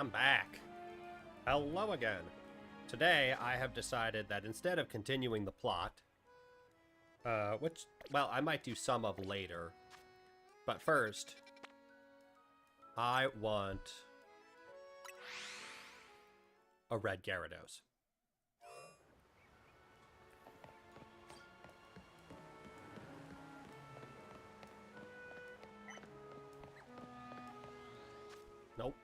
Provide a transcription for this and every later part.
I'm back. Hello again. Today, I have decided that instead of continuing the plot, which, well, I might do some of later, but first, I want a red Gyarados. Nope.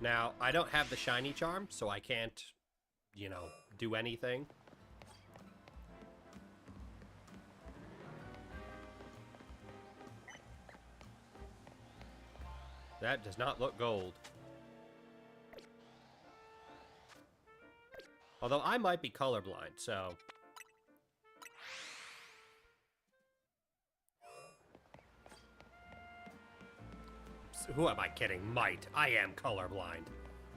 Now, I don't have the shiny charm, so I can't, you know, do anything. That does not look gold. Although I might be colorblind, so... Who am I kidding? Might. I am colorblind.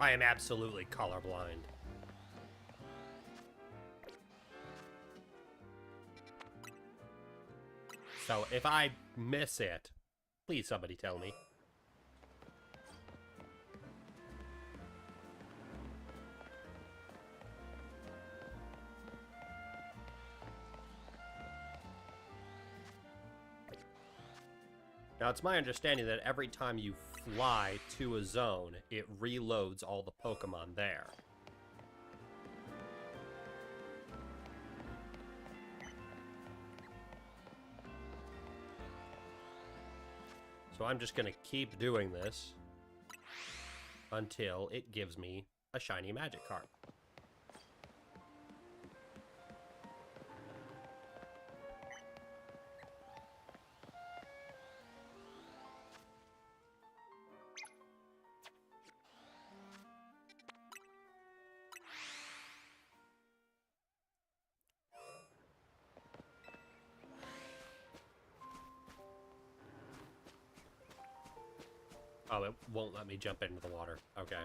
I am absolutely colorblind. So if I miss it, please somebody tell me. Now, it's my understanding that every time you fly to a zone, it reloads all the Pokemon there. So I'm just going to keep doing this until it gives me a shiny Magikarp. Oh, it won't let me jump into the water. Okay.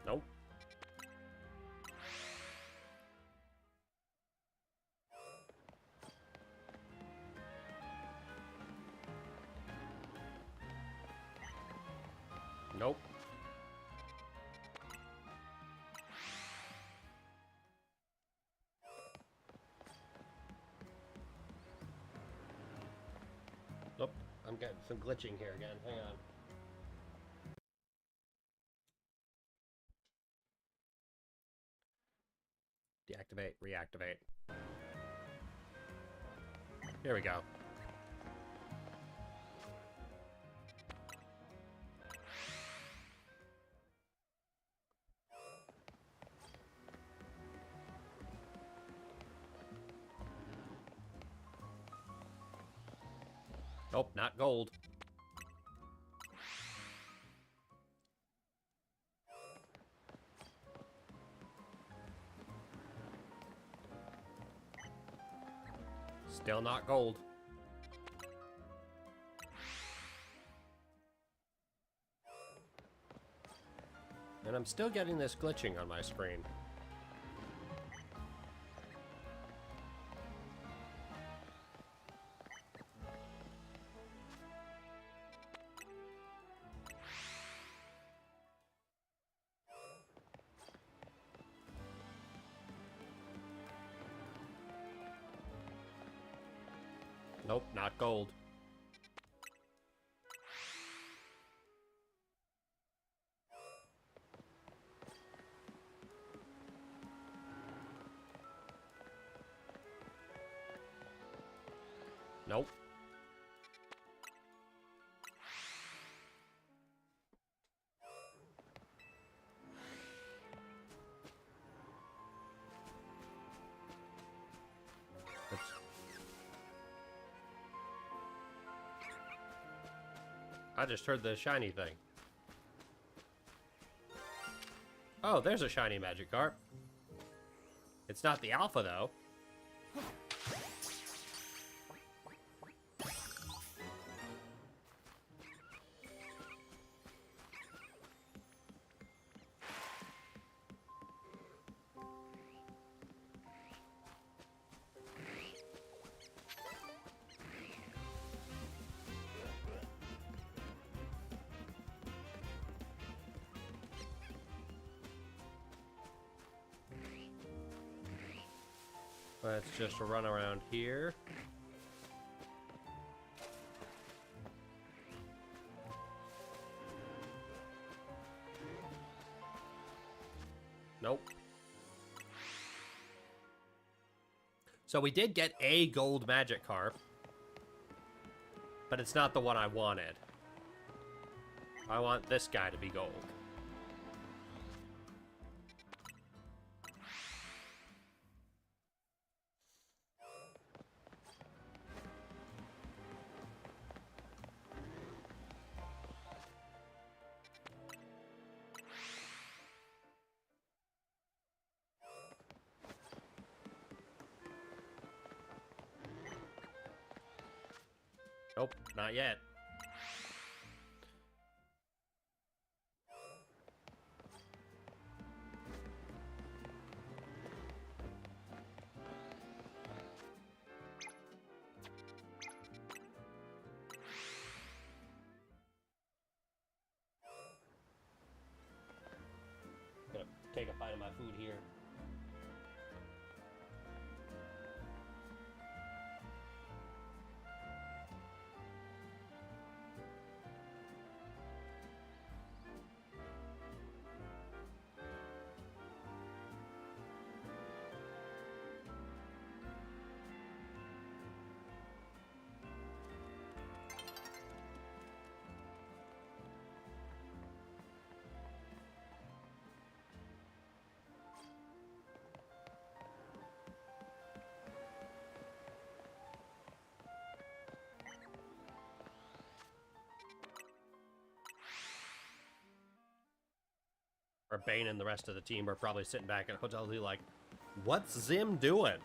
Nope. Nope. Nope. I'm getting some glitching here again. Hang on. Deactivate, reactivate. Here we go. Nope, not gold. Still not gold. And I'm still getting this glitching on my screen. Nope, not gold. Nope. I just heard the shiny thing. Oh, there's a shiny Magikarp. It's not the alpha, though. Let's just run around here. Nope. So we did get a gold Magikarp, but it's not the one I wanted. I want this guy to be gold. Nope, not yet. Gonna take a bite of my food here. Or Bane and the rest of the team are probably sitting back at Hotel Z like, what's Zim doing?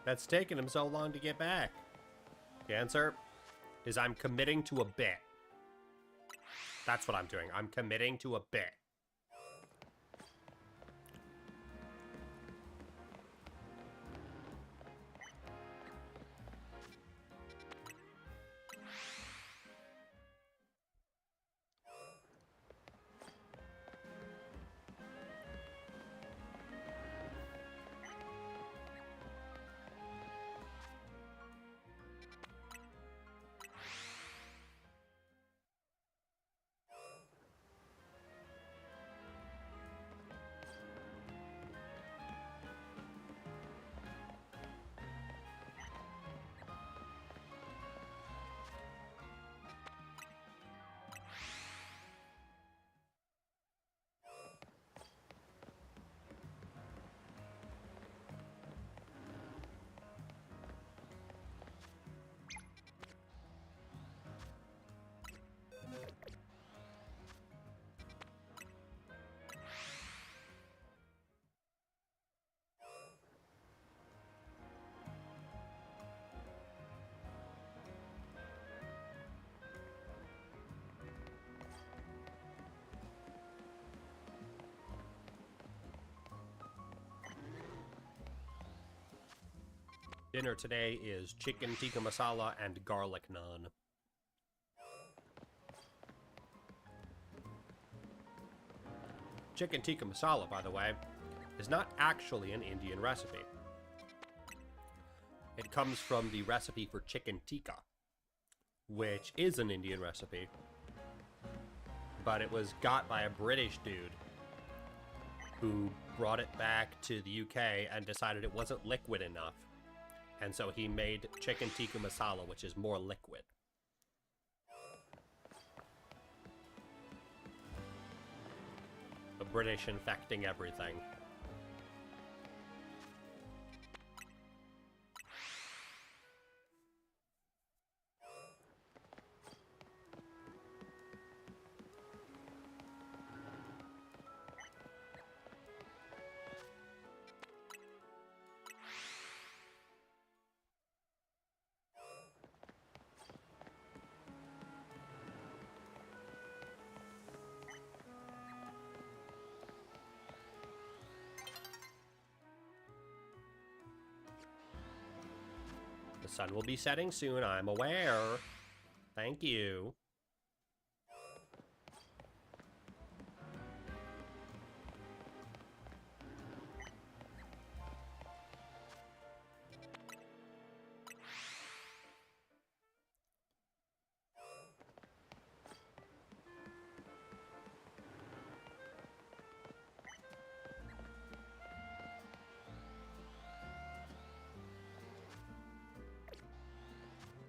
That's taking him so long to get back. The answer is I'm committing to a bit. That's what I'm doing. I'm committing to a bit. Dinner today is chicken tikka masala and garlic naan. Chicken tikka masala, by the way, is not actually an Indian recipe. It comes from the recipe for chicken tikka, which is an Indian recipe, but it was got by a British dude who brought it back to the UK and decided it wasn't liquid enough. And so he made chicken tikka masala, which is more liquid. The British infecting everything. The sun will be setting soon, I'm aware. Thank you.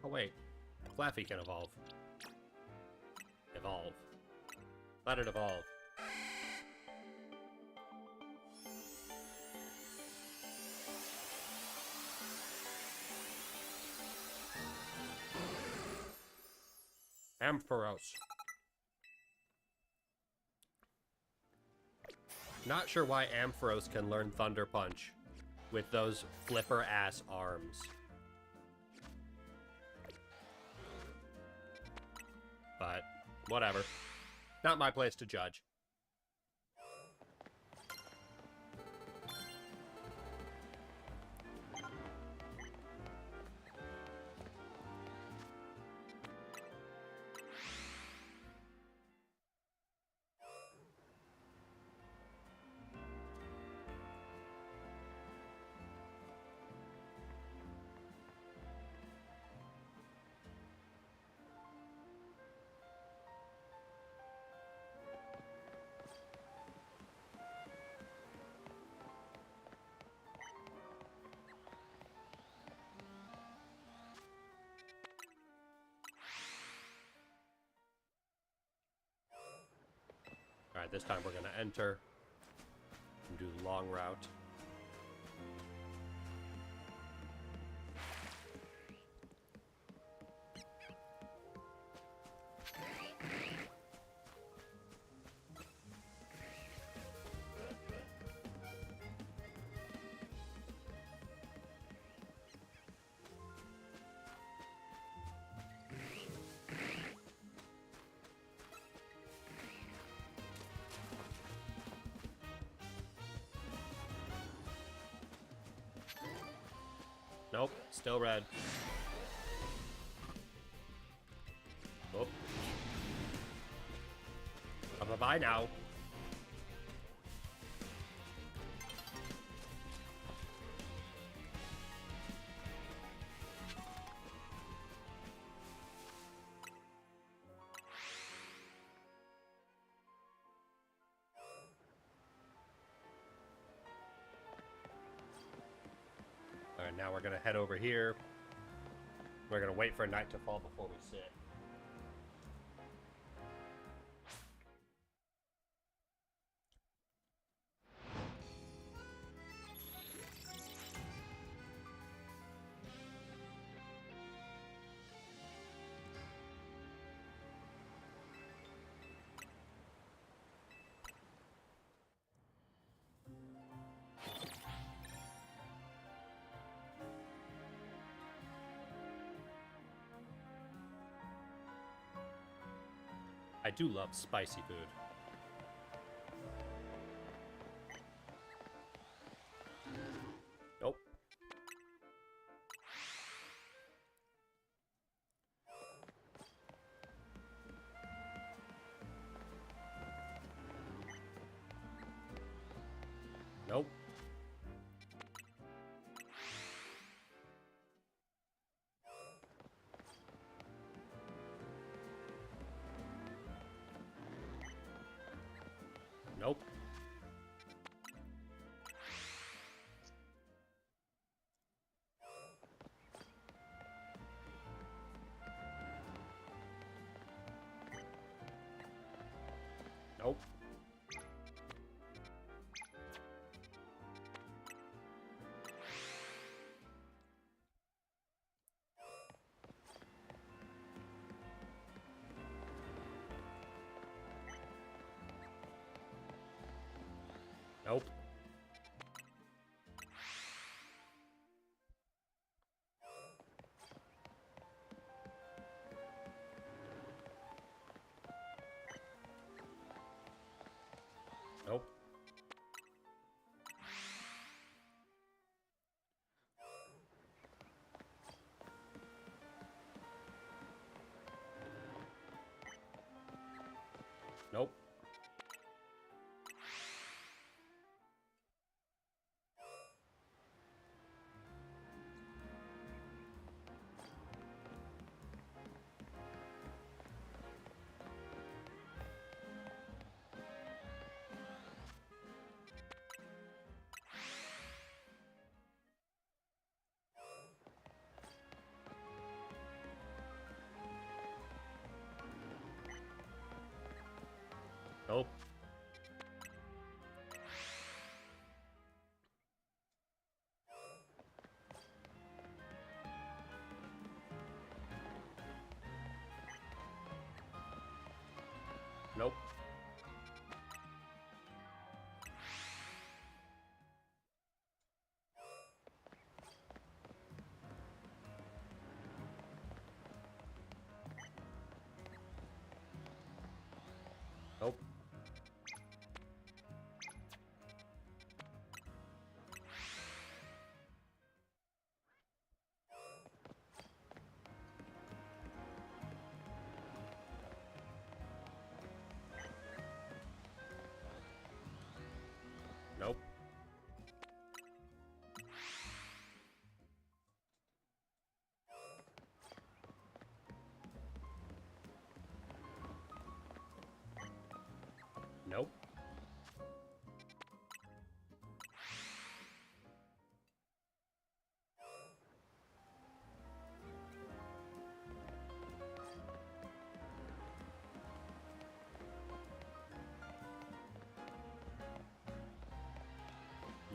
Oh wait, Flaffy can evolve. Evolve. Let it evolve. Ampharos. Not sure why Ampharos can learn Thunder Punch with those flipper-ass arms. But, whatever. Not my place to judge. Alright, this time we're going to enter and do the long route. Nope, still red. Oh. Bye-bye now. Alright, now we're gonna head over here. We're gonna wait for night to fall before we sit. I do love spicy food. Nope. Nope.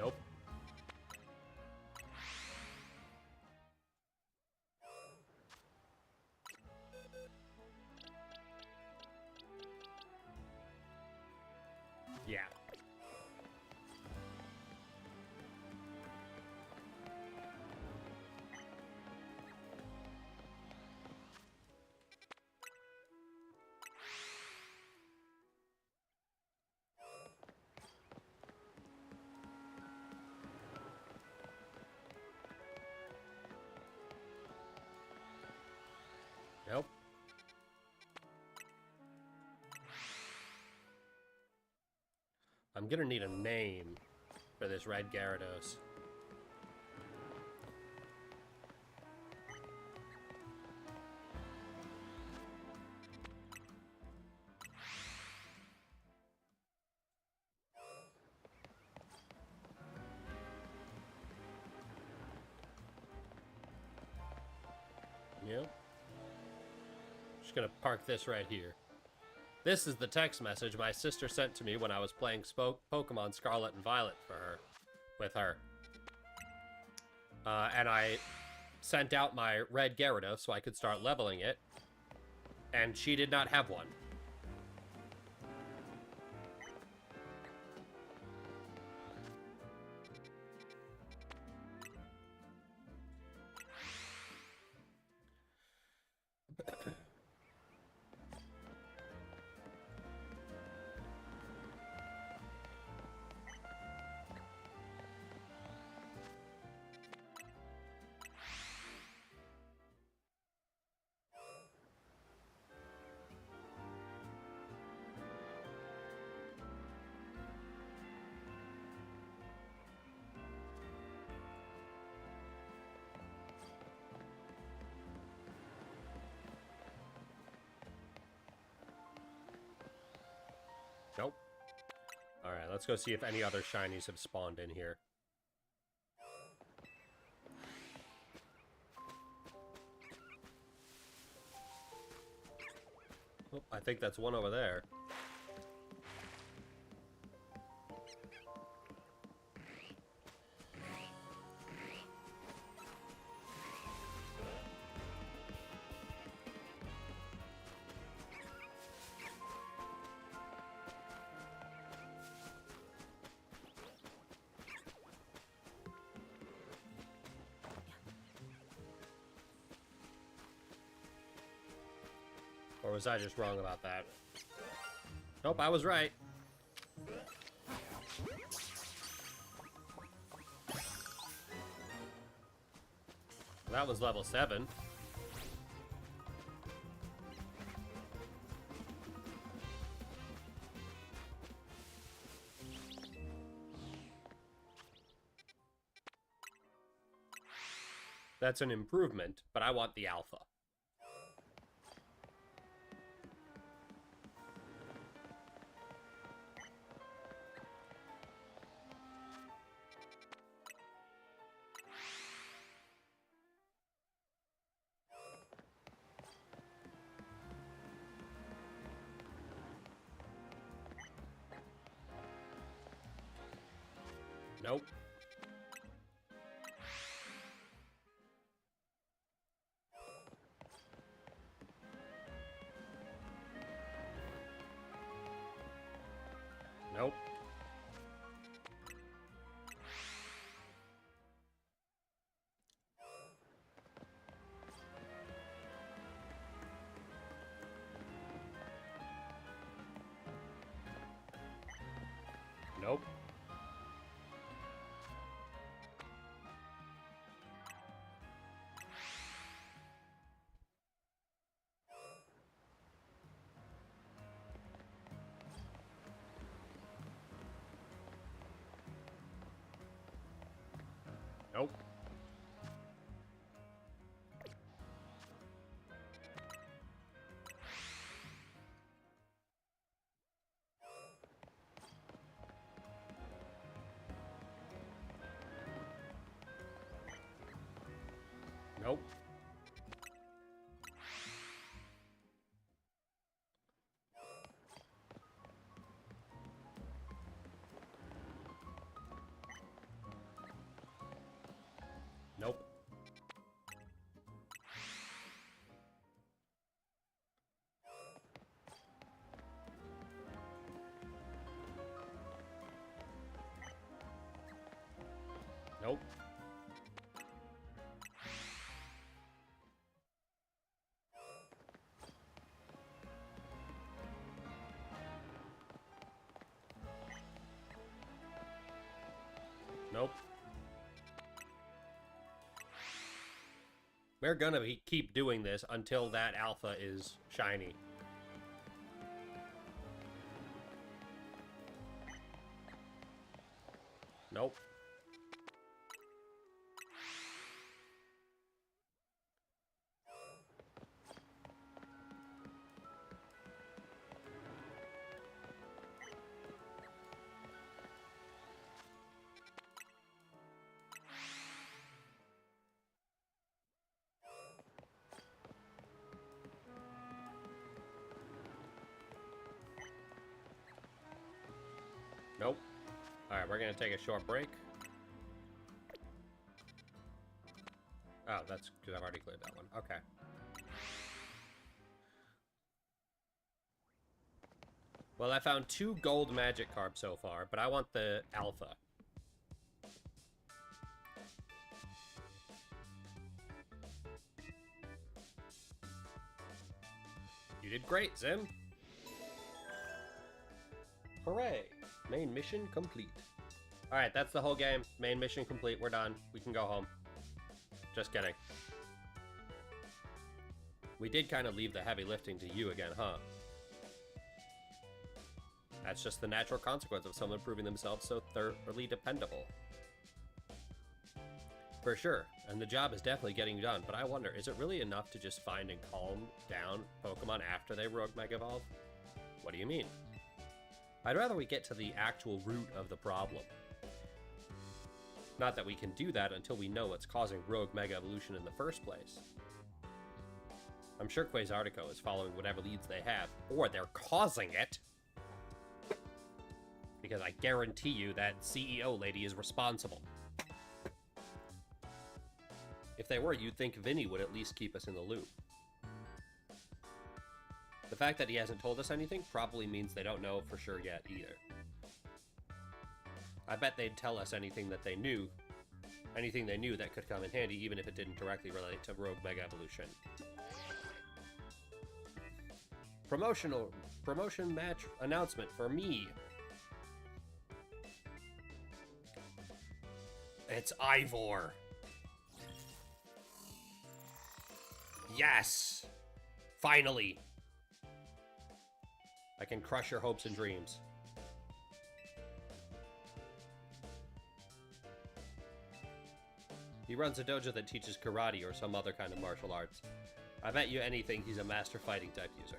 Nope. Yeah. Nope. I'm gonna need a name for this red Gyarados. Yep. Just gonna park this right here. This is the text message my sister sent to me when I was playing Pokemon Scarlet and Violet with her. And I sent out my red Gyarados so I could start leveling it, and she did not have one. Nope. Alright, let's go see if any other shinies have spawned in here. Oh, I think that's one over there. Or was I just wrong about that? Nope, I was right. That was level 7. That's an improvement, but I want the alpha. Nope. Nope. Nope. Nope. Nope. Nope. Nope. We're gonna keep doing this until that alpha is shiny. Nope. Nope. Alright, we're gonna take a short break. Oh, that's because I've already cleared that one. Okay. Well, I found 2 gold magic carp so far, but I want the alpha. You did great, Zim. Hooray! Main mission complete. Alright, that's the whole game. Main mission complete. We're done. We can go home. Just kidding. We did kind of leave the heavy lifting to you again, huh? That's just the natural consequence of someone proving themselves so thoroughly dependable. For sure, and the job is definitely getting done, but I wonder, is it really enough to just find and calm down Pokemon after they Rogue Mega Evolve? What do you mean? I'd rather we get to the actual root of the problem. Not that we can do that until we know what's causing Rogue Mega Evolution in the first place. I'm sure Quasartico is following whatever leads they have, or they're causing it. Because I guarantee you that CEO lady is responsible. If they were, you'd think Vinny would at least keep us in the loop. The fact that he hasn't told us anything probably means they don't know for sure yet either. I bet they'd tell us anything that they knew. Anything they knew that could come in handy, even if it didn't directly relate to Rogue Mega Evolution. Promotion match announcement for me. It's Ivor. Yes! Finally! I can crush your hopes and dreams. He runs a dojo that teaches karate or some other kind of martial arts. I bet you anything he's a master fighting type user.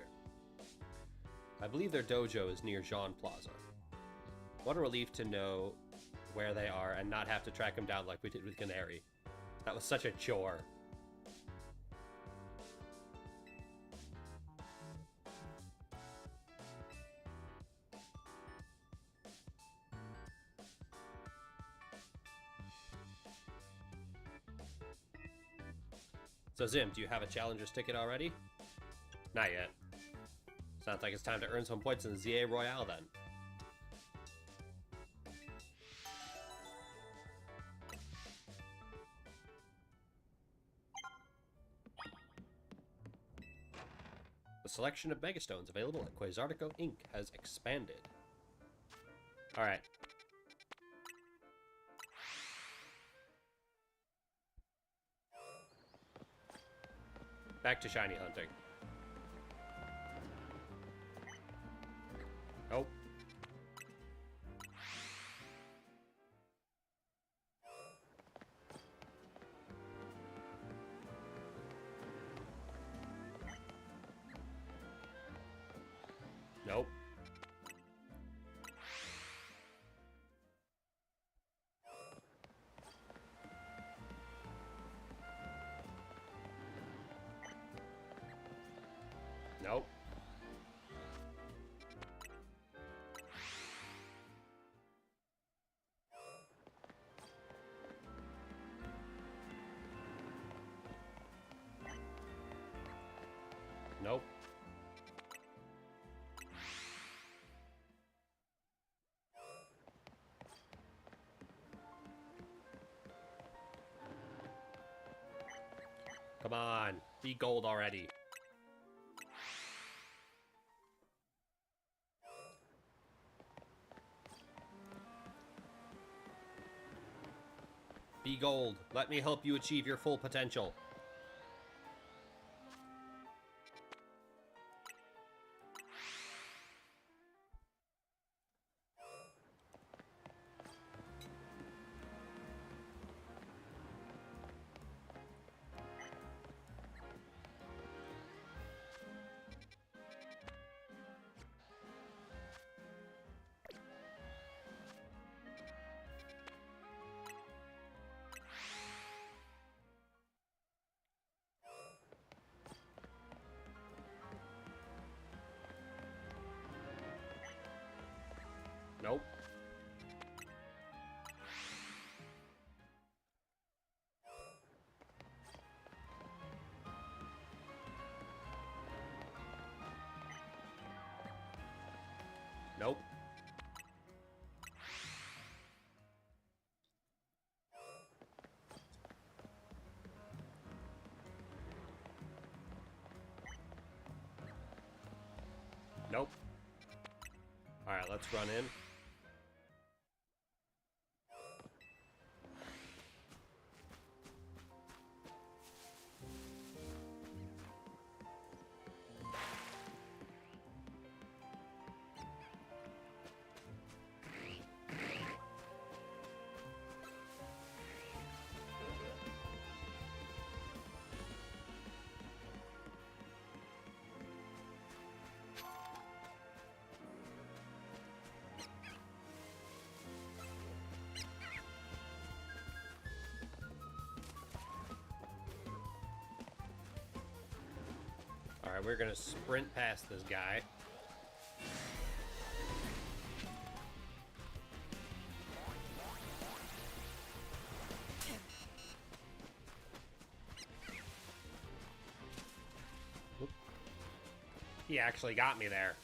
I believe their dojo is near Jean Plaza. What a relief to know where they are and not have to track them down like we did with Canary. That was such a chore. So Zim, do you have a challenger's ticket already? Not yet. Sounds like it's time to earn some points in the Z-A Royale then. The selection of Megastones available at Quasartico Inc. has expanded. Alright. Back to shiny hunting. Nope. Nope. Nope. Nope. Come on, be gold already. Be gold. Let me help you achieve your full potential. Nope. Nope. Nope. Alright, let's run in. Alright, we're gonna sprint past this guy. Oop. He actually got me there.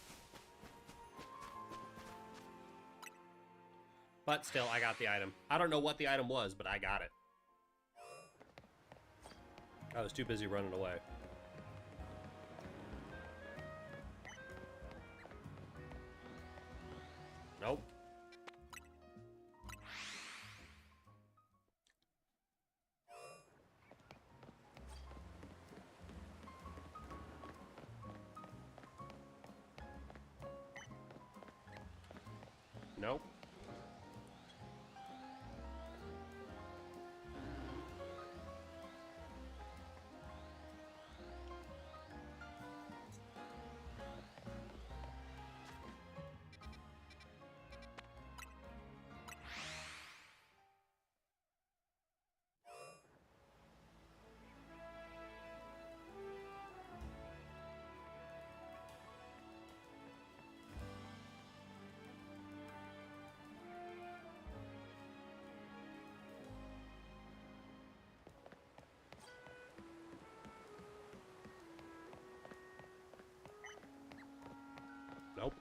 But still, I got the item. I don't know what the item was, but I got it. I was too busy running away. Nope. Nope. Nope.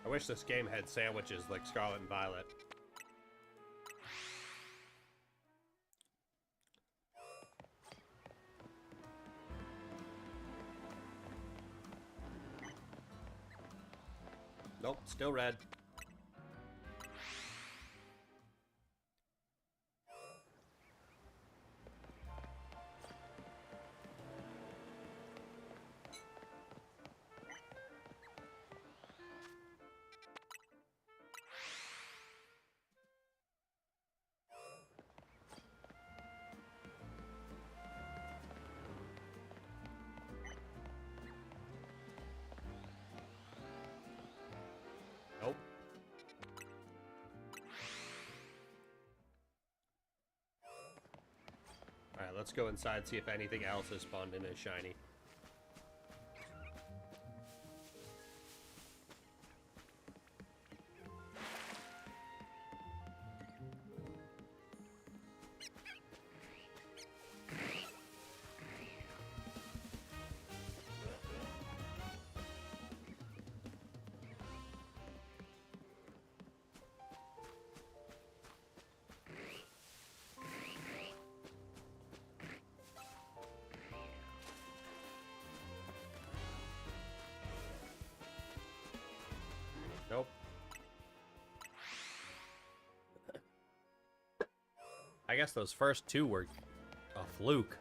I wish this game had sandwiches like Scarlet and Violet. Nope, still red. Nope. Alright, let's go inside, see if anything else has spawned in as shiny. I guess those first two were a fluke.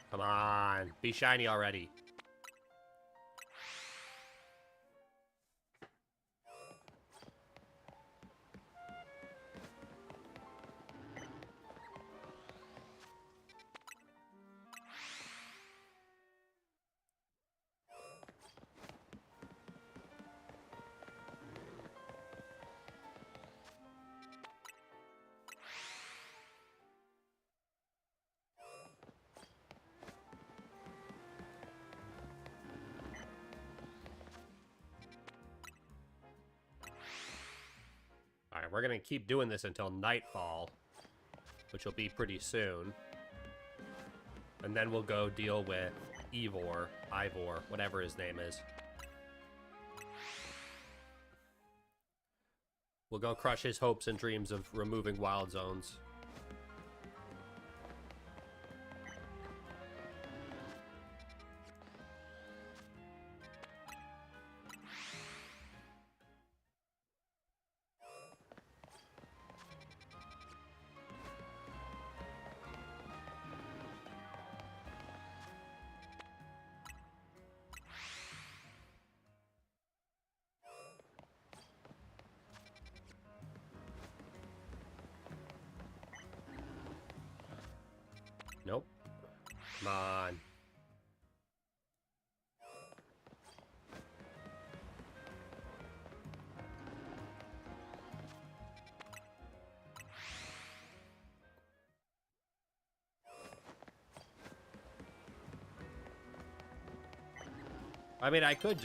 Come on, be shiny already. Alright, we're gonna keep doing this until nightfall, which will be pretty soon. And then we'll go deal with Ivor, whatever his name is. We'll go crush his hopes and dreams of removing wild zones. Nope. Come on. I mean, I could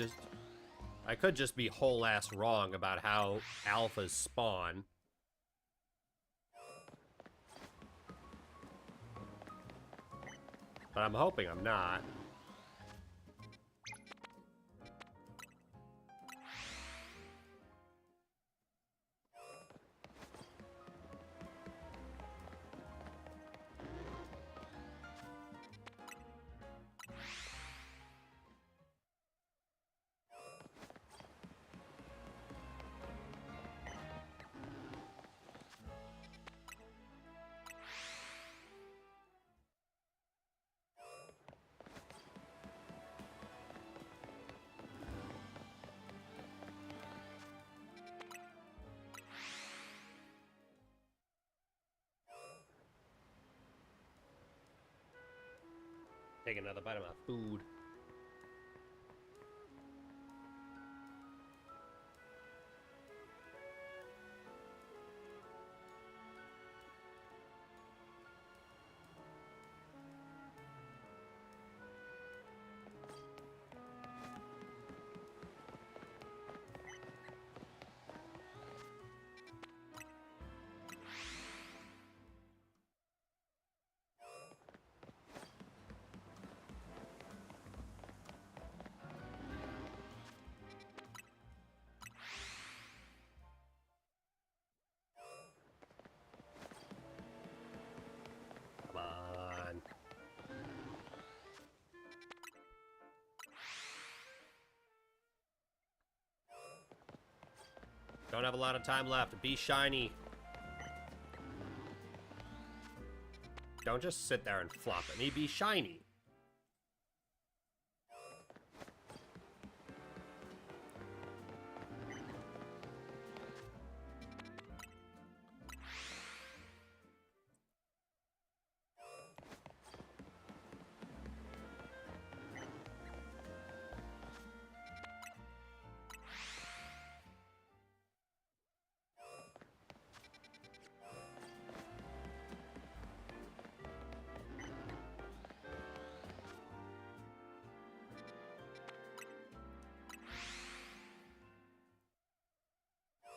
just be whole ass wrong about how alphas spawn. But I'm hoping I'm not. Take another bite of my food. Come on. Don't have a lot of time left. Be shiny. Don't just sit there and flop at me. Be shiny.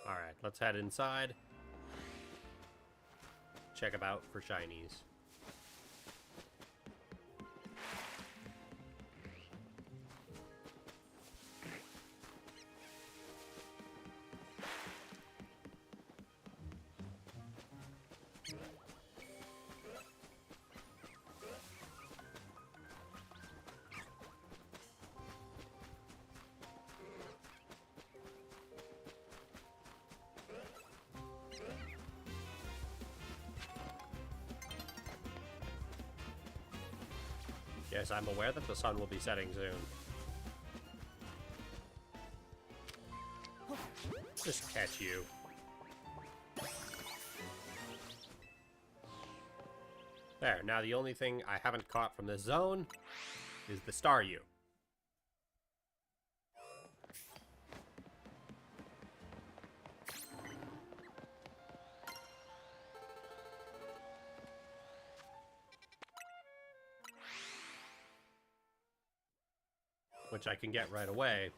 Alright, let's head inside. Check about for shinies. Yes, I'm aware that the sun will be setting soon. Just catch you. There, now the only thing I haven't caught from this zone is the Staryu. Which I can get right away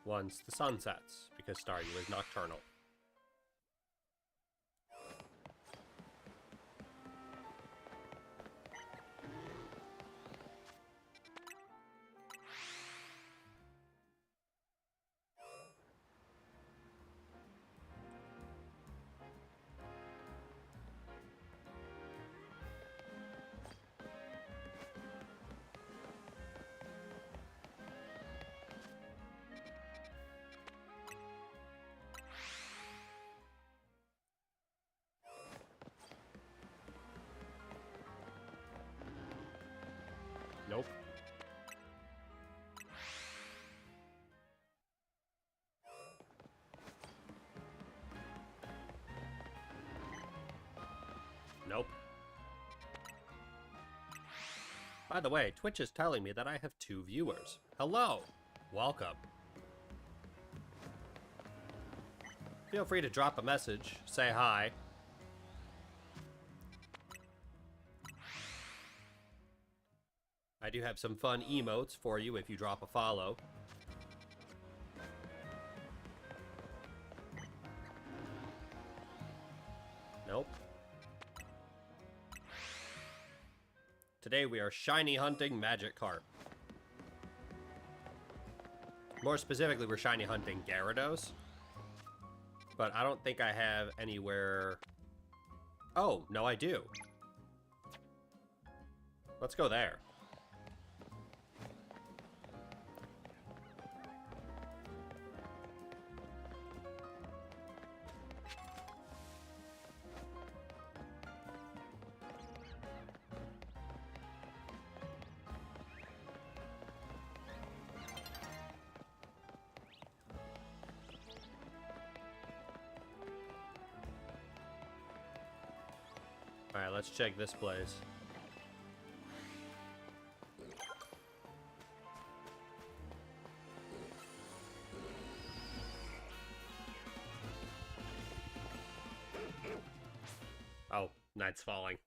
once the sun sets, because Staryu is nocturnal. Nope. Nope. By the way, Twitch is telling me that I have 2 viewers. Hello! Welcome. Feel free to drop a message, say hi. I do have some fun emotes for you if you drop a follow. Nope. Today we are shiny hunting Magikarp. More specifically, we're shiny hunting Gyarados. But I don't think I have anywhere... Oh, no I do. Let's go there. Alright, let's check this place. Oh, night's falling.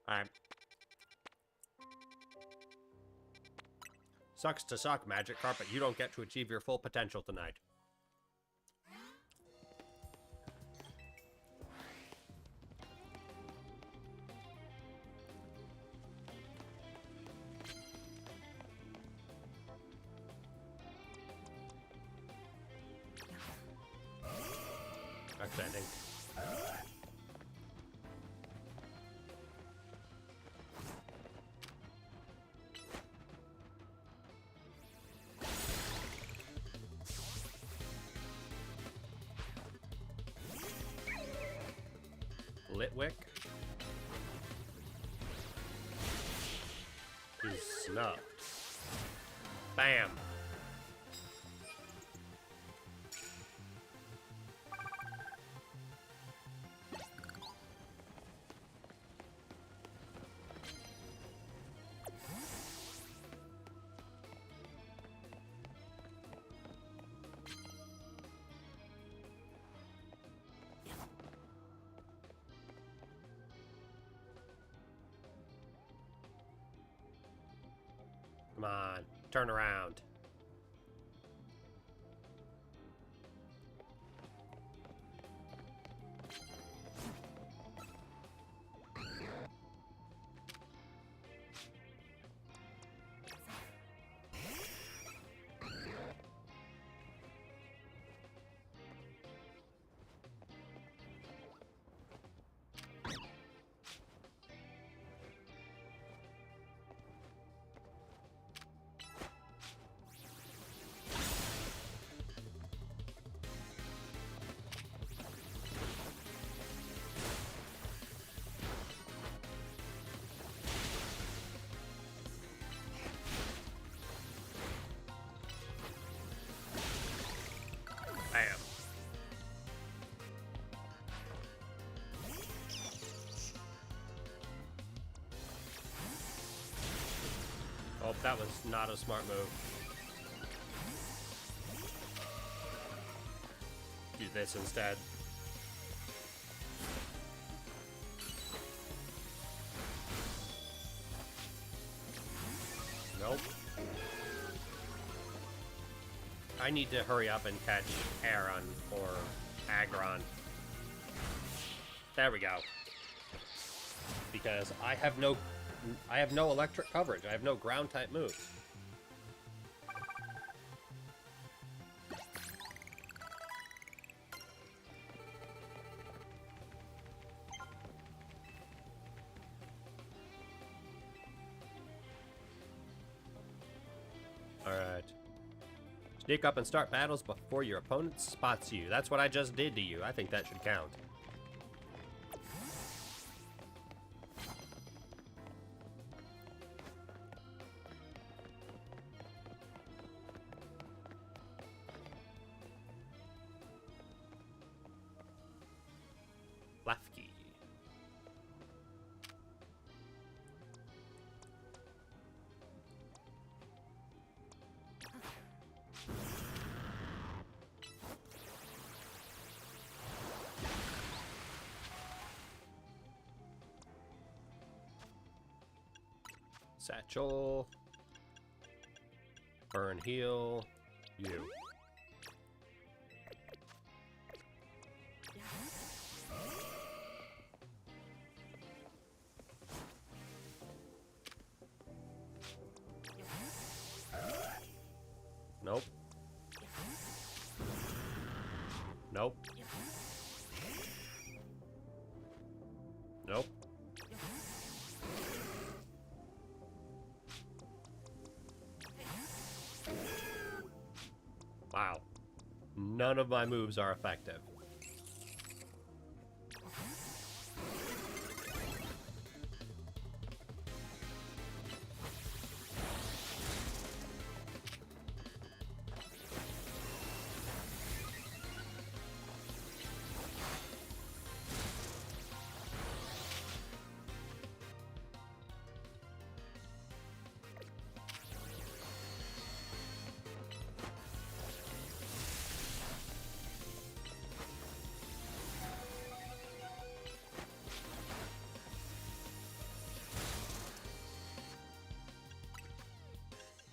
Alright. Sucks to suck, Magikarp, but you don't get to achieve your full potential tonight. Outstanding. Litwick is snubbed. Bam. Come on, turn around. Nope, that was not a smart move. Do this instead. Nope. I need to hurry up and catch Aron or Aggron. There we go. Because I have no electric coverage. I have no ground type moves. Alright. Sneak up and start battles before your opponent spots you. That's what I just did to you. I think that should count. Lafky. Satchel. Burn heal. You. Nope. Nope. Nope. Wow. None of my moves are effective.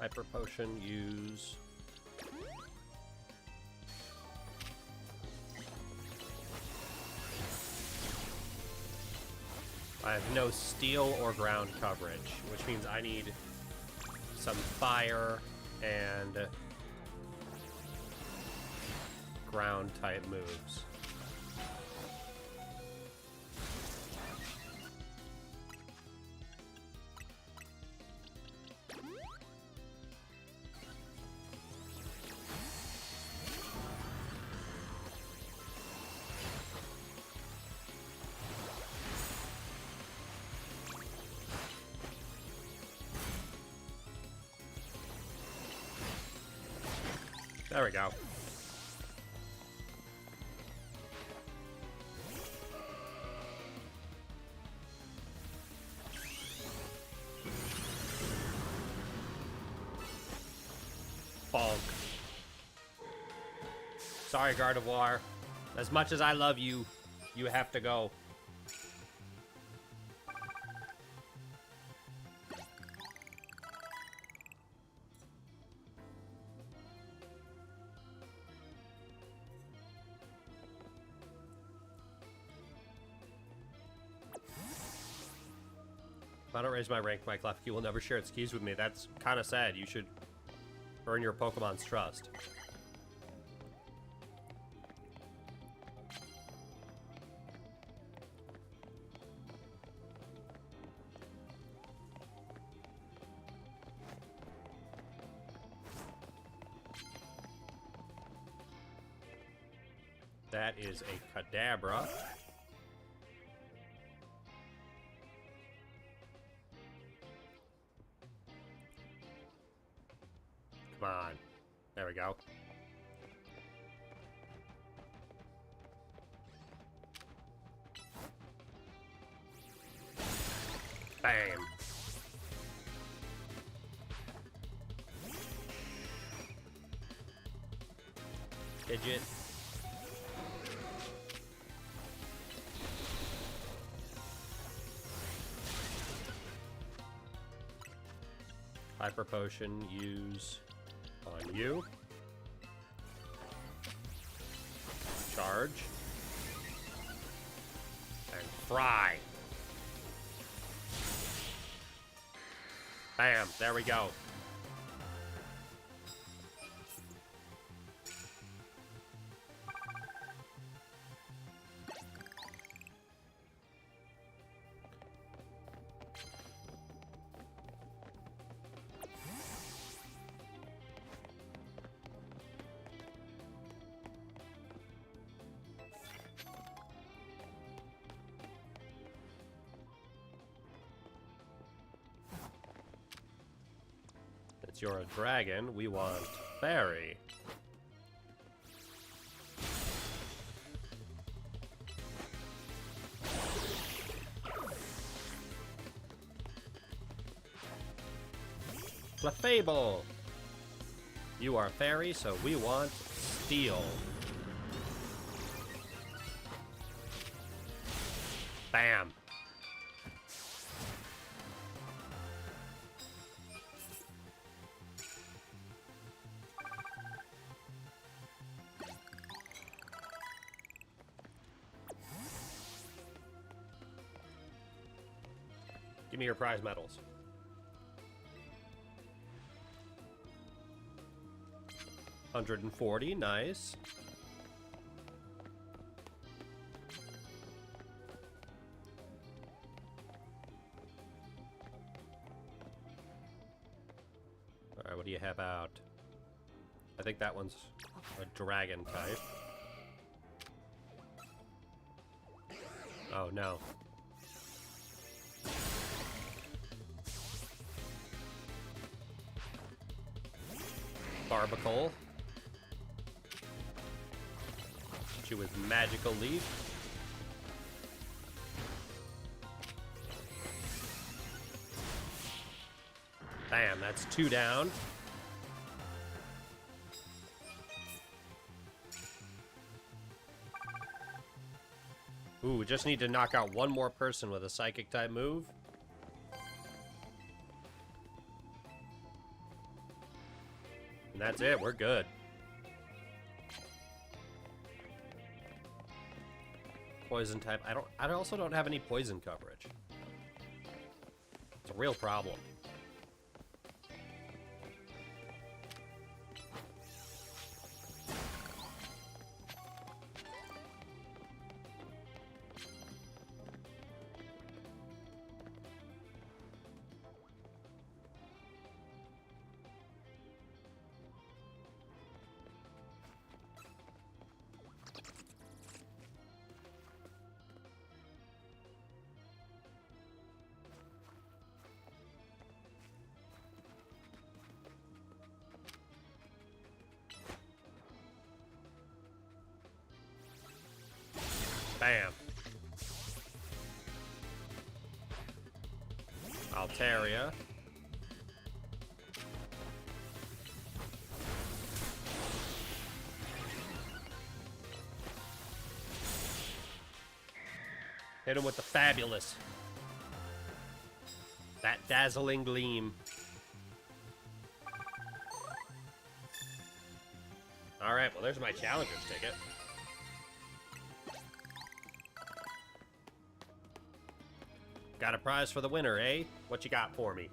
Hyper Potion, use. I have no steel or ground coverage, which means I need some fire and ground type moves. There we go. Bonk. Sorry, Gardevoir. As much as I love you, you have to go. If I don't raise my rank, my Klefki will never share its keys with me. That's kind of sad. You should earn your Pokemon's trust. That is a Kadabra. Come on. There we go. Bam. Fidget. Hyper Potion, use on you. Charge. And fry. Bam, there we go. Since you're a dragon, we want fairy. Clefable! You are fairy, so we want steel. Bam! Give me your prize medals. $140, nice. Alright, what do you have out? I think that one's a dragon type. Oh no. Barbacle. Hit you with Magical Leaf. Bam, that's 2 down. Ooh, we just need to knock out one more person with a Psychic type move. And that's it, we're good. Poison type. I also don't have any poison coverage. It's a real problem. Bam. Altaria. Hit him with the fabulous. That dazzling gleam. Alright, well there's my challenger's ticket. Got a prize for the winner, eh? What you got for me?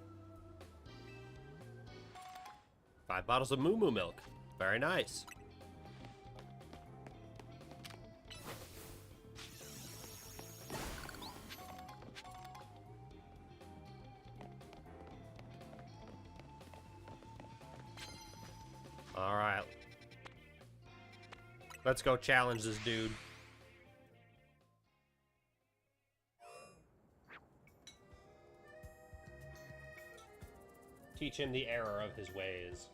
5 bottles of Moo Moo milk. Very nice. All right. Let's go challenge this dude. Teach him the error of his ways.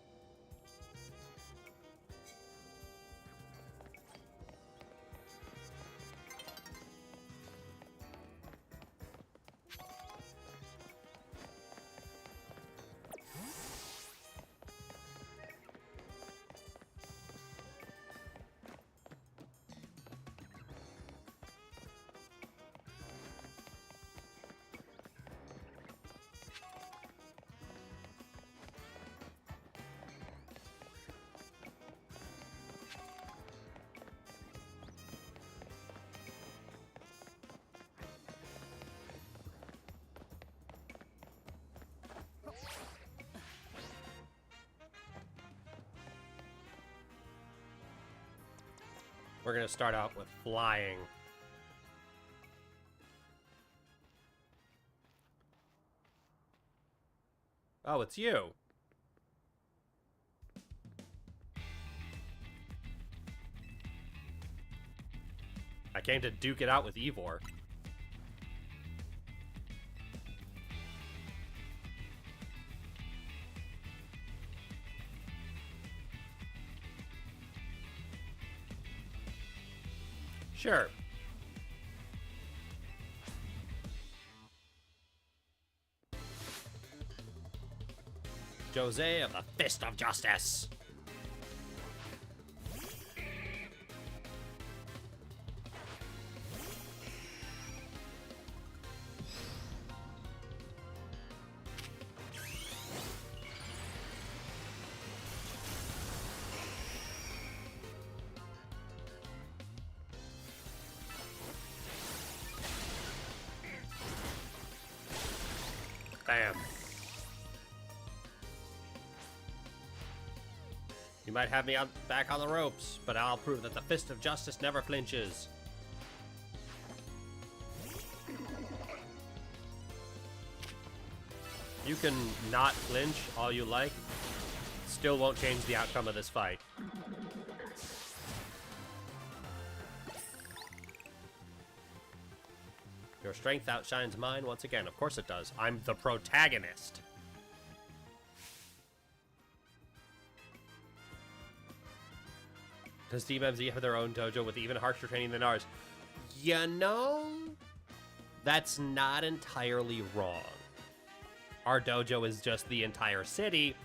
We're gonna start out with flying. Oh, it's you. I came to duke it out with Ivor. Sure. Jose of the Fist of Justice. Bam. You might have me back on the ropes, but I'll prove that the Fist of Justice never flinches. You can not flinch all you like. Still won't change the outcome of this fight. Your strength outshines mine once again. Of course it does. I'm the protagonist. Does Team MZ have their own dojo with even harsher training than ours? You know, that's not entirely wrong. Our dojo is just the entire city,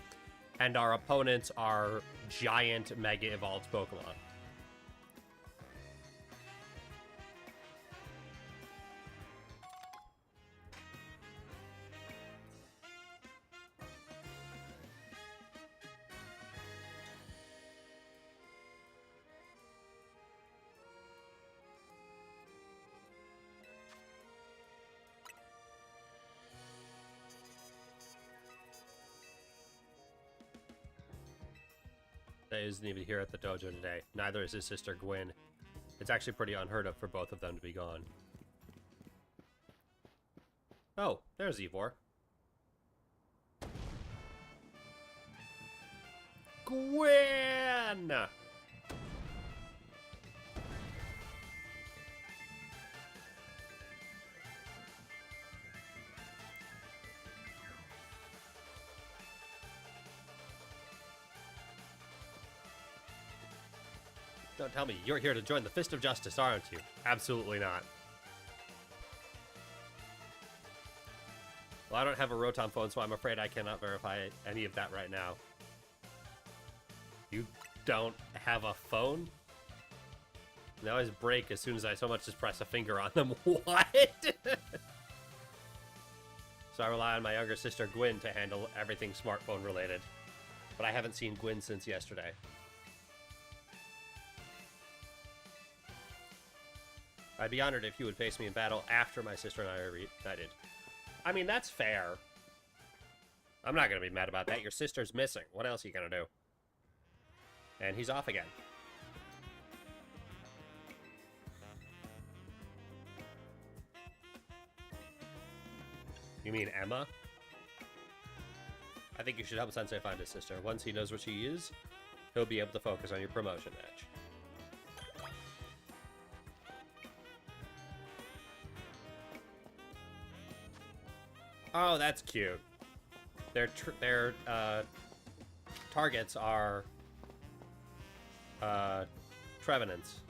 and our opponents are giant Mega Evolved Pokemon. That isn't even here at the dojo today. Neither is his sister Gwen. It's actually pretty unheard of for both of them to be gone. Oh, there's Ivor. Gwen! Don't tell me you're here to join the Fist of Justice, aren't you? Absolutely not. Well, I don't have a Rotom phone, so I'm afraid I cannot verify any of that right now. You don't have a phone? They always break as soon as I so much as press a finger on them. What? So I rely on my younger sister Gwen to handle everything smartphone related. But I haven't seen Gwen since yesterday. I'd be honored if you would face me in battle after my sister and I are reunited. I mean, that's fair. I'm not going to be mad about that. Your sister's missing. What else are you going to do? And he's off again. You mean Emma? I think you should help Sensei find his sister. Once he knows where she is, he'll be able to focus on your promotion match. Oh, that's cute. Their targets are Trevenants.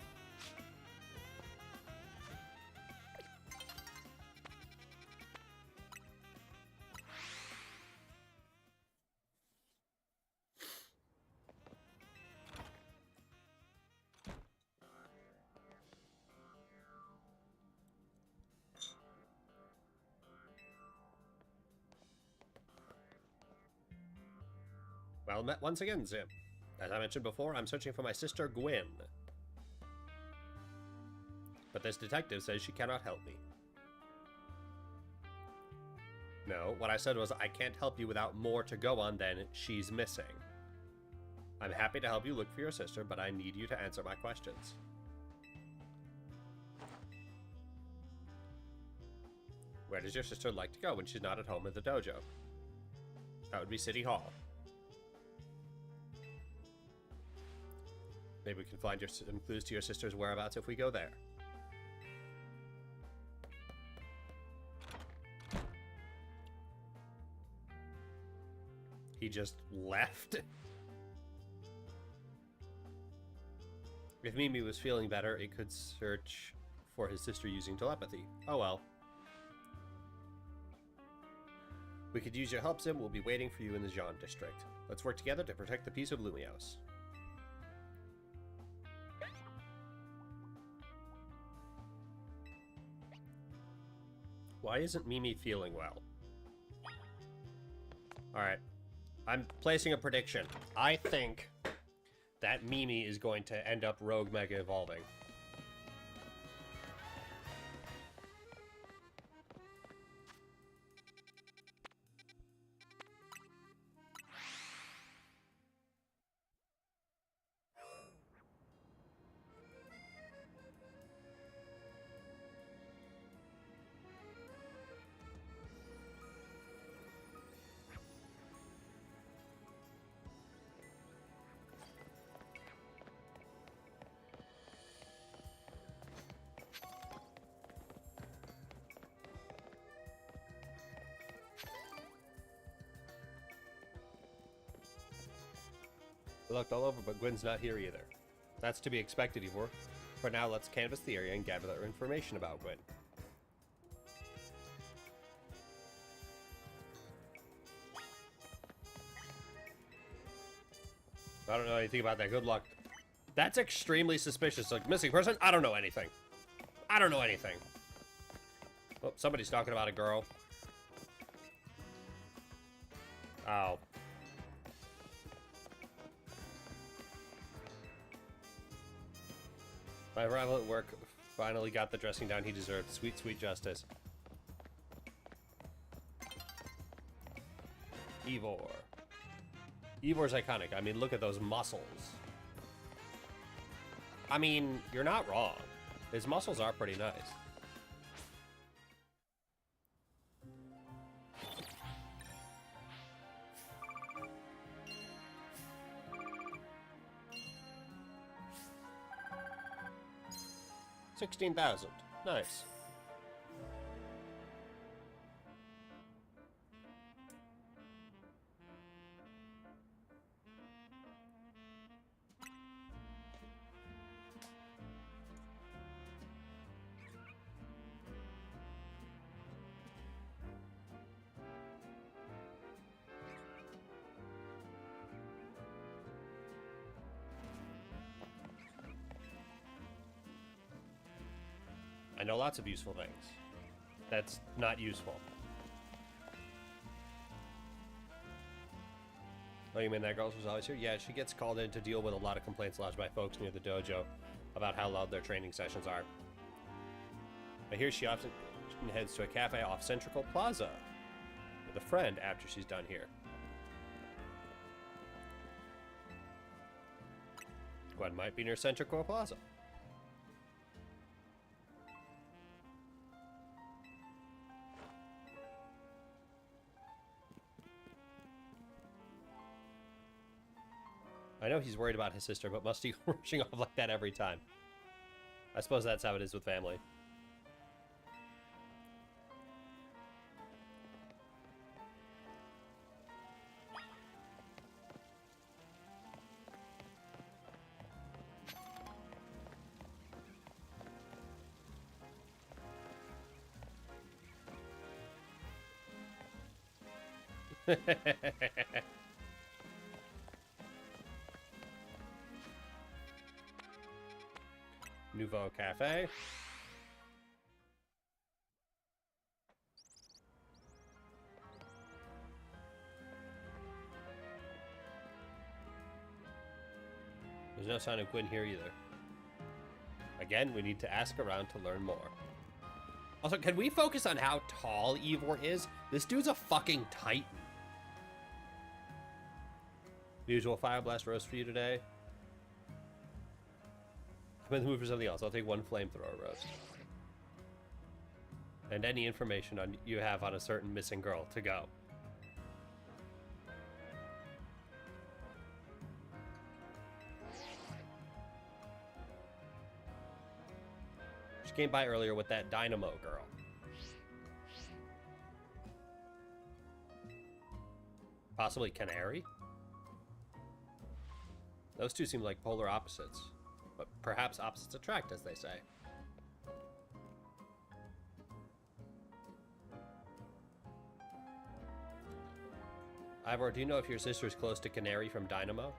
Well met once again, Zim. As I mentioned before, I'm searching for my sister Gwen. But this detective says she cannot help me. No, what I said was I can't help you without more to go on than she's missing. I'm happy to help you look for your sister, but I need you to answer my questions. Where does your sister like to go when she's not at home at the dojo? That would be City Hall. Maybe we can find some clues to your sister's whereabouts if we go there. He just left? If Mimi was feeling better, it could search for his sister using telepathy. Oh well. We could use your help, Sim. We'll be waiting for you in the Jean district. Let's work together to protect the peace of Lumios. Why isn't Mimi feeling well? Alright. I'm placing a prediction. I think that Mimi is going to end up Rogue Mega Evolving. I looked all over, but Gwen's not here either. That's to be expected, Ivor. For now, let's canvass the area and gather information about Gwen. I don't know anything about that. Good luck. That's extremely suspicious. Like, missing person? I don't know anything. I don't know anything. Oh, somebody's talking about a girl. Oh. My rival at work finally got the dressing down he deserved. Sweet, sweet justice. Ivor. Ivor's iconic. I mean, look at those muscles. I mean, you're not wrong. His muscles are pretty nice. $16,000. Nice. I know lots of useful things. That's not useful. Oh, you mean that girl was always here? Yeah, she gets called in to deal with a lot of complaints lodged by folks near the dojo about how loud their training sessions are. I hear she often heads to a cafe off Centrical Plaza with a friend after she's done here. Gwen might be near Centrical Plaza. I know he's worried about his sister, but must he rushing off like that every time? I suppose that's how it is with family. Nouveau Cafe. There's no sign of Gwen here either. Again, we need to ask around to learn more. Also, can we focus on how tall Ivor is? This dude's a fucking titan. Usual Fire Blast roast for you today. I'm in the mood for something else. I'll take one flamethrower roast. and any information you have on a certain missing girl to go. She came by earlier with that Dynamo girl. Possibly Canary? Those two seem like polar opposites, but perhaps opposites attract, as they say. Ivor, do you know if your sister's close to Canary from Dynamo?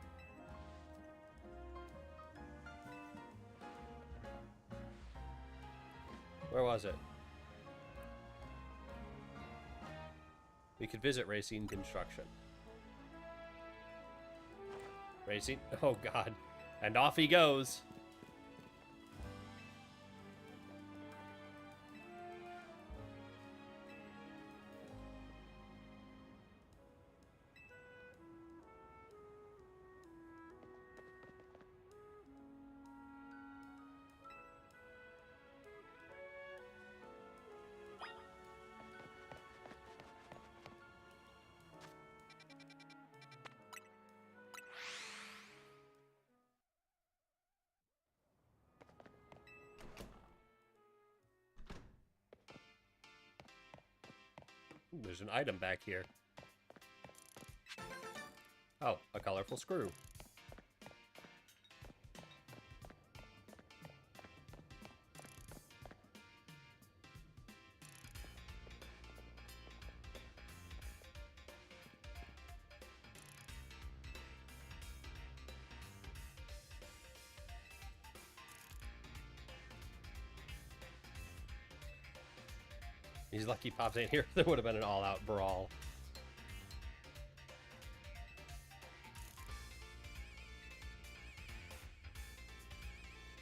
Where was it? We could visit Racine Construction. Racine? Oh god. And off he goes. Ooh, there's an item back here. Oh, a colorful screw. He's lucky he pops in here. There would have been an all-out brawl.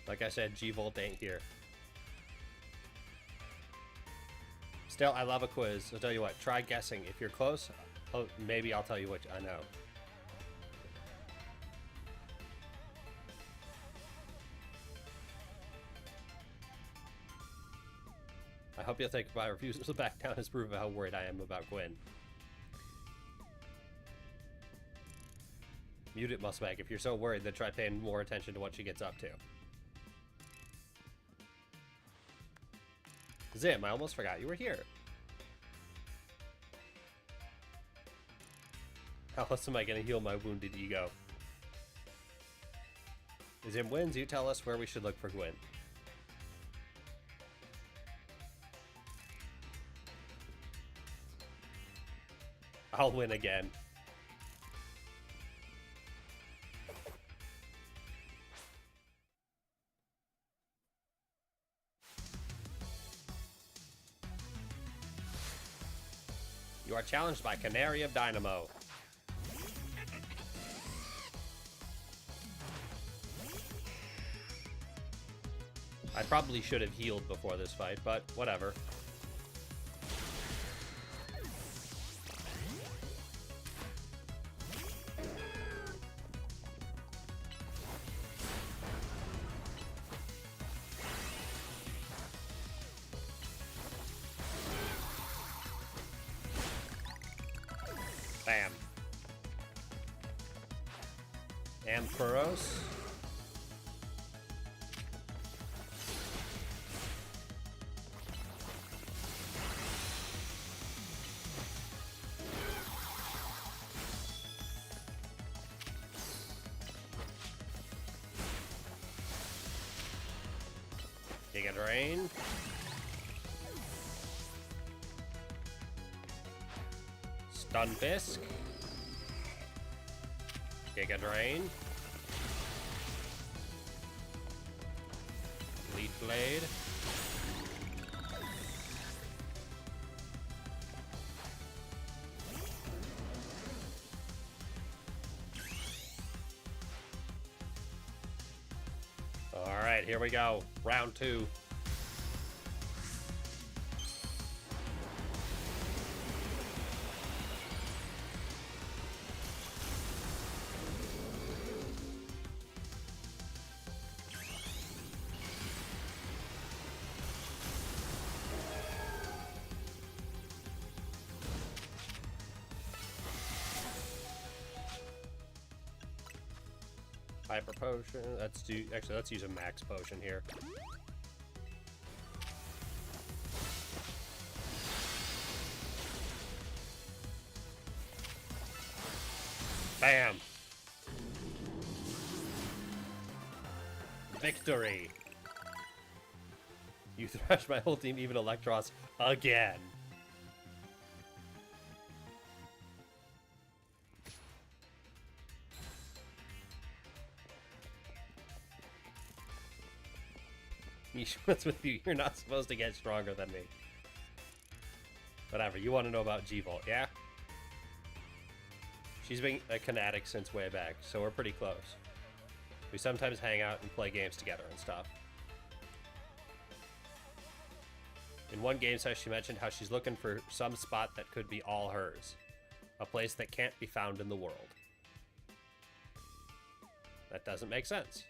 Like I said, G-Volt ain't here. Still, I love a quiz. I'll tell you what, try guessing. If you're close, maybe I'll tell you what I know. I hope you'll take my refusal to back down as proof of how worried I am about Gwen. Mute it, Musbag. If you're so worried, then try paying more attention to what she gets up to. Zim, I almost forgot you were here. How else am I going to heal my wounded ego? Zim wins, you tell us where we should look for Gwen. I'll win again. You are challenged by Canary of Dynamo. I probably should have healed before this fight, but whatever. Bam. Ampharos. Giga Drain. Stunfisk. Giga Drain. Lead Blade. Alright, here we go. Round 2. Hyper potion. Let's use a max potion here. Bam! Victory! You thrashed my whole team, even Electros, again. What's with you? You're not supposed to get stronger than me. Whatever, you want to know about G-Volt, yeah? She's been a Kinetic since way back, so we're pretty close. We sometimes hang out and play games together and stuff. In one game session, she mentioned how she's looking for some spot that could be all hers. A place that can't be found in the world. That doesn't make sense.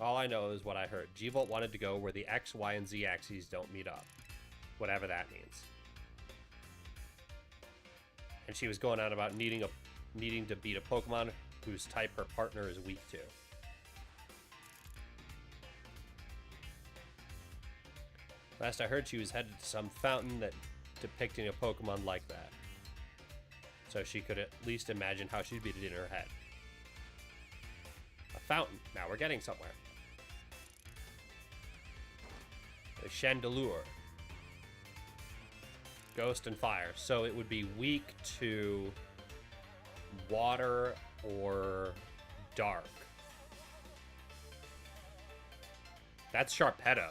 All I know is what I heard. G-Volt wanted to go where the X, Y, and Z axes don't meet up. Whatever that means. And she was going on about needing to beat a Pokemon whose type her partner is weak to. Last I heard, she was headed to some fountain that depicting a Pokemon like that. So she could at least imagine how she'd beat it in her head. A fountain. Now we're getting somewhere. A Chandelure. Ghost and fire. So it would be weak to water or dark. That's Sharpedo.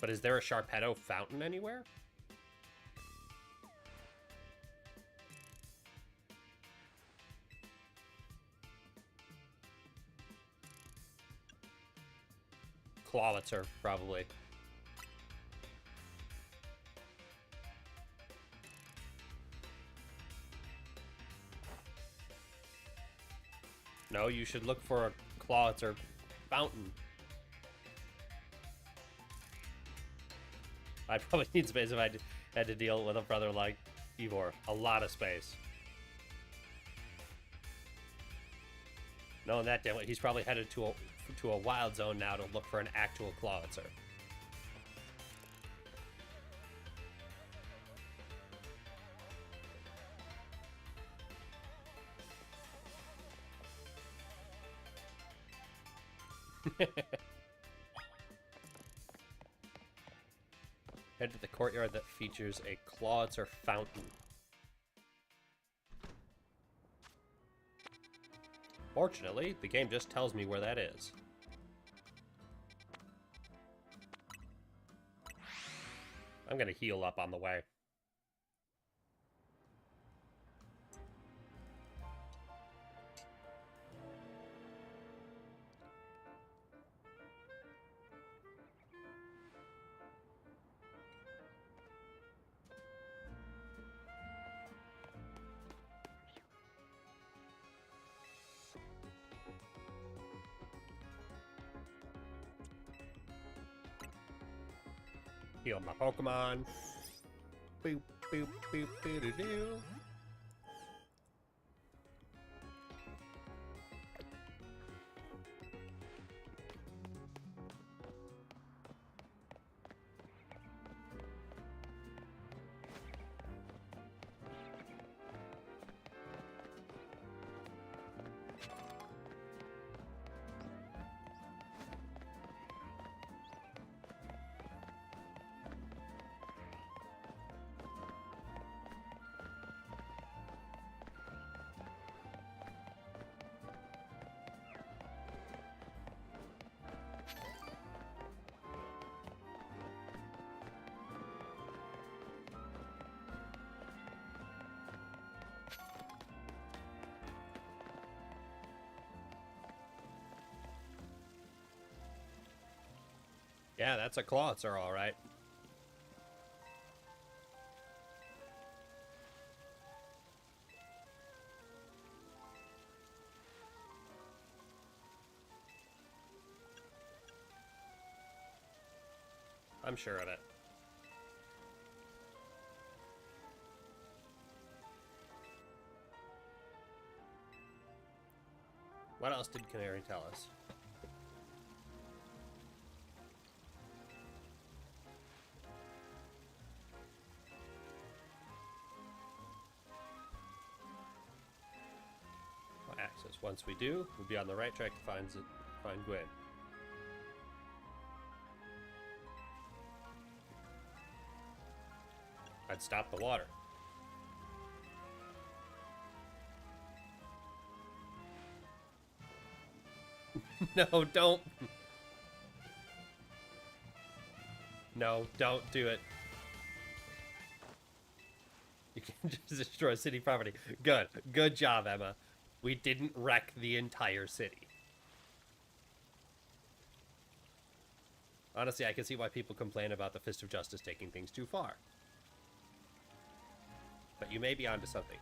But is there a Sharpedo fountain anywhere? Clawitzer, probably. No, you should look for a Clawitzer fountain. I'd probably need space if I had to deal with a brother like Ivor. A lot of space. Knowing that, damn it, he's probably headed to a wild zone now to look for an actual Clawitzer. Head to the courtyard that features a Clawitzer fountain. Fortunately, the game just tells me where that is. I'm gonna heal up on the way. Heal my Pokemon. Boop, boop, boop, doo doo doo. Yeah, that's a Clawitzer, all right. I'm sure of it. What else did Canary tell us? Access. Once we do, we'll be on the right track to find Gwen. I'd stop the water. No, don't. No, don't do it. You can just destroy city property. Good. Good job, Emma. We didn't wreck the entire city. Honestly, I can see why people complain about the Fist of Justice taking things too far. But you may be onto something.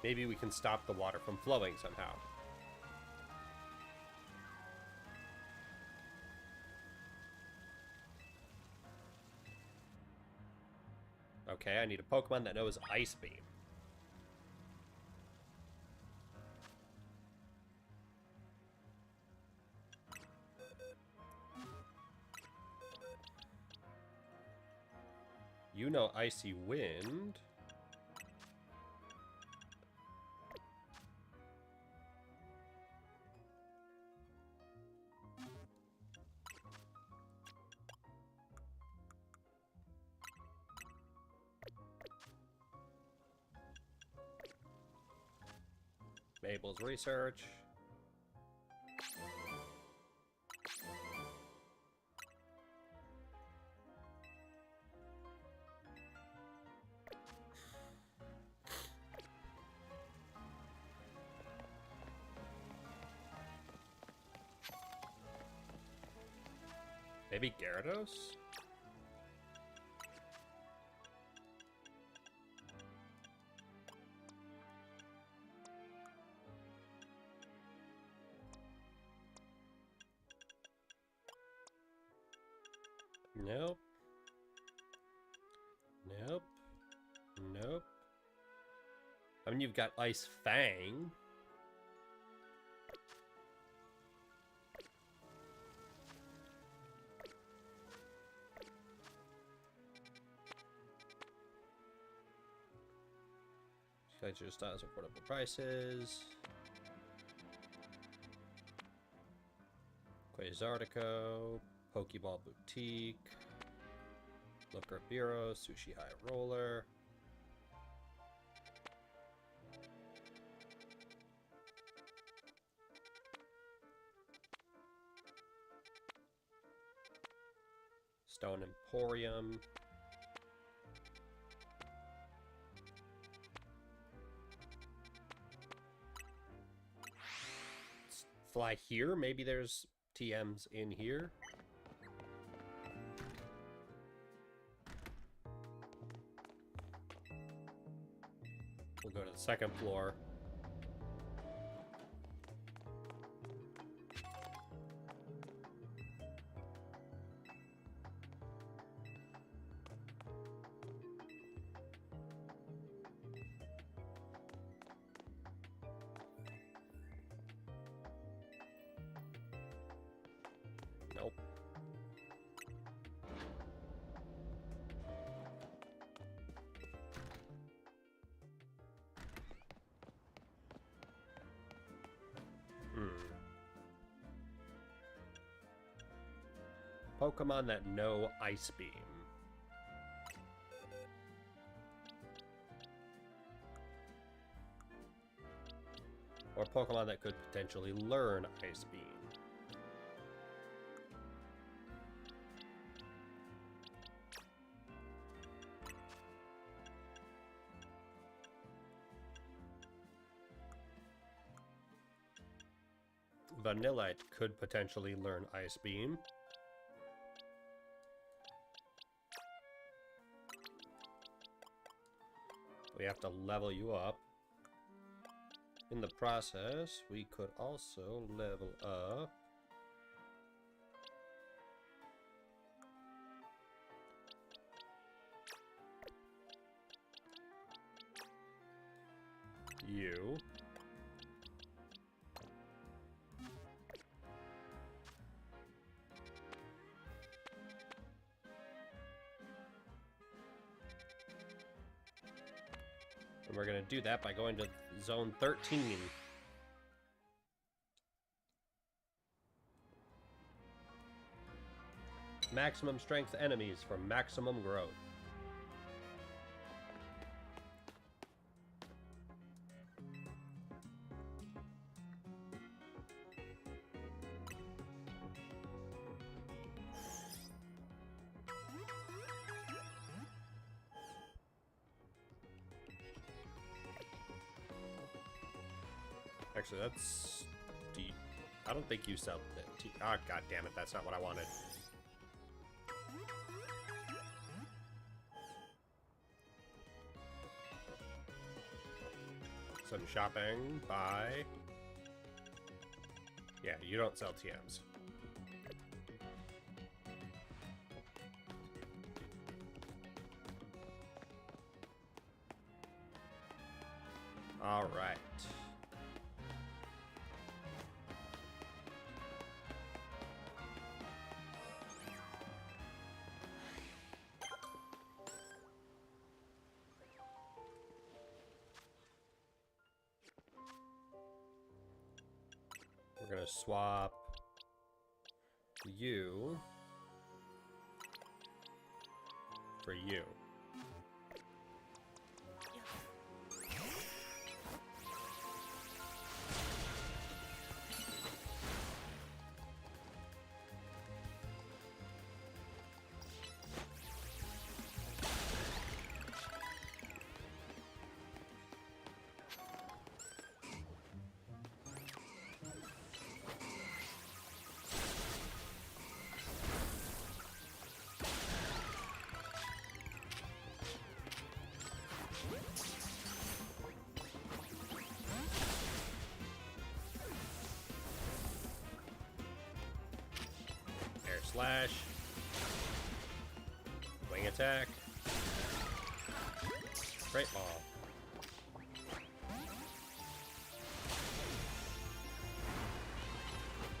Maybe we can stop the water from flowing somehow. Okay, I need a Pokemon that knows Ice Beam. You know Icy Wind. Mabel's research. Maybe Gyarados? Nope. Nope. Nope. I mean, you've got Ice Fang. Your styles affordable prices. Quasartico, Pokeball Boutique, Looker Bureau, Sushi High Roller. Stone Emporium. Fly here. Maybe there's TMs in here. We'll go to the second floor. Nope. Pokemon that know Ice Beam. Or Pokemon that could potentially learn Ice Beam. Vanillite could potentially learn Ice Beam. We have to level you up. In the process, we could also level up you. And we're going to do that by going to Zone 13. Maximum strength enemies for maximum growth. Actually, that's deep. I don't think you sell it. Ah, god damn it, that's not what I wanted. Some shopping, buy. Yeah, you don't sell TMs. All right. We're gonna swap you for you. Slash. Wing attack. Great ball.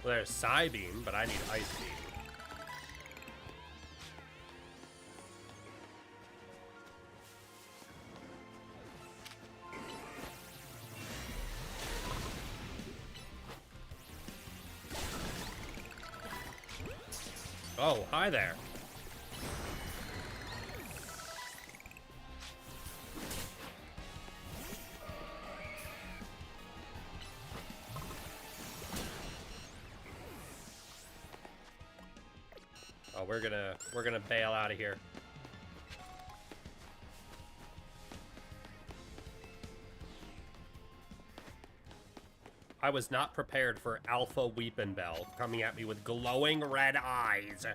Well, there's Psybeam, but I need Ice Beam. Oh, hi there. Oh, we're gonna bail out of here. I was not prepared for Alpha Weepinbell coming at me with glowing red eyes.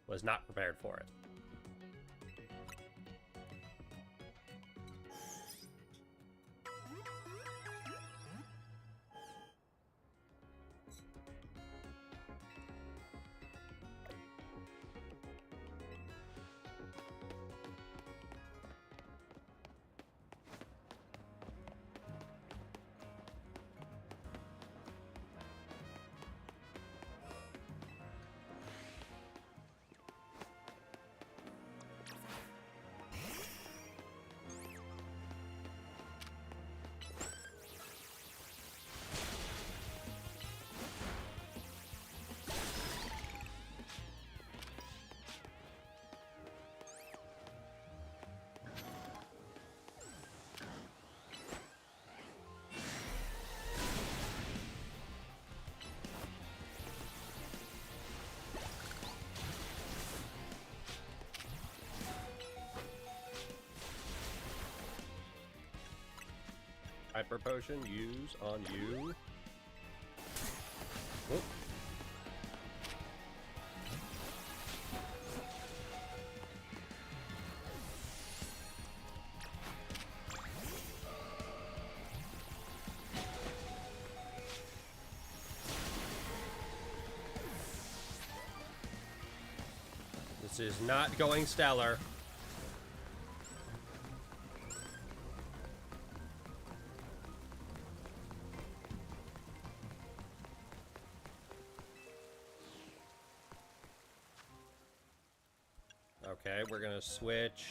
Was not prepared for it. Hyper Potion, use on you. Oh. This is not going stellar. Okay, we're gonna switch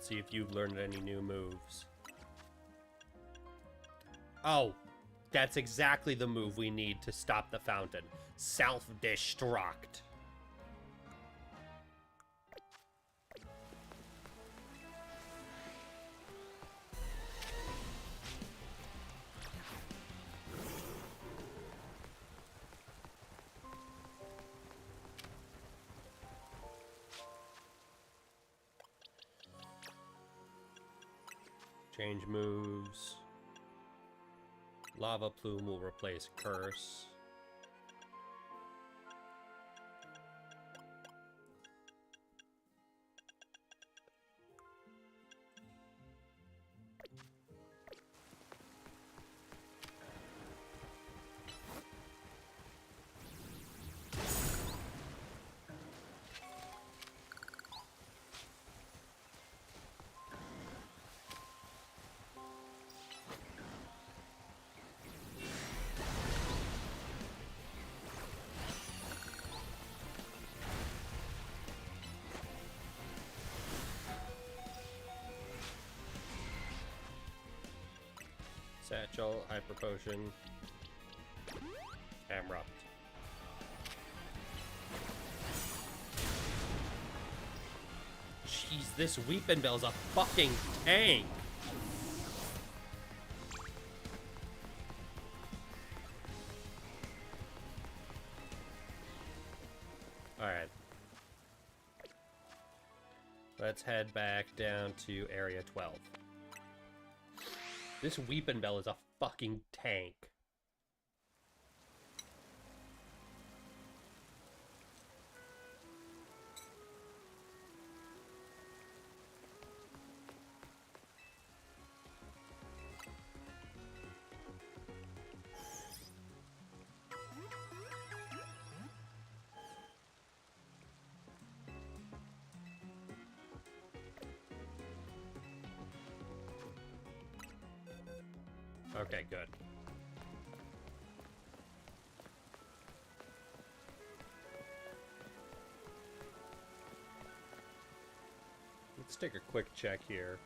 Let's see if you've learned any new moves. Oh, that's exactly the move we need to stop the fountain. Self-destruct. Change moves. Lava Plume will replace Curse. Satchel, Hyper Potion, Amrupt. Jeez, this Weepin' Bell's a fucking tank! Alright. Let's head back down to Area 12. This Weepin' Bell is a fucking tank. Okay, good. Let's take a quick check here.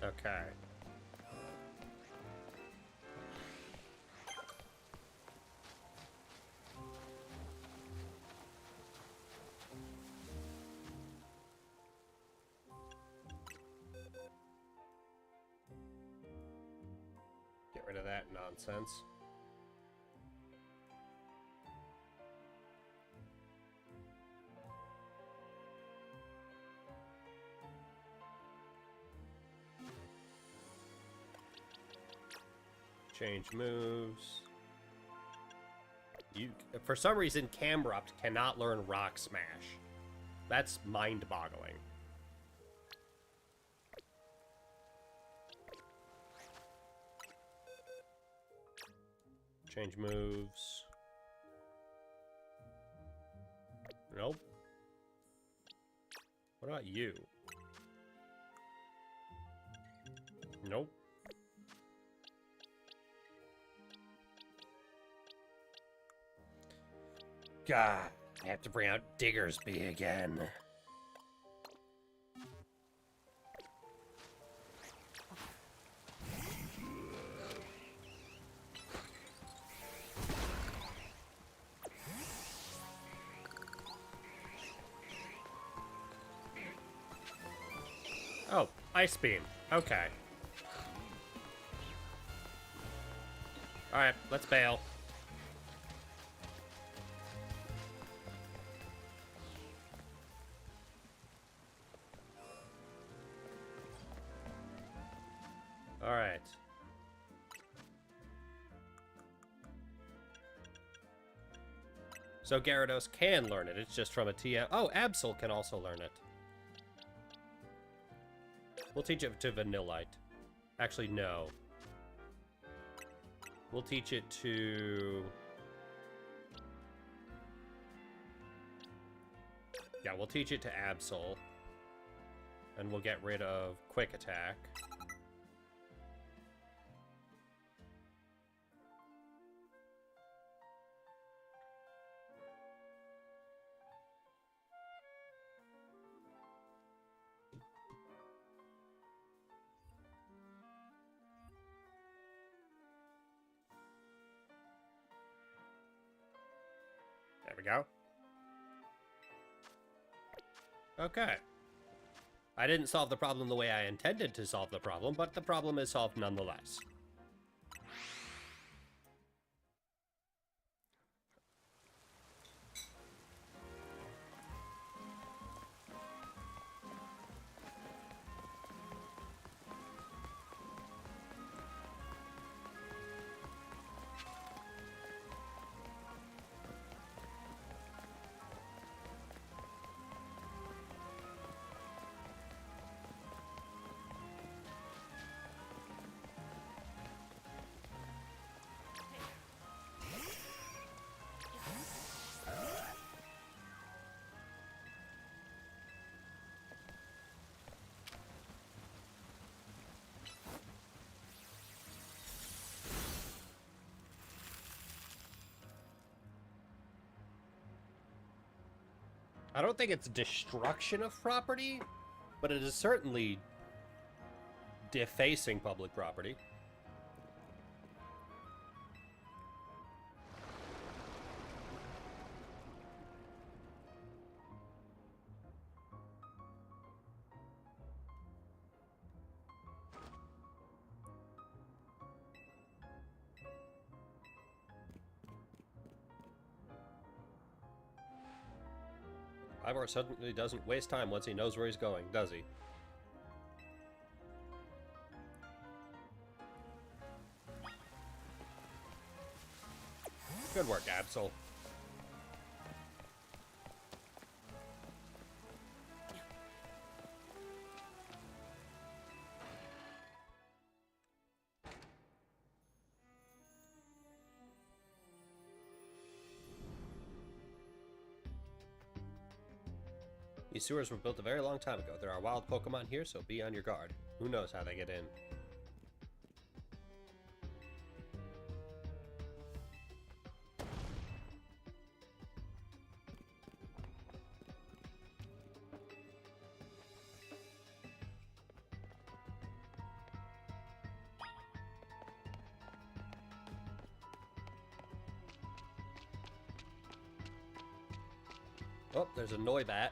Okay. Get rid of that nonsense. Change moves. You, for some reason, Camrupt cannot learn Rock Smash. That's mind-boggling. Change moves. Nope. What about you? Nope. God, I have to bring out Diggersby again. Oh, Ice Beam. Okay. Alright, let's bail. Alright. So Gyarados can learn it. It's just from a TM. Oh, Absol can also learn it. We'll teach it to Vanillite. Actually, no. We'll teach it to... Yeah, we'll teach it to Absol. And we'll get rid of Quick Attack. There we go. Okay. I didn't solve the problem the way I intended to solve the problem, but the problem is solved nonetheless. I don't think it's destruction of property, but it is certainly defacing public property. Ivor suddenly doesn't waste time once he knows where he's going, does he? Good work, Absol. These sewers were built a very long time ago. There are wild Pokemon here, so be on your guard. Who knows how they get in? Oh, there's a Noibat.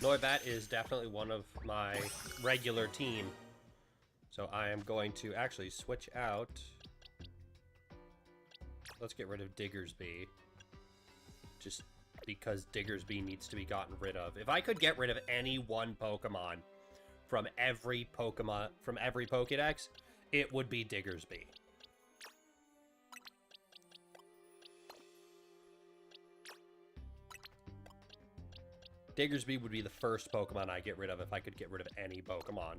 Noibat is definitely one of my regular team. So I am going to actually switch out. Let's get rid of Diggersby. Just because Diggersby needs to be gotten rid of. If I could get rid of any one Pokemon from every Pokédex, it would be Diggersby. Diggersby would be the first Pokemon I get rid of if I could get rid of any Pokemon.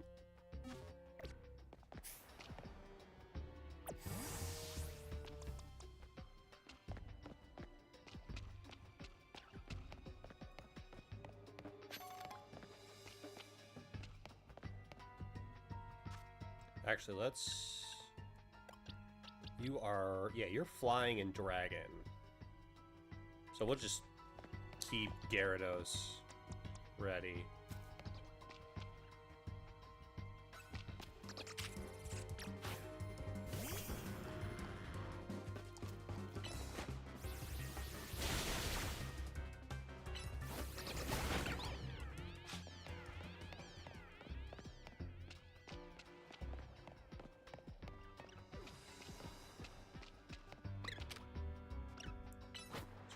Actually, let's... You are... Yeah, you're flying in Dragon. So we'll just keep Gyarados ready.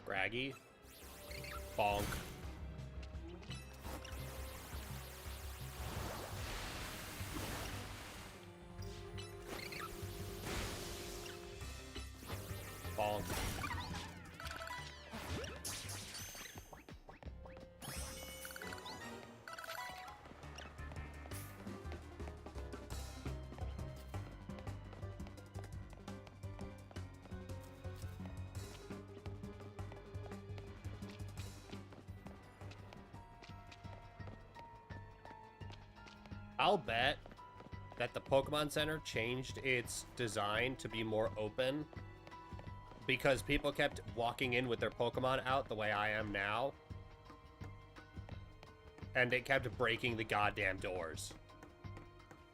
Scraggy. Bonk. I'll bet that the Pokemon Center changed its design to be more open because people kept walking in with their Pokemon out the way I am now. And it kept breaking the goddamn doors.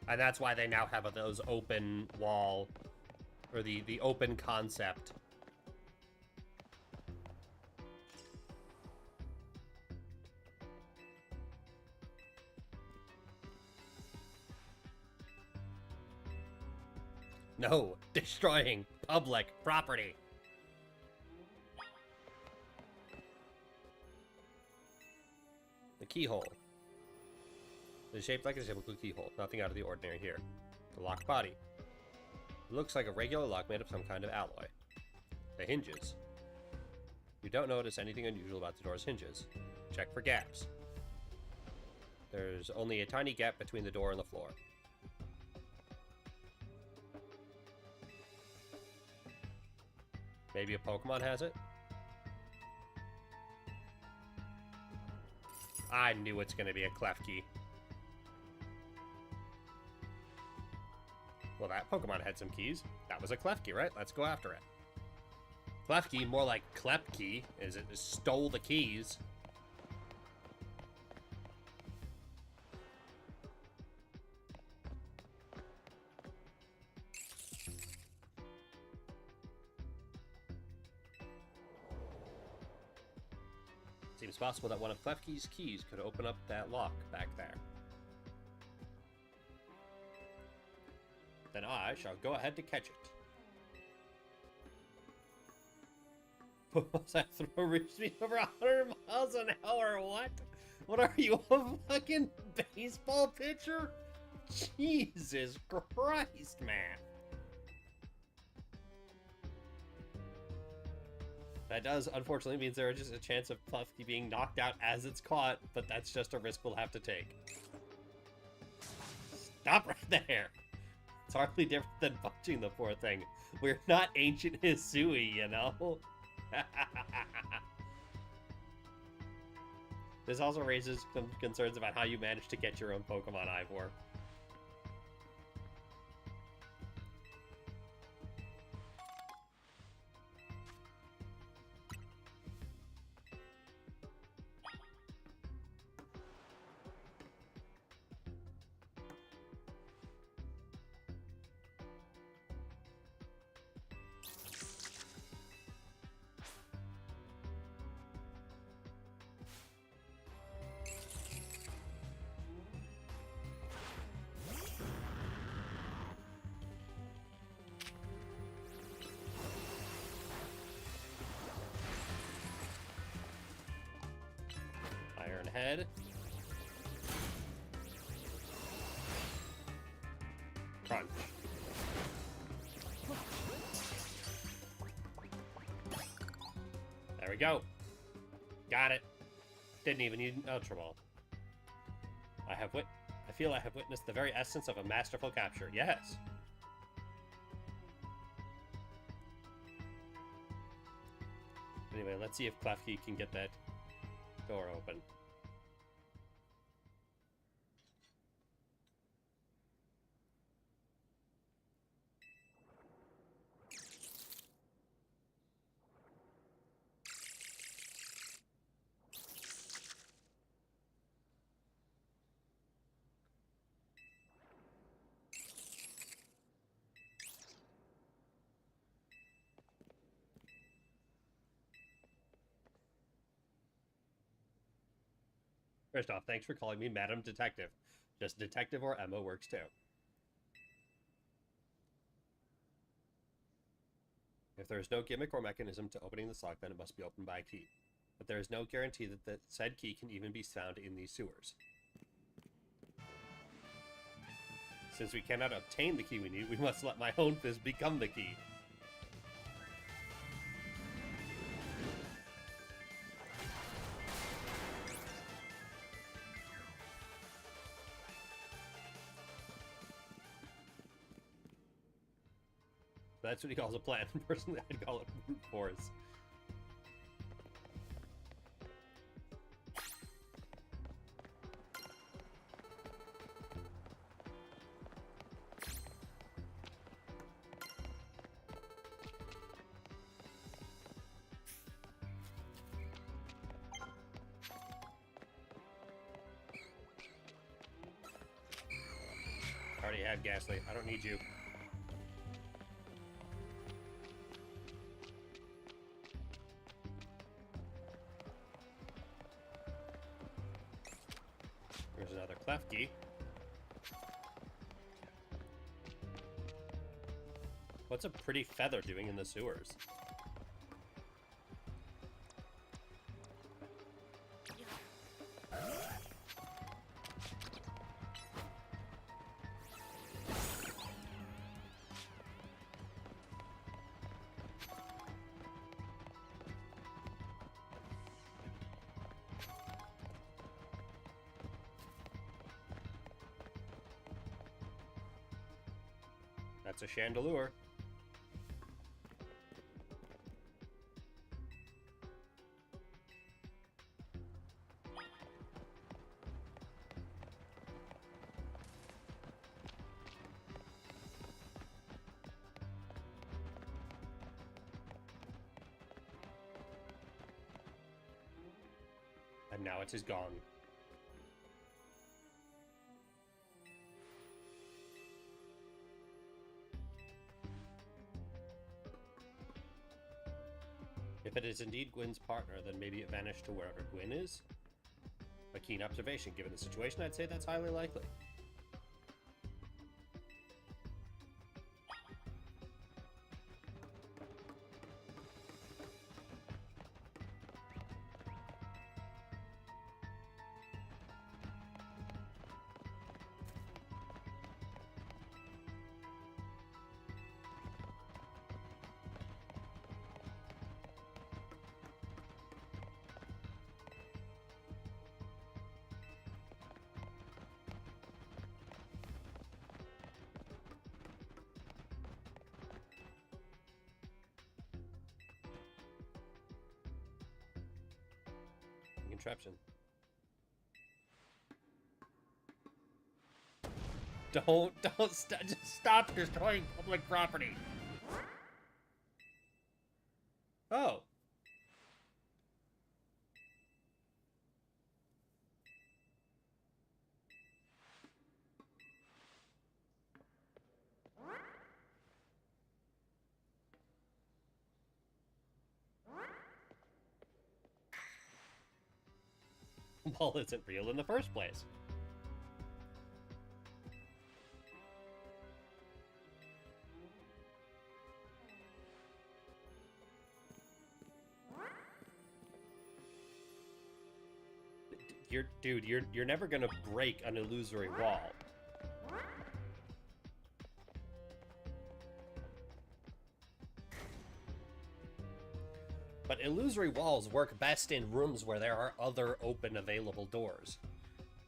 And that's why they now have those open wall, or the open concept. No, destroying public property. The keyhole. It is shaped like a typical keyhole. Nothing out of the ordinary here. The lock body. It looks like a regular lock made of some kind of alloy. The hinges. You don't notice anything unusual about the door's hinges. Check for gaps. There's only a tiny gap between the door and the floor. Maybe a Pokemon has it? I knew it's going to be a Klefki. Well, that Pokemon had some keys. That was a Klefki, right? Let's go after it. Klefki, more like Klepki, is it stole the keys. Seems possible that one of Klefki's keys could open up that lock back there. Then I shall go ahead to catch it. That throw reached me over 100 miles an hour, what? What are you, a fucking baseball pitcher? Jesus Christ, man. That does, unfortunately, means there is just a chance of Klefki being knocked out as it's caught, but that's just a risk we'll have to take. Stop right there! It's hardly different than punching the poor thing. We're not ancient Hisui, you know? This also raises some concerns about how you managed to get your own Pokemon, Ivor. Iron Head. Crunch. There we go. Got it. Didn't even need an Ultra Ball. I feel I have witnessed the very essence of a masterful capture. Yes. Anyway, let's see if Klefki can get that door open. First off, thanks for calling me Madam Detective. Just Detective or Emma works too. If there is no gimmick or mechanism to opening this lock, then it must be opened by a key. But there is no guarantee that the said key can even be found in these sewers. Since we cannot obtain the key we need, we must let my own fist become the key. That's what he calls a plan. Personally, I'd call it brute force. I already have Ghastly. I don't need you. There's another Klefki. What's a pretty feather doing in the sewers? That's a Chandelure. And now it is gone. If it is indeed Gwyn's partner, then maybe it vanished to wherever Gwyn is? A keen observation. Given the situation, I'd say that's highly likely. Contraption. Just stop destroying public property. Oh. Well, isn't real in the first place. You're never gonna break an illusory wall. But illusory walls work best in rooms where there are other open available doors.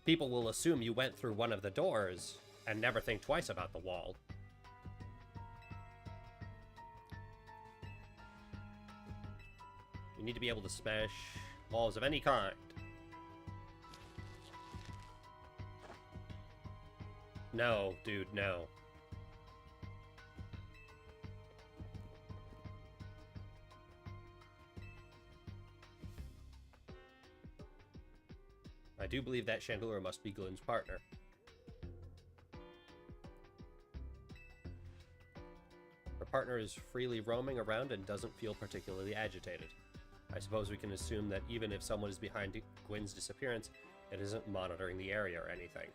People will assume you went through one of the doors and never think twice about the wall. You need to be able to smash walls of any kind. No, dude, no. I do believe that Chandelure must be Glenn's partner. Her partner is freely roaming around and doesn't feel particularly agitated. I suppose we can assume that even if someone is behind Gwyn's disappearance, it isn't monitoring the area or anything.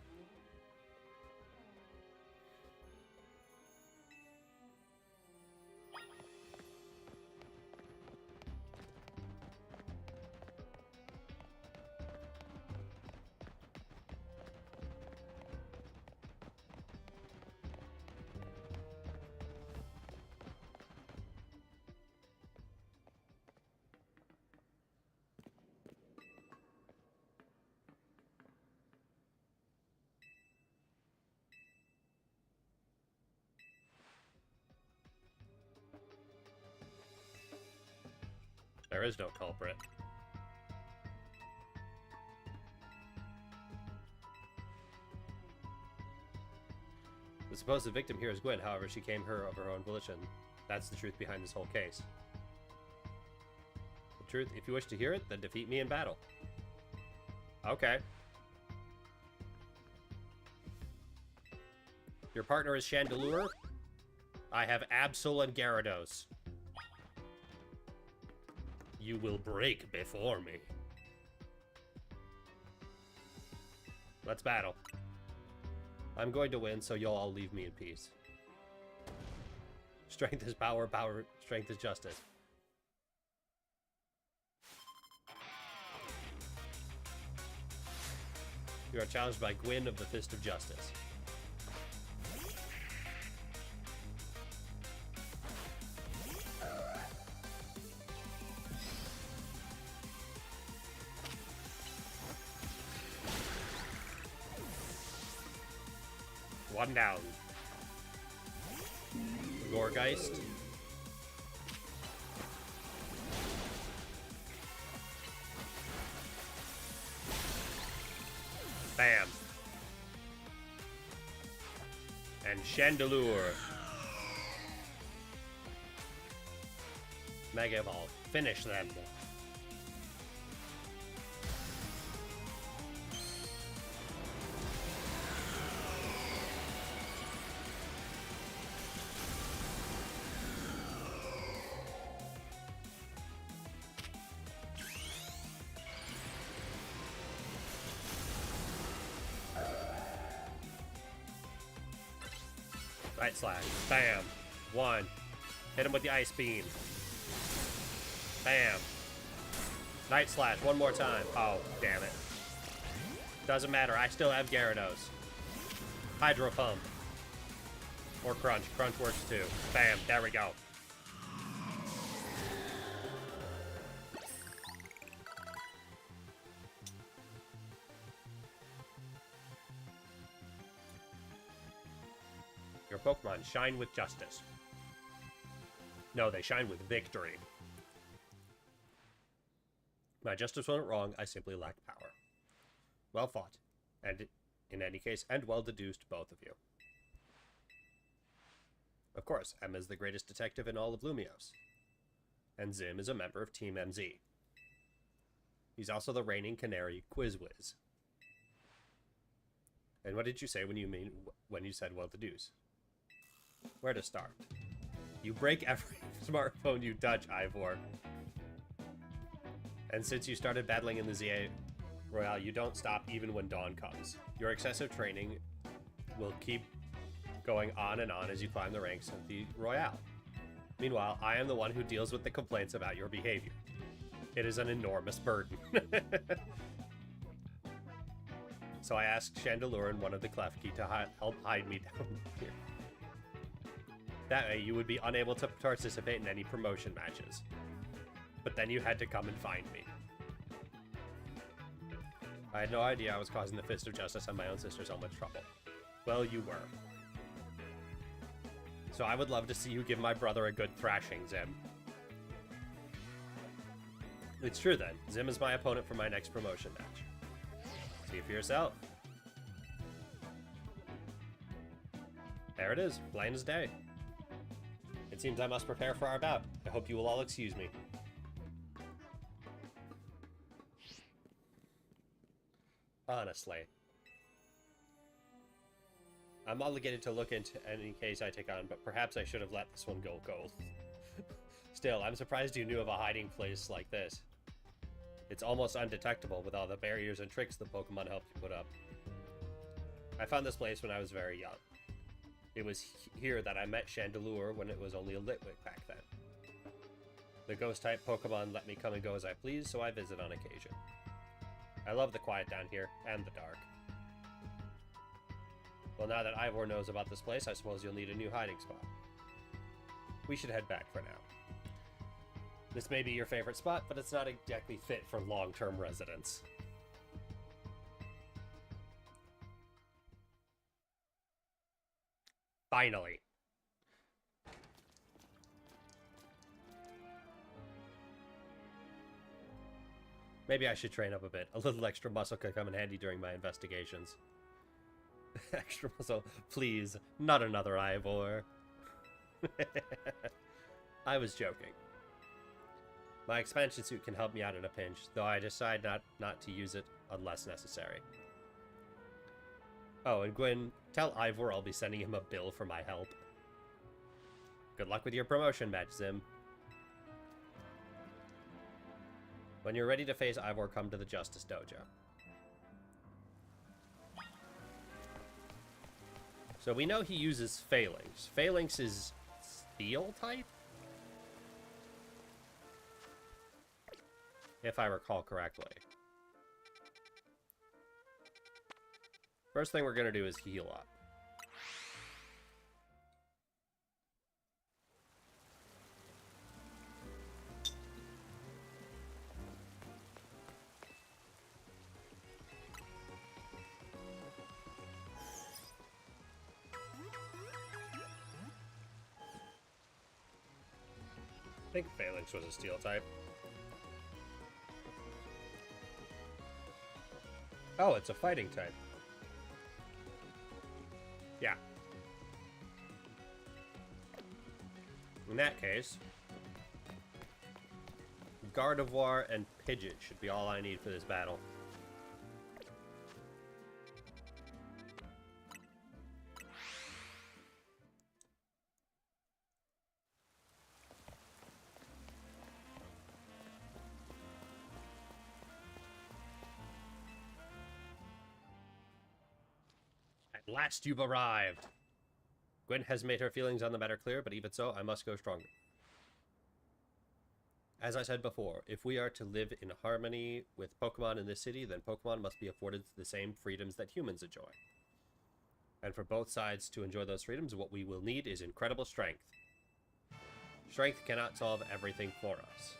There is no culprit. The supposed victim here is Gwyn, however, she came here of her own volition. That's the truth behind this whole case. The truth, if you wish to hear it, then defeat me in battle. Okay. Your partner is Chandelure. I have Absol and Gyarados. You will break before me. Let's battle. I'm going to win, so you'll all leave me in peace. Strength is power, strength is justice. You are challenged by Gwyn of the Fist of Justice. One down. Gorgeist. Bam. And Chandelure. Mega Ball. Finish them. Night Slash. Bam. One. Hit him with the Ice Beam. Bam. Night Slash. One more time. Oh, damn it. Doesn't matter. I still have Gyarados. Hydro Pump. Or Crunch. Crunch works too. Bam. There we go. Your Pokemon shine with justice. No, they shine with victory. My justice wasn't wrong, I simply lacked power. Well fought. And in any case, and well deduced, both of you. Of course, Emma is the greatest detective in all of Lumiose. And Zim is a member of Team MZ. He's also the reigning Canary Quiz-Wiz. And what did you say when you said well deduce? Where to start? You break every smartphone you touch, Ivor. And since you started battling in the Z-A Royale, you don't stop even when dawn comes. Your excessive training will keep going on and on as you climb the ranks of the Royale. Meanwhile, I am the one who deals with the complaints about your behavior. It is an enormous burden. So I asked Chandelure and one of the Klefki to help hide me down here. That way, you would be unable to participate in any promotion matches. But then you had to come and find me. I had no idea I was causing the Fist of Justice and my own sister so much trouble. Well, you were. So I would love to see you give my brother a good thrashing, Zim. It's true then. Zim is my opponent for my next promotion match. See for yourself. There it is, plain as day. It seems I must prepare for our bout. I hope you will all excuse me. Honestly. I'm obligated to look into any case I take on, but perhaps I should have let this one go cold. Still, I'm surprised you knew of a hiding place like this. It's almost undetectable with all the barriers and tricks the Pokemon helped you put up. I found this place when I was very young. It was here that I met Chandelure when it was only a Litwick back then. The ghost-type Pokemon let me come and go as I please, so I visit on occasion. I love the quiet down here, and the dark. Well, now that Ivor knows about this place, I suppose you'll need a new hiding spot. We should head back for now. This may be your favorite spot, but it's not exactly fit for long-term residence. Finally. Maybe I should train up a bit. A little extra muscle could come in handy during my investigations. Extra muscle, please. Not another Ivor. I was joking. My expansion suit can help me out in a pinch, though I decide not to use it unless necessary. Oh, and Gwyn, tell Ivor I'll be sending him a bill for my help. Good luck with your promotion, Match Zim. When you're ready to face Ivor, come to the Justice Dojo. So we know he uses Phalanx. Phalanx is Steel type? If I recall correctly. First thing we're going to do is heal up. I think Phalanx was a Steel type. Oh, it's a fighting type. Yeah. In that case, Gardevoir and Pidgeot should be all I need for this battle. At last you've arrived! Gwen has made her feelings on the matter clear, but even so, I must go stronger. As I said before, if we are to live in harmony with Pokemon in this city, then Pokemon must be afforded the same freedoms that humans enjoy. And for both sides to enjoy those freedoms, what we will need is incredible strength. Strength cannot solve everything for us,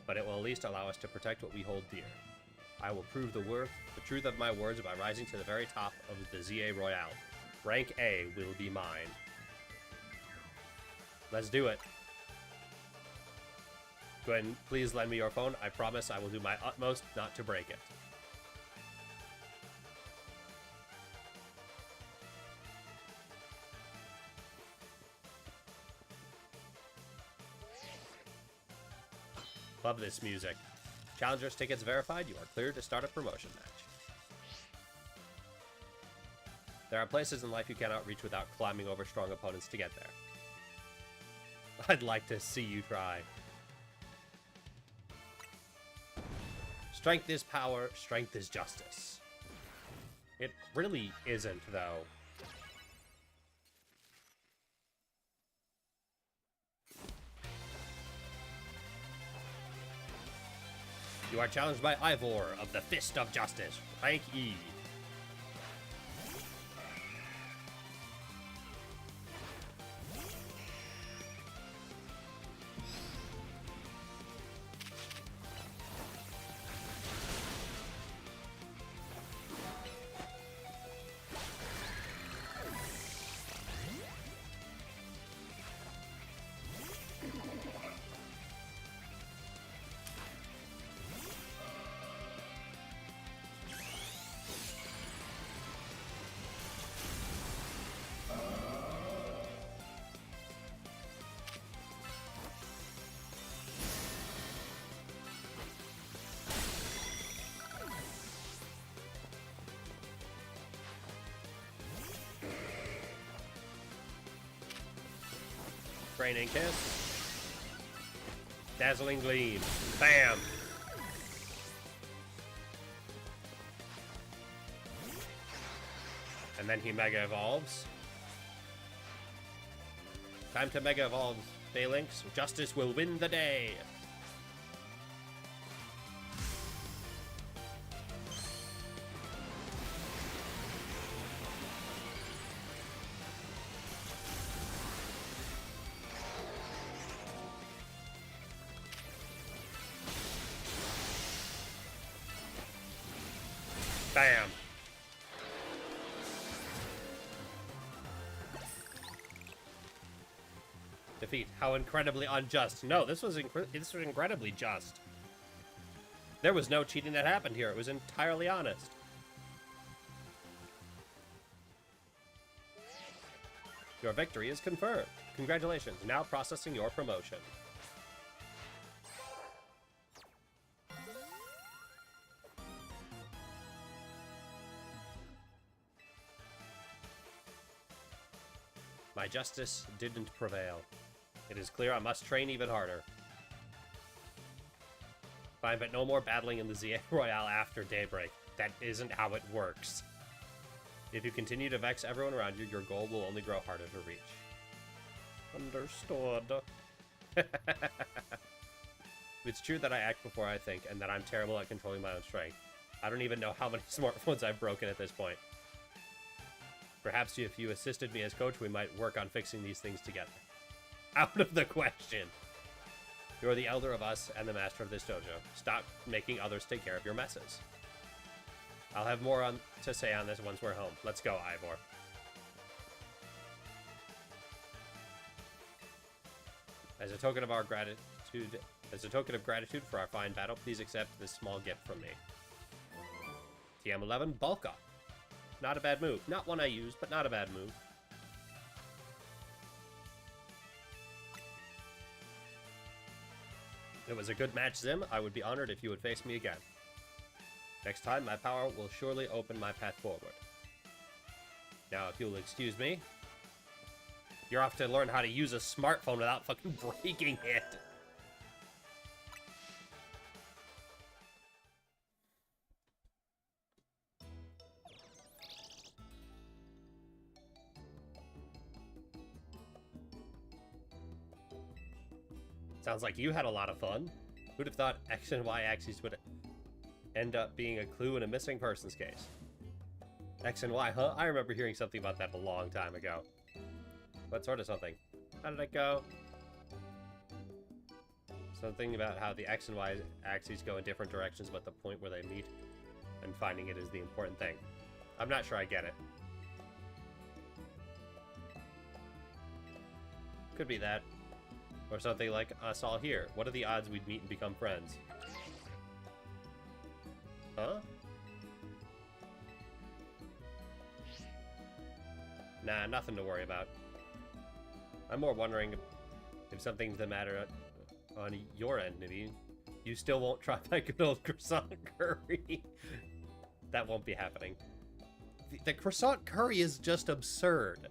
but it will at least allow us to protect what we hold dear. I will prove the truth of my words by rising to the very top of the Z-A Royale. Rank A will be mine. Let's do it. Gwen, please lend me your phone. I promise I will do my utmost not to break it. Love this music. Challengers tickets verified. You are cleared to start a promotion match. There are places in life you cannot reach without climbing over strong opponents to get there. I'd like to see you try. Strength is power, strength is justice. It really isn't, though. You are challenged by Ivor of the Fist of Justice, rank E. Draining Kiss. Dazzling Gleam. Bam! And then he Mega Evolves. Time to Mega Evolve, Phalanx. Justice will win the day! Bam! Defeat. How incredibly unjust. No, this was incredibly just. There was no cheating that happened here. It was entirely honest. Your victory is confirmed. Congratulations. Now processing your promotion. My justice didn't prevail. It is clear I must train even harder. Fine, but no more battling in the Z-A Royale after daybreak. That isn't how it works. If you continue to vex everyone around you, your goal will only grow harder to reach. Understood. It's true that I act before I think, and that I'm terrible at controlling my own strength. I don't even know how many smartphones I've broken at this point. Perhaps if you assisted me as coach, we might work on fixing these things together. Out of the question. You're the elder of us and the master of this dojo. Stop making others take care of your messes. I'll have more to say on this once we're home. Let's go, Ivor. As a token of our gratitude for our fine battle, please accept this small gift from me. TM11 Bulk Up. Not a bad move. Not one I use, but not a bad move. It was a good match, Zim. I would be honored if you would face me again. Next time, my power will surely open my path forward. Now, if you'll excuse me, you're off to learn how to use a smartphone without fucking breaking it. Sounds like you had a lot of fun. Who'd have thought X and Y axes would end up being a clue in a missing persons case? X and Y, huh? I remember hearing something about that a long time ago. What sort of something? How did it go? Something about how the X and Y axes go in different directions, but the point where they meet and finding it is the important thing. I'm not sure I get it. Could be that. Or something like us all here. What are the odds we'd meet and become friends? Huh? Nah, nothing to worry about. I'm more wondering if something's the matter on your end, Naveen. You still won't try my good old croissant curry. That won't be happening. The croissant curry is just absurd.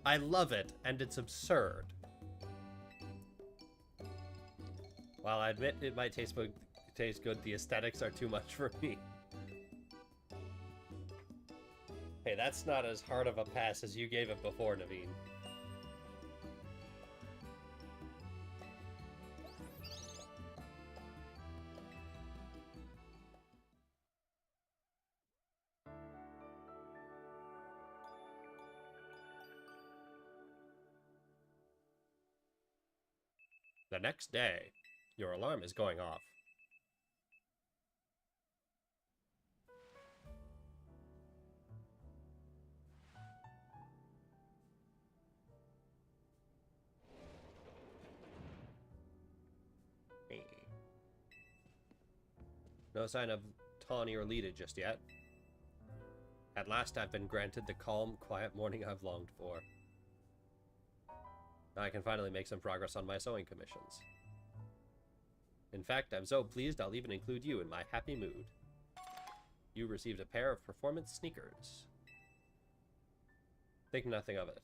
I love it, and it's absurd. While I admit it might taste good, the aesthetics are too much for me. Hey, that's not as hard of a pass as you gave it before, Naveen. The next day, your alarm is going off. No sign of Tawny or Lita just yet. At last I've been granted the calm, quiet morning I've longed for. Now I can finally make some progress on my sewing commissions. In fact, I'm so pleased I'll even include you in my happy mood. You received a pair of performance sneakers. Think nothing of it.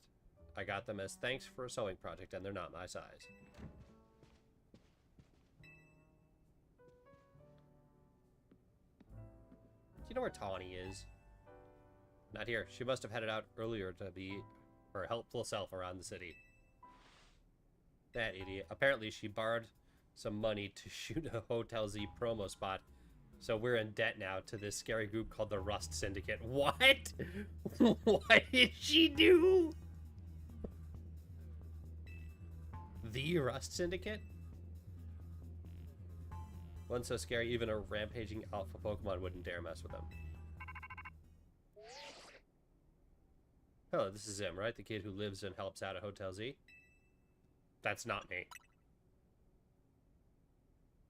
I got them as thanks for a sewing project, and they're not my size. Do you know where Tawny is? Not here. She must have headed out earlier to be her helpful self around the city. That idiot. Apparently she borrowed some money to shoot a Hotel Z promo spot, so we're in debt now to this scary group called the Rust Syndicate. What? What did she do? The Rust Syndicate? One so scary even a rampaging alpha Pokemon wouldn't dare mess with them. Hello, this is Zim, right? The kid who lives and helps out at Hotel Z? That's not me.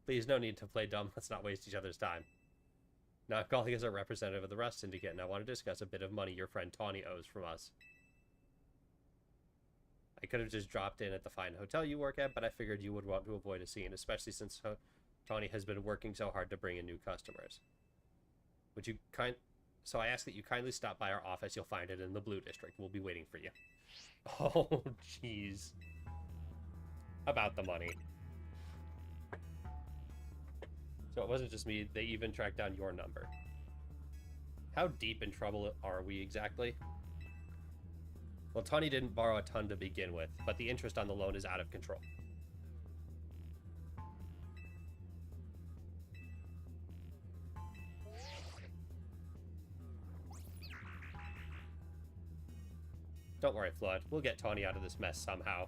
Please, no need to play dumb. Let's not waste each other's time. Now, I'm calling as a representative of the Rust Syndicate, and I want to discuss a bit of money your friend Tawny owes from us. I could have just dropped in at the fine hotel you work at, but I figured you would want to avoid a scene, especially since Tawny has been working so hard to bring in new customers. Would you So I ask that you kindly stop by our office. You'll find it in the Blue District. We'll be waiting for you. Oh, jeez. About the money. So it wasn't just me. They even tracked down your number. How deep in trouble are we exactly? Well, Tawny didn't borrow a ton to begin with, but the interest on the loan is out of control. Don't worry, Flood. We'll get Tawny out of this mess somehow.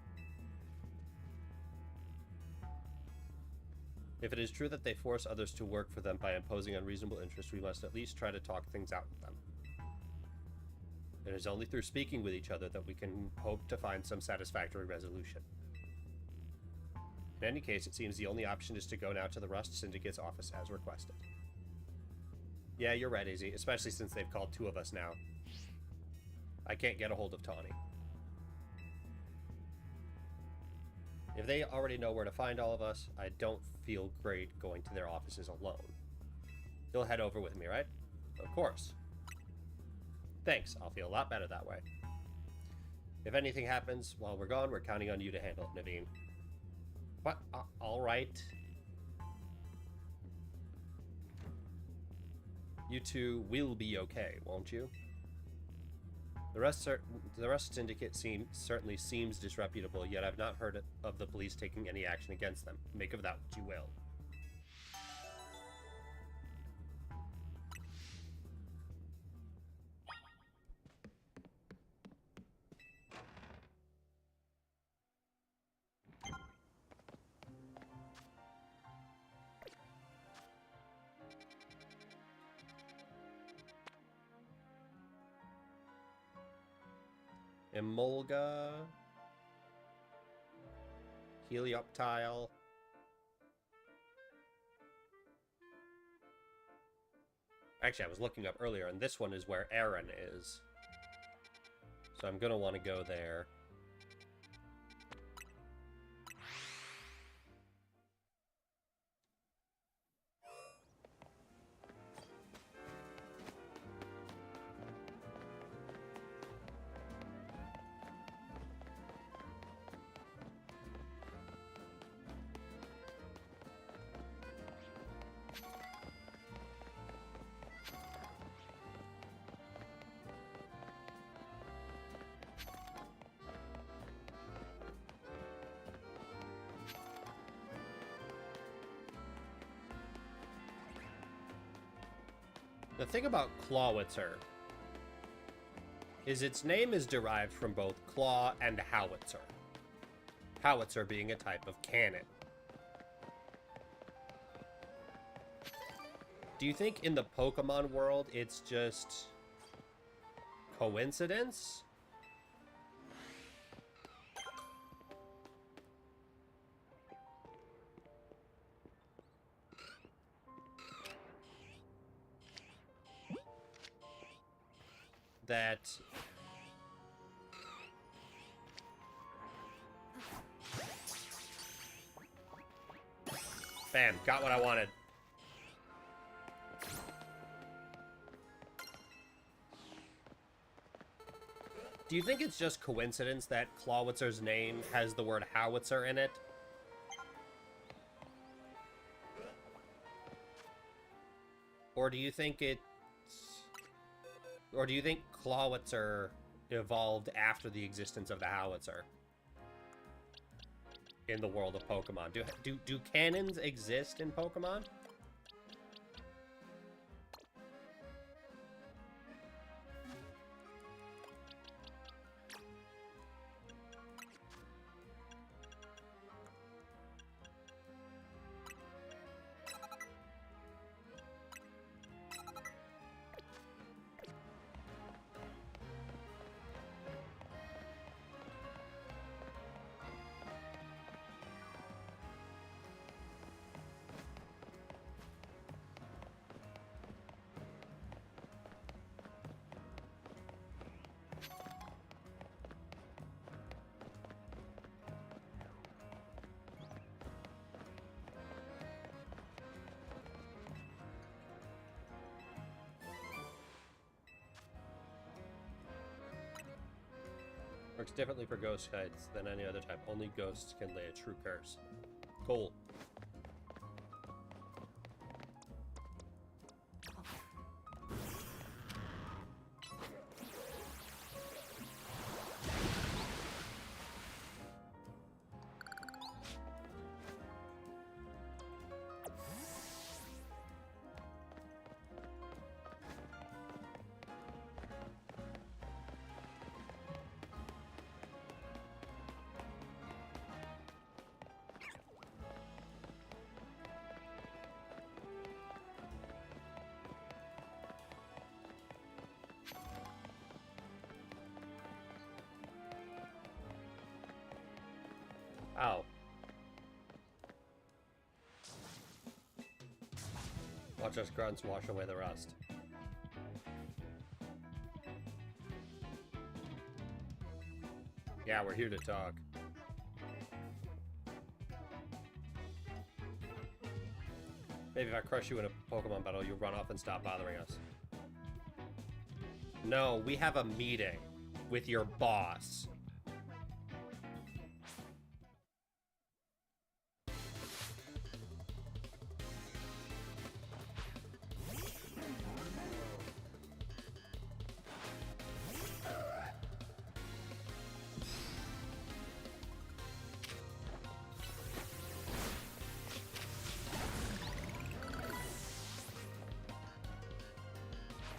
If it is true that they force others to work for them by imposing unreasonable interest, we must at least try to talk things out with them. It is only through speaking with each other that we can hope to find some satisfactory resolution. In any case, it seems the only option is to go now to the Rust Syndicate's office as requested. Yeah, you're right, Izzy, especially since they've called 2 of us now. I can't get a hold of Tawny. If they already know where to find all of us, I don't feel great going to their offices alone. You'll head over with me, right? Of course. Thanks, I'll feel a lot better that way. If anything happens while we're gone, we're counting on you to handle it, Naveen. What? Alright. You two will be okay, won't you? The Rust Syndicate certainly seems disreputable, yet I've not heard of the police taking any action against them. Make of that what you will. Emolga, Helioptile, actually I was looking up earlier and this one is where Aaron is, so I'm gonna want to go there. The thing about Clawitzer is its name is derived from both claw and howitzer. Howitzer being a type of cannon. Do you think in the Pokemon world it's just coincidence? That bam, got what I wanted. Do you think it's just coincidence that Clawitzer's name has the word howitzer in it? Or do you think Clawitzer evolved after the existence of the howitzer in the world of Pokemon? Do cannons exist in Pokemon? Works differently for ghost kites than any other type. Only ghosts can lay a true curse. Cool. Ow. Watch us grunts wash away the rust. Yeah, we're here to talk. Maybe if I crush you in a Pokemon battle, you'll run off and stop bothering us. No, we have a meeting with your boss.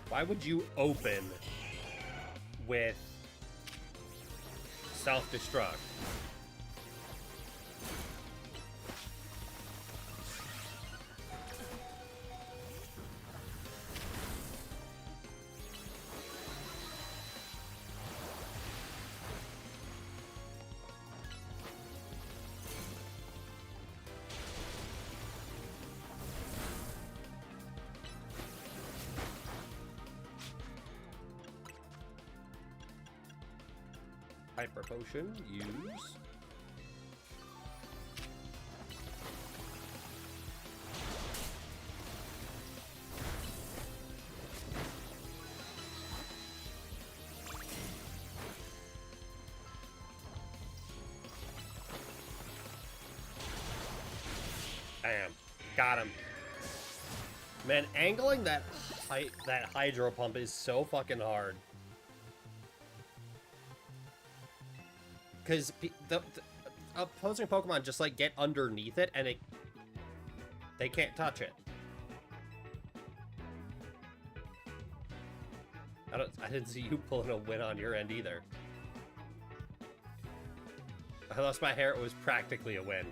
Why would you open with self-destruct? Hyper potion, use. Bam. Got him. Man, angling that hydro pump is so fucking hard. Because the opposing Pokemon just, like, get underneath it, and they can't touch it. I didn't see you pulling a win on your end, either. I lost my hair, it was practically a win.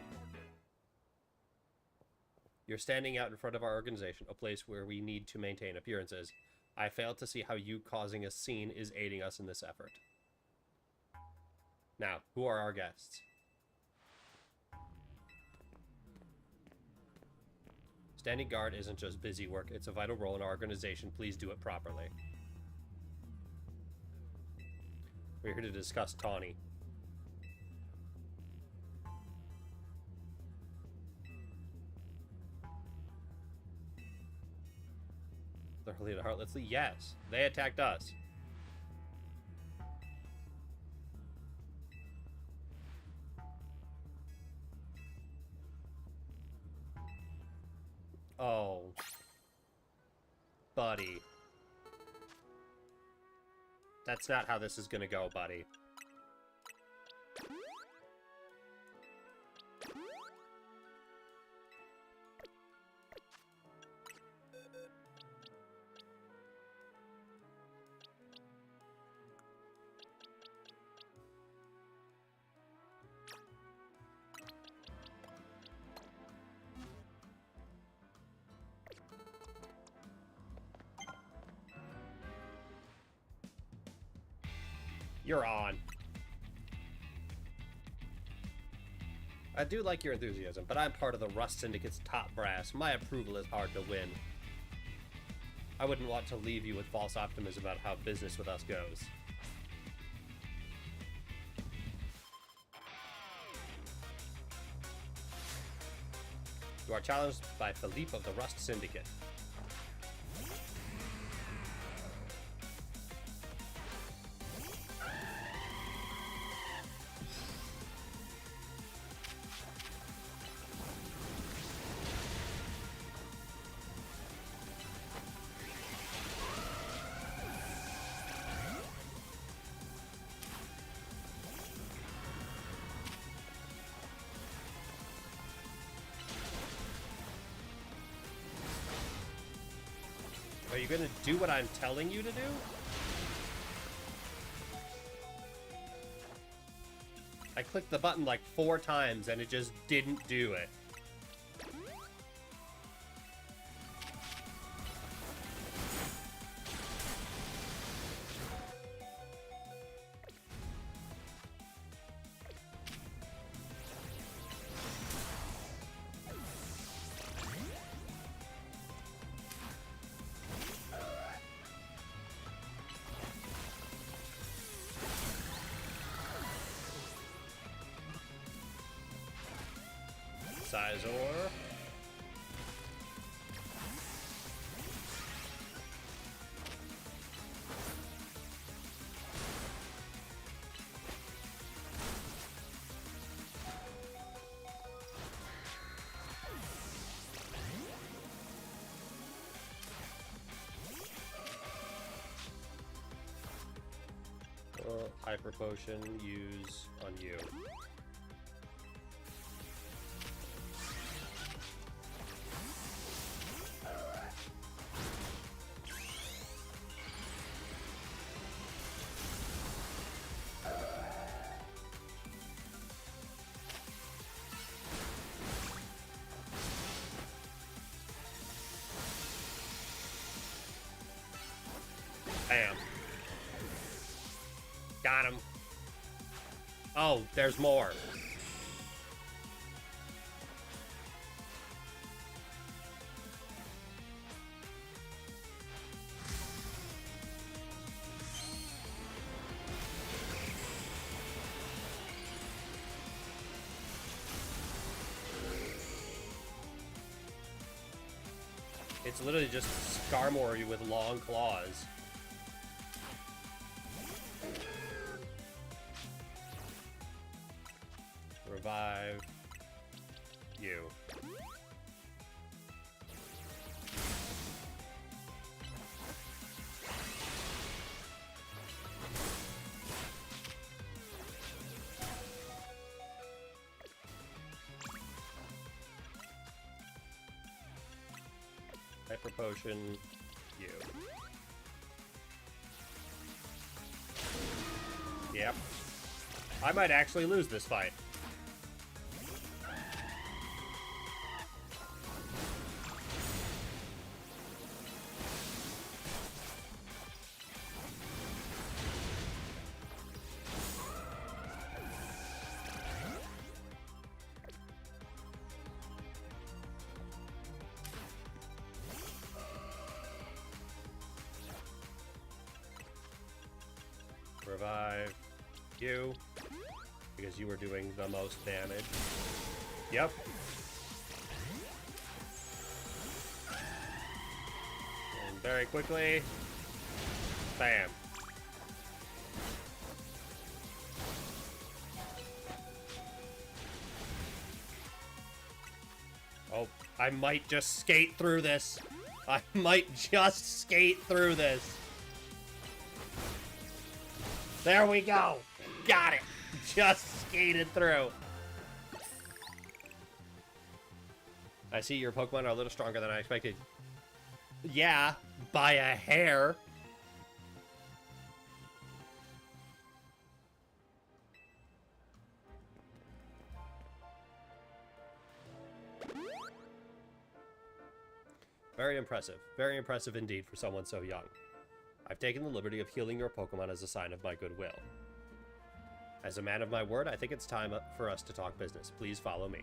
You're standing out in front of our organization, a place where we need to maintain appearances. I fail to see how you causing a scene is aiding us in this effort. Now, who are our guests? Standing guard isn't just busy work, it's a vital role in our organization. Please do it properly. We're here to discuss Tawny. They're leader heartlessly? Yes, they attacked us. Oh. Buddy. That's not how this is gonna go, buddy. You're on. I do like your enthusiasm, but I'm part of the Rust Syndicate's top brass. My approval is hard to win. I wouldn't want to leave you with false optimism about how business with us goes. You are challenged by Philippe of the Rust Syndicate. gonna do what I'm telling you to do? I clicked the button like 4 times and it just didn't do it. Sizor. Hyper Potion, use on you. Bam. Got him. Oh, there's more. It's literally just Skarmory with long claws. Revive you. Hyper Potion you. Yep. I might actually lose this fight. Revive you, because you were doing the most damage. Yep. And very quickly, bam. Oh, I might just skate through this. I might just skate through this. There we go. Got it. Just skated through. I see your Pokemon are a little stronger than I expected. Yeah, by a hair. Very impressive indeed for someone so young. I've taken the liberty of healing your Pokemon as a sign of my goodwill. As a man of my word, I think it's time for us to talk business. Please follow me.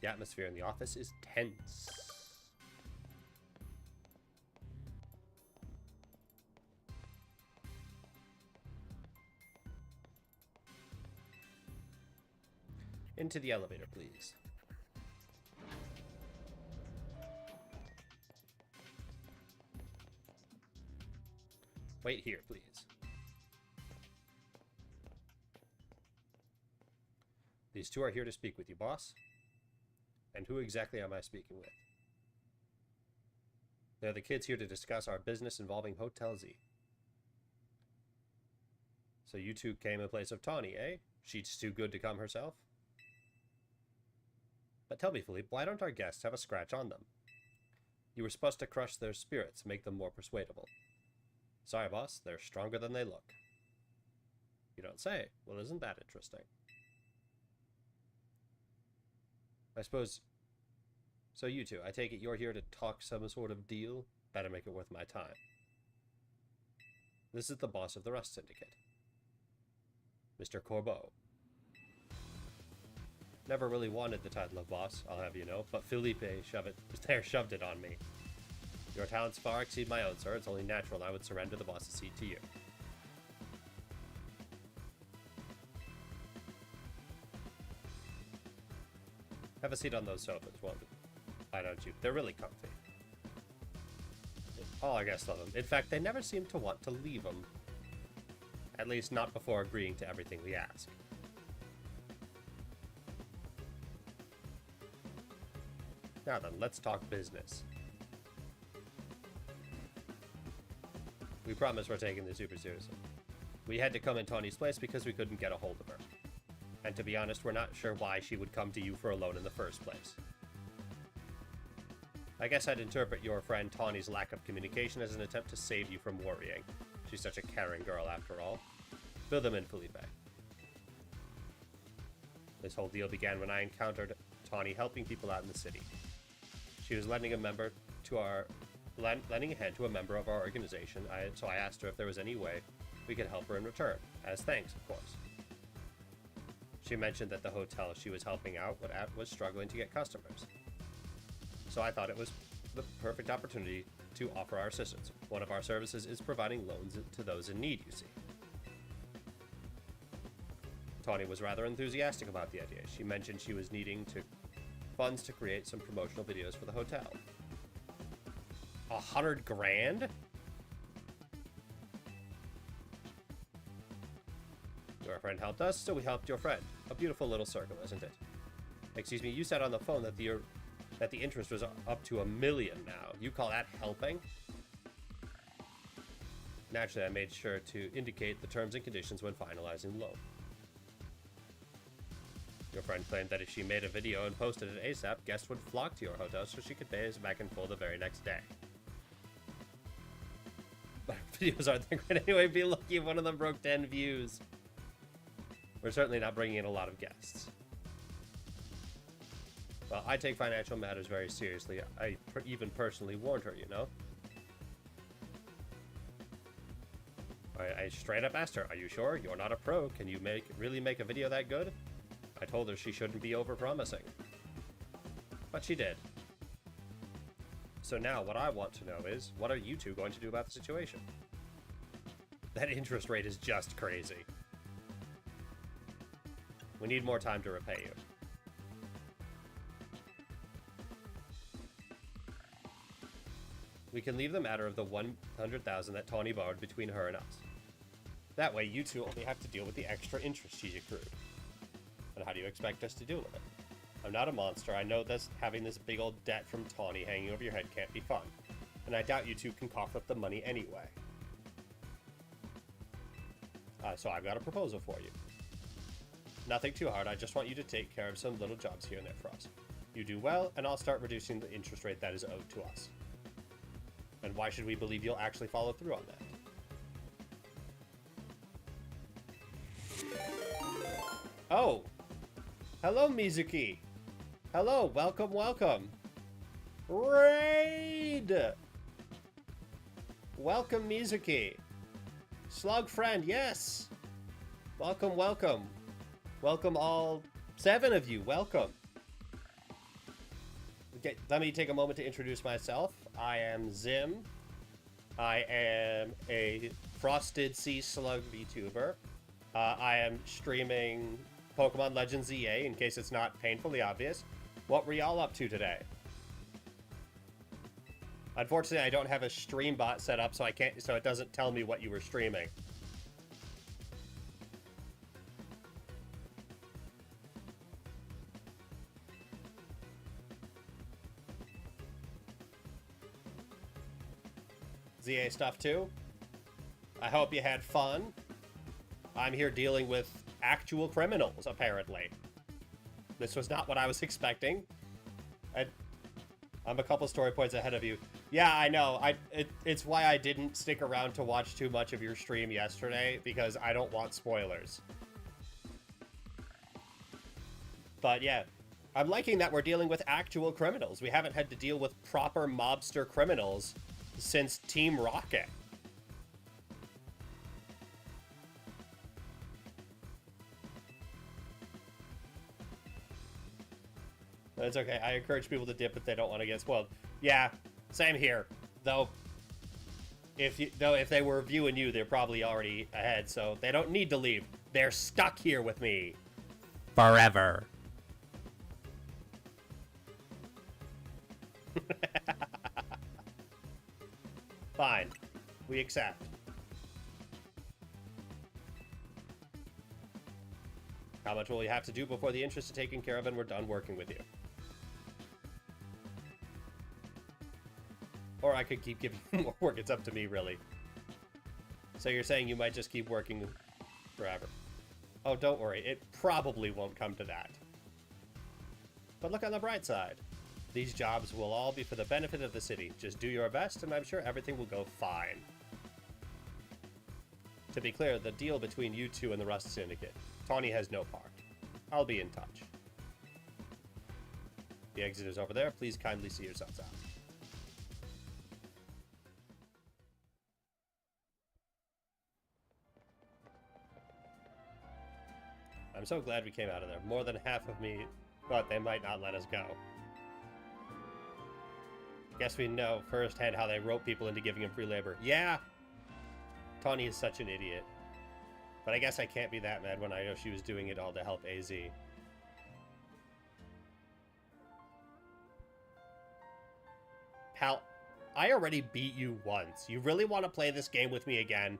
The atmosphere in the office is tense. Into the elevator, please. Wait here, please. These two are here to speak with you, boss. And who exactly am I speaking with? They're the kids here to discuss our business involving Hotel Z. So you two came in place of Tawny, eh? She's too good to come herself? But tell me, Philippe, why don't our guests have a scratch on them? You were supposed to crush their spirits, make them more persuadable. Sorry, boss, they're stronger than they look. You don't say. Well, isn't that interesting? I suppose... So you two, I take it you're here to talk some sort of deal? Better make it worth my time. This is the boss of the Rust Syndicate. Mr. Corbeau. Never really wanted the title of boss, I'll have you know, but Philippe shoved it on me. Your talents far exceed my own, sir. It's only natural I would surrender the boss's seat to you. Have a seat on those sofas, won't you? Why don't you? They're really comfy. All our guests love them. In fact, they never seem to want to leave them. At least not before agreeing to everything we ask. Now then, let's talk business. We promise we're taking this super seriously. We had to come in Tawny's place because we couldn't get a hold of her. And to be honest, we're not sure why she would come to you for a loan in the first place. I guess I'd interpret your friend Tawny's lack of communication as an attempt to save you from worrying. She's such a caring girl after all. Fill them in, Felipe. This whole deal began when I encountered Tawny helping people out in the city. She was lending a hand to a member of our organization, so I asked her if there was any way we could help her in return, as thanks, of course. She mentioned that the hotel she was helping out was struggling to get customers. So I thought it was the perfect opportunity to offer our assistance. One of our services is providing loans to those in need, you see. Tawny was rather enthusiastic about the idea. She mentioned she was needing funds to create some promotional videos for the hotel. 100 grand? Your friend helped us, so we helped your friend. A beautiful little circle, isn't it? Excuse me, you said on the phone that the interest was up to $1 million now. You call that helping? Naturally, I made sure to indicate the terms and conditions when finalizing loan. Your friend claimed that if she made a video and posted it ASAP, guests would flock to your hotel so she could pay us back in full the very next day. But videos aren't that great anyway. Be lucky if one of them broke 10 views. We're certainly not bringing in a lot of guests. Well, I take financial matters very seriously. I even personally warned her, you know? I straight up asked her, are you sure? You're not a pro. Can you really make a video that good? I told her she shouldn't be over-promising. But she did. So now what I want to know is, what are you two going to do about the situation? That interest rate is just crazy. We need more time to repay you. We can leave the matter of the $100,000 that Tawny borrowed between her and us. That way, you two only have to deal with the extra interest she's accrued. And how do you expect us to deal with it? I'm not a monster. I know having this big old debt from Tawny hanging over your head can't be fun. And I doubt you two can cough up the money anyway. So I've got a proposal for you. Nothing too hard. I just want you to take care of some little jobs here and there for us. You do well, and I'll start reducing the interest rate that is owed to us. And why should we believe you'll actually follow through on that? Oh! Hello, Mizuki! Hello, welcome, welcome! Raid! Welcome, Mizuki! Slug friend, yes! Welcome, welcome! Welcome all 7 of you, welcome! Okay, let me take a moment to introduce myself. I am Zim. I am a Frosted Sea Slug VTuber. I am streaming Pokémon Legends Z-A, in case it's not painfully obvious. What were y'all up to today? Unfortunately, I don't have a stream bot set up, so it doesn't tell me what you were streaming. Z-A stuff too. I hope you had fun. I'm here dealing with actual criminals, apparently. This was not what I was expecting. I'm a couple story points ahead of you. Yeah, I know. It's why I didn't stick around to watch too much of your stream yesterday, because I don't want spoilers. But yeah, I'm liking that we're dealing with actual criminals. We haven't had to deal with proper mobster criminals since Team Rocket. It's okay. I encourage people to dip if they don't want to get spoiled. Yeah, same here. Though, if they were viewing you, they're probably already ahead, so they don't need to leave. They're stuck here with me forever. Fine, we accept. How much will you have to do before the interest is taken care of and we're done working with you? Or I could keep giving you more work. It's up to me, really. So you're saying you might just keep working forever. Oh, don't worry. It probably won't come to that. But look on the bright side. These jobs will all be for the benefit of the city. Just do your best, and I'm sure everything will go fine. To be clear, the deal between you two and the Rust Syndicate. Tawny has no part. I'll be in touch. The exit is over there. Please kindly see yourselves out. I'm so glad we came out of there. More than half of me thought they might not let us go. Guess we know firsthand how they rope people into giving them free labor. Yeah! Tawny is such an idiot. But I guess I can't be that mad when I know she was doing it all to help AZ. Pal, I already beat you once. You really want to play this game with me again?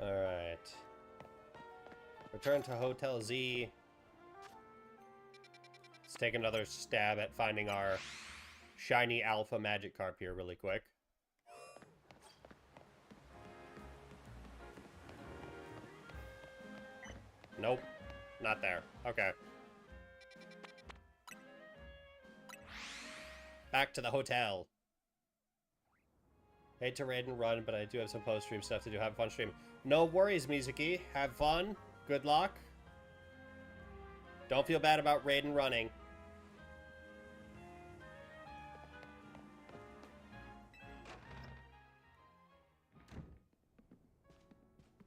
Alright. Return to Hotel Z. Let's take another stab at finding our shiny alpha magic carp here really quick. Nope. Not there. Okay. Back to the hotel. Hate to raid and run, but I do have some post-stream stuff to do. Have fun streaming. No worries, Mizuki. Have fun. Good luck. Don't feel bad about raid and running.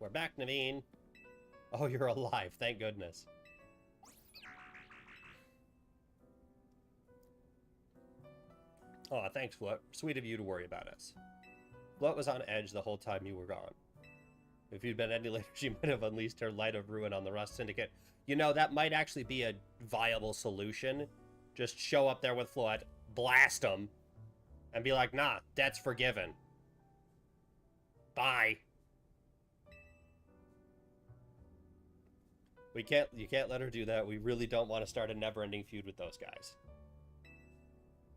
We're back, Naveen. Oh, you're alive. Thank goodness. Oh, thanks, Float. Sweet of you to worry about us. Float was on edge the whole time you were gone. If you'd been any later, she might have unleashed her light of ruin on the Rust Syndicate. You know, that might actually be a viable solution. Just show up there with Float, blast them, and be like, nah, debt's forgiven. Bye. You can't let her do that. We really don't want to start a never-ending feud with those guys.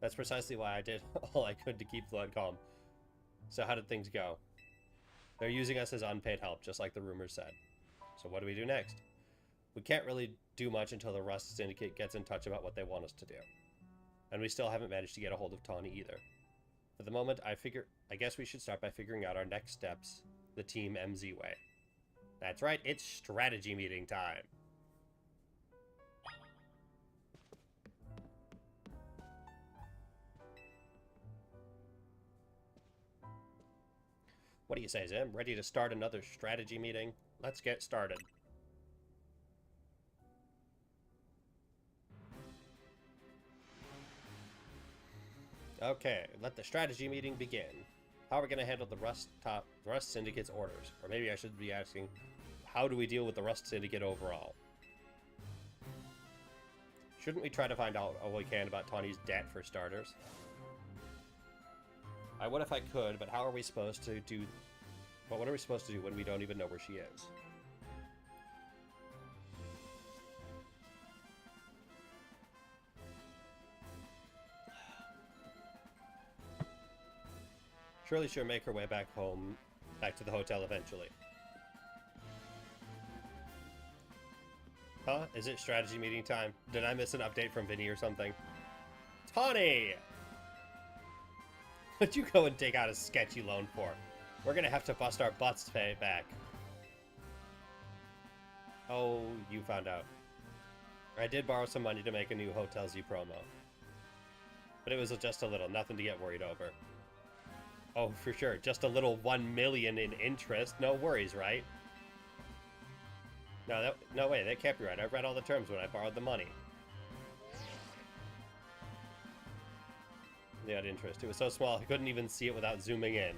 That's precisely why I did all I could to keep Flood calm. So how did things go? They're using us as unpaid help, just like the rumors said. So what do we do next? We can't really do much until the Rust Syndicate gets in touch about what they want us to do. And we still haven't managed to get a hold of Tawny either. For the moment, I guess we should start by figuring out our next steps the Team MZ way. That's right, it's strategy meeting time. What do you say, Zim? Ready to start another strategy meeting? Let's get started. Okay, let the strategy meeting begin. How are we going to handle the Rust Syndicate's orders? Or maybe I should be asking, how do we deal with the Rust Syndicate overall? Shouldn't we try to find out all we can about Tawny's debt for starters? I would if I could, but how are we supposed to do... But what are we supposed to do when we don't even know where she is? Surely she'll make her way back home, back to the hotel eventually. Huh? Is it strategy meeting time? Did I miss an update from Vinny or something? Tawny! What'd you go and take out a sketchy loan for? We're gonna have to bust our butts to pay it back. Oh, you found out. I did borrow some money to make a new Hotel Z promo. But it was just a little, nothing to get worried over. Oh, for sure. Just a little 1 million in interest. No worries, right? No way. That can't be right. I read all the terms when I borrowed the money. They had interest. It was so small I couldn't even see it without zooming in.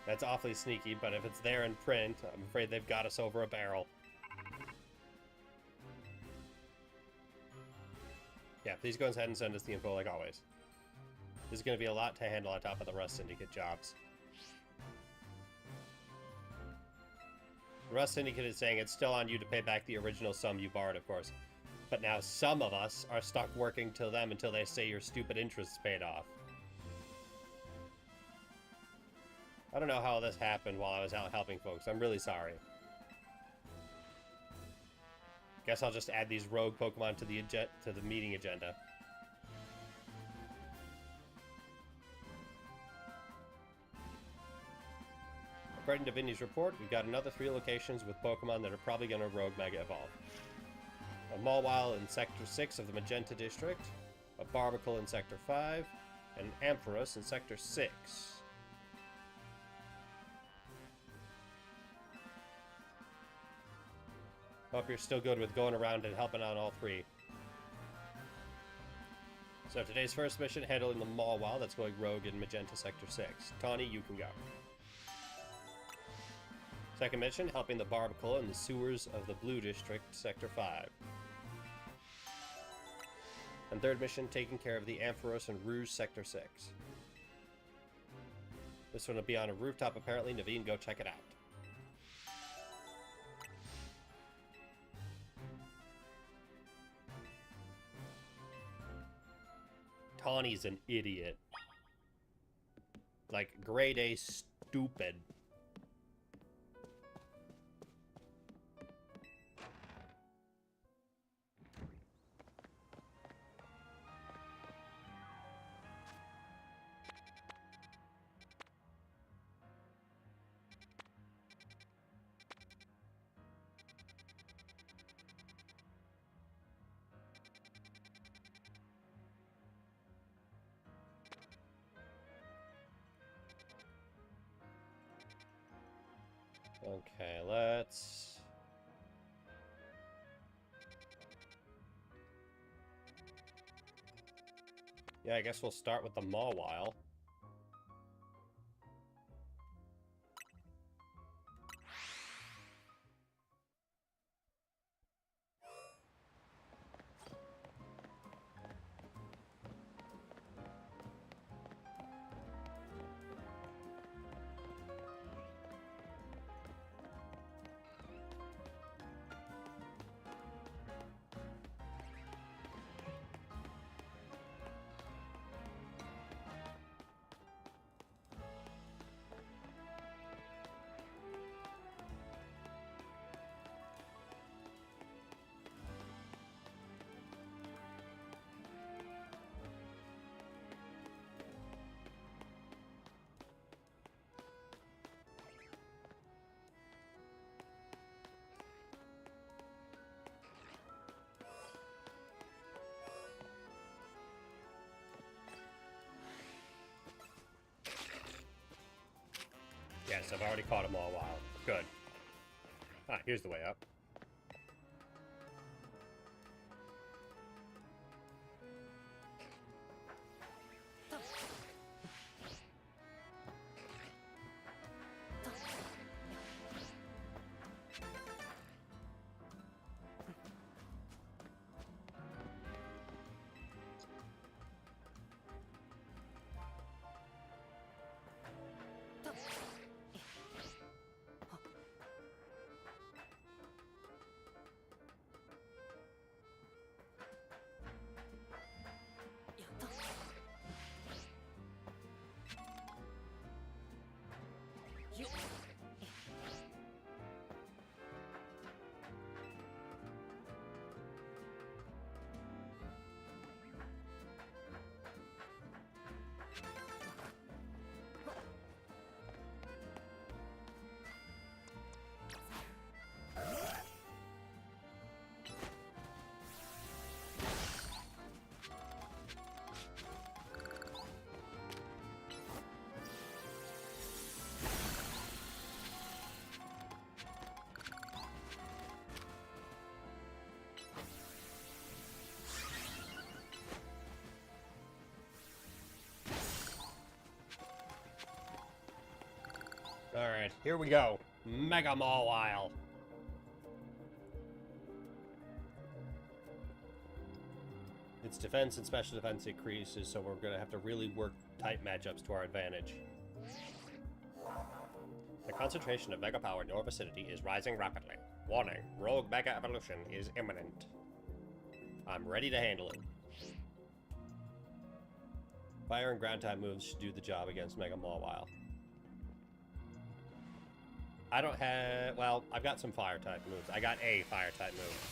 That's awfully sneaky, but if it's there in print, I'm afraid they've got us over a barrel. Yeah, please go ahead and send us the info like always. This is going to be a lot to handle on top of the Rust Syndicate jobs. The Rust Syndicate is saying it's still on you to pay back the original sum you borrowed, of course. But now some of us are stuck working till them until they say your stupid interest's paid off. I don't know how this happened while I was out helping folks. I'm really sorry. Guess I'll just add these rogue Pokemon to the meeting agenda. According to Vinny's report, we've got another 3 locations with Pokemon that are probably going to Rogue Mega Evolve. A Mawile in Sector 6 of the Magenta District, a Barbicle in Sector 5, and an Ampharos in Sector 6. Hope you're still good with going around and helping out all 3. So today's first mission, handling the Mawile that's going rogue in Magenta Sector 6. Tawny, you can go. Second mission, helping the Barbicle in the sewers of the Blue District, Sector 5. And third mission, taking care of the Ampharos and Rouge, Sector 6. This one will be on a rooftop, apparently. Naveen, go check it out. Tawny's an idiot. Like, grade A stupid. Okay, let's... Yeah, I guess we'll start with the Mawile. Yes, I've already caught them all a while. Good. Ah, here's the way up. Alright, here we go. Mega Mawile. Its defense and special defense increases, so we're gonna have to really work tight matchups to our advantage. The concentration of Mega Power in your vicinity is rising rapidly. Warning, Rogue Mega Evolution is imminent. I'm ready to handle it. Fire and ground type moves should do the job against Mega Mawile. I don't have... well, I've got some fire type moves. I got a fire type move.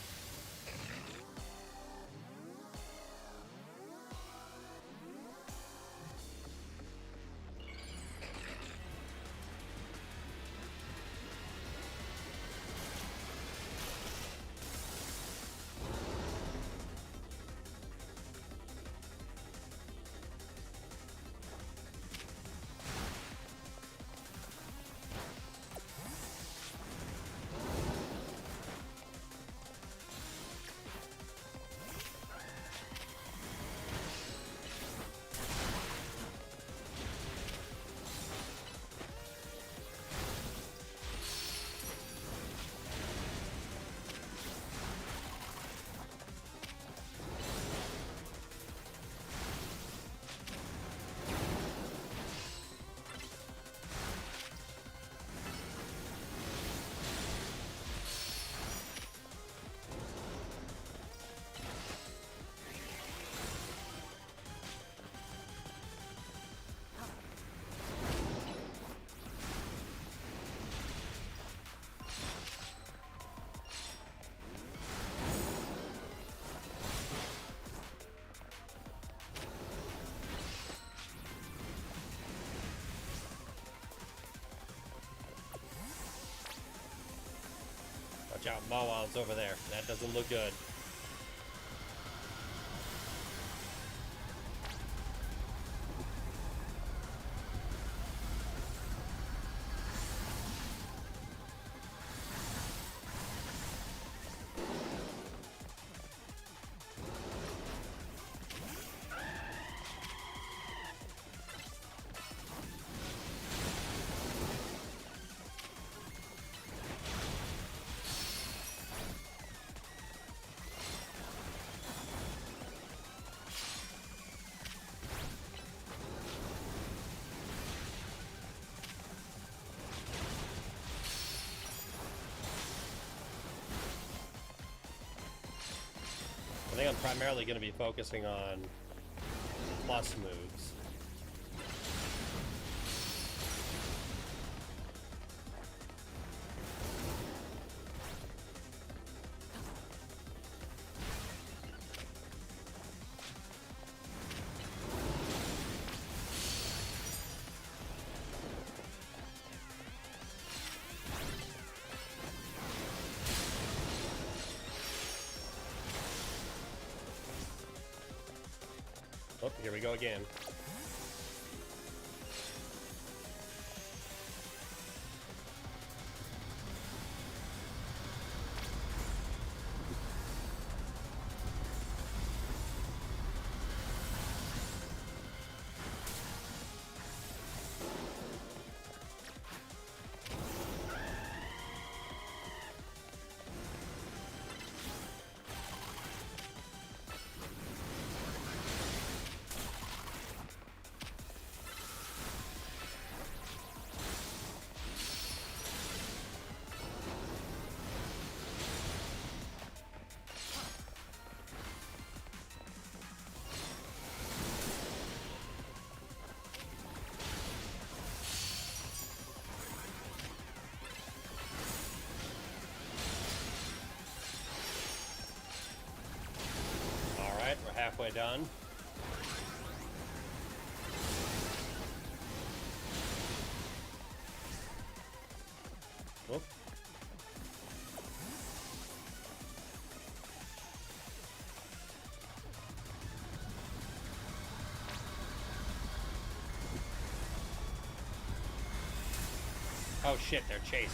Watch out, Mawile's over there. That doesn't look good. I think I'm primarily going to be focusing on plus moves. Oh, here we go again. We're halfway done. Whoop. Oh shit, they're chasers.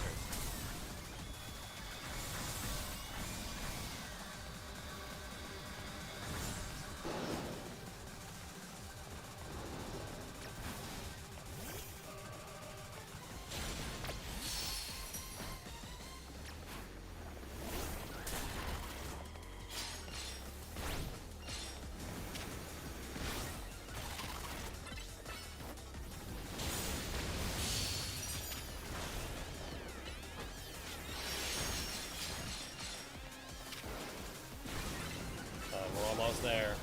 almost there.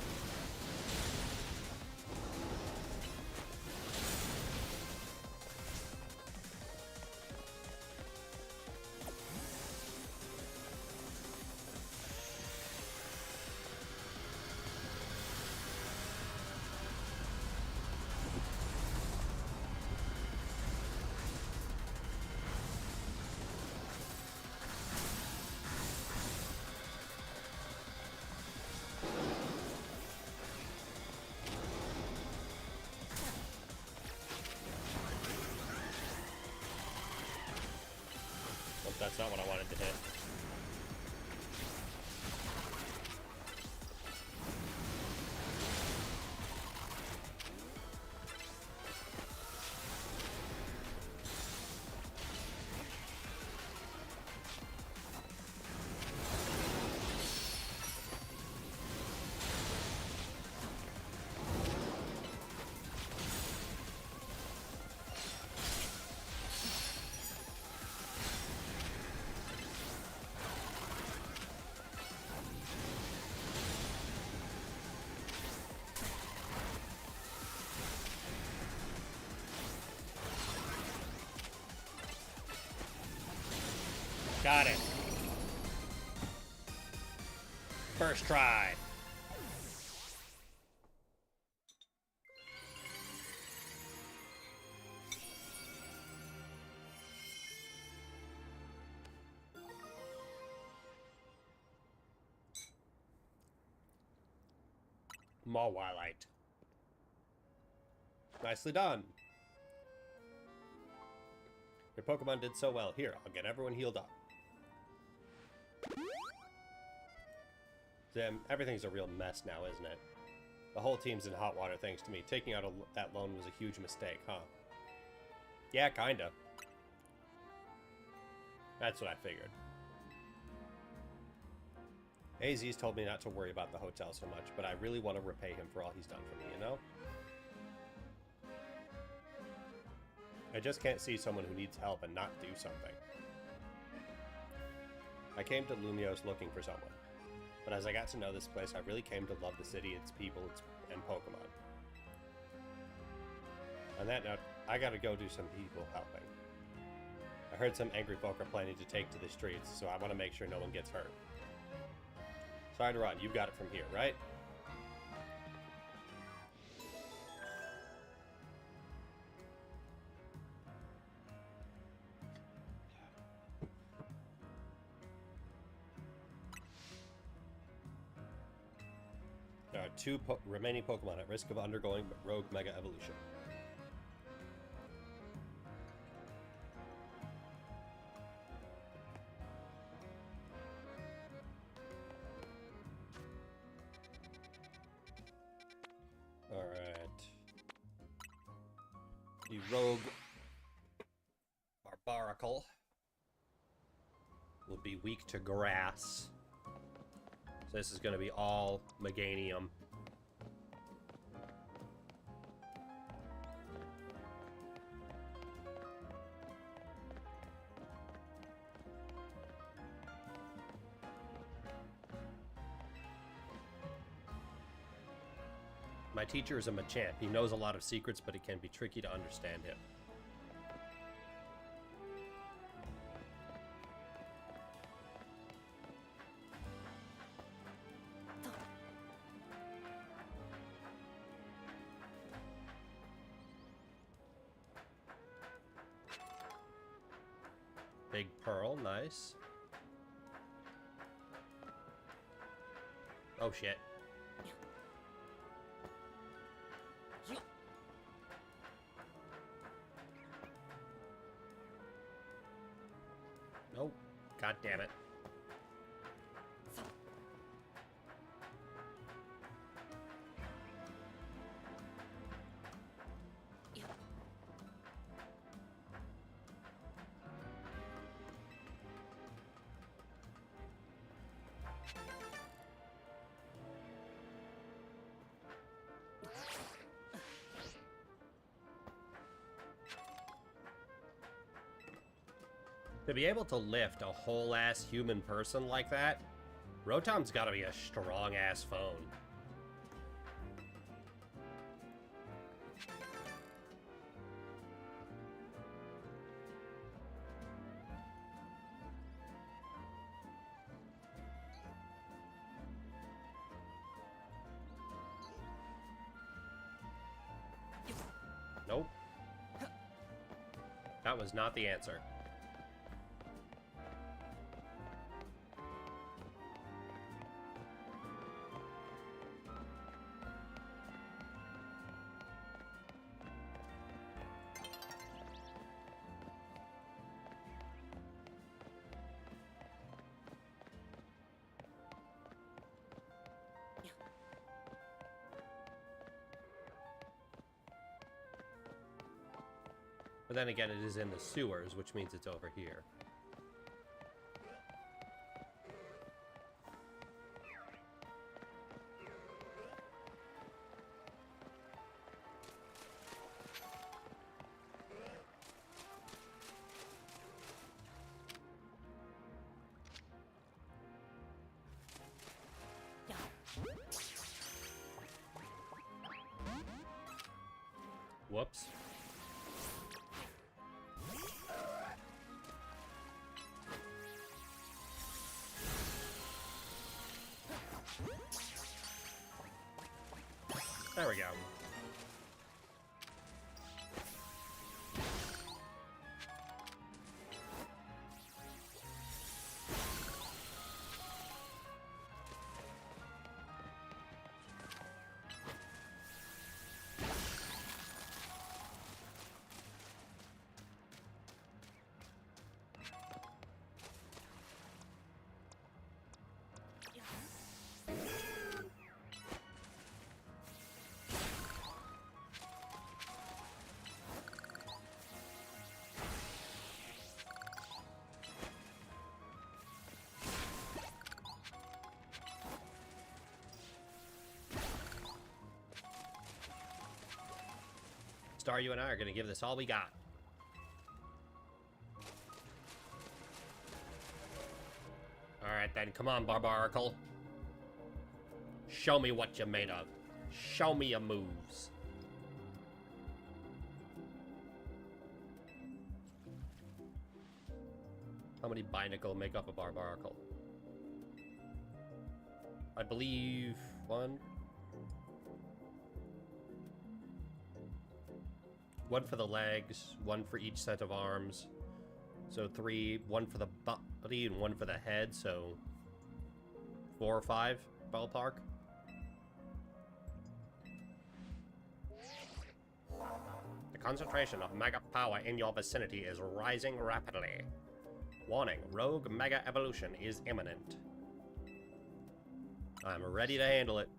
That's not what I wanted to hit. Got it. First try. Mawilite. Nicely done. Your Pokemon did so well. Here, I'll get everyone healed up. Everything's a real mess now, isn't it? The whole team's in hot water thanks to me. Taking out that loan was a huge mistake, huh? Yeah, kinda. That's what I figured. AZ's told me not to worry about the hotel so much, but I really want to repay him for all he's done for me, you know? I just can't see someone who needs help and not do something. I came to Lumiose looking for someone. But as I got to know this place, I really came to love the city, its people, and Pokemon. On that note, I gotta go do some people helping. I heard some angry folk are planning to take to the streets, so I want to make sure no one gets hurt. Sorry to run, you've got it from here, right? There are two remaining Pokemon at risk of undergoing Rogue Mega Evolution. Alright. The Rogue Barbaracle will be weak to grass. So this is going to be all Meganium. My teacher is a Machamp. He knows a lot of secrets, but it can be tricky to understand him. Big Pearl, nice. Oh shit. Oh, god damn it. To be able to lift a whole-ass human person like that, Rotom's gotta be a strong-ass phone. Nope. That was not the answer. But then again, it is in the sewers, which means it's over here. Whoops. There we go. Star, you and I are going to give this all we got. Alright then, come on, Barbaracle. Show me what you're made of. Show me your moves. How many Binacle make up a Barbaracle? I believe one. One for the legs, one for each set of arms. So 3, one for the body and one for the head, so 4 or 5 ballpark. The concentration of mega power in your vicinity is rising rapidly. Warning, rogue mega evolution is imminent. I'm ready to handle it.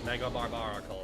Mega Barbaracle.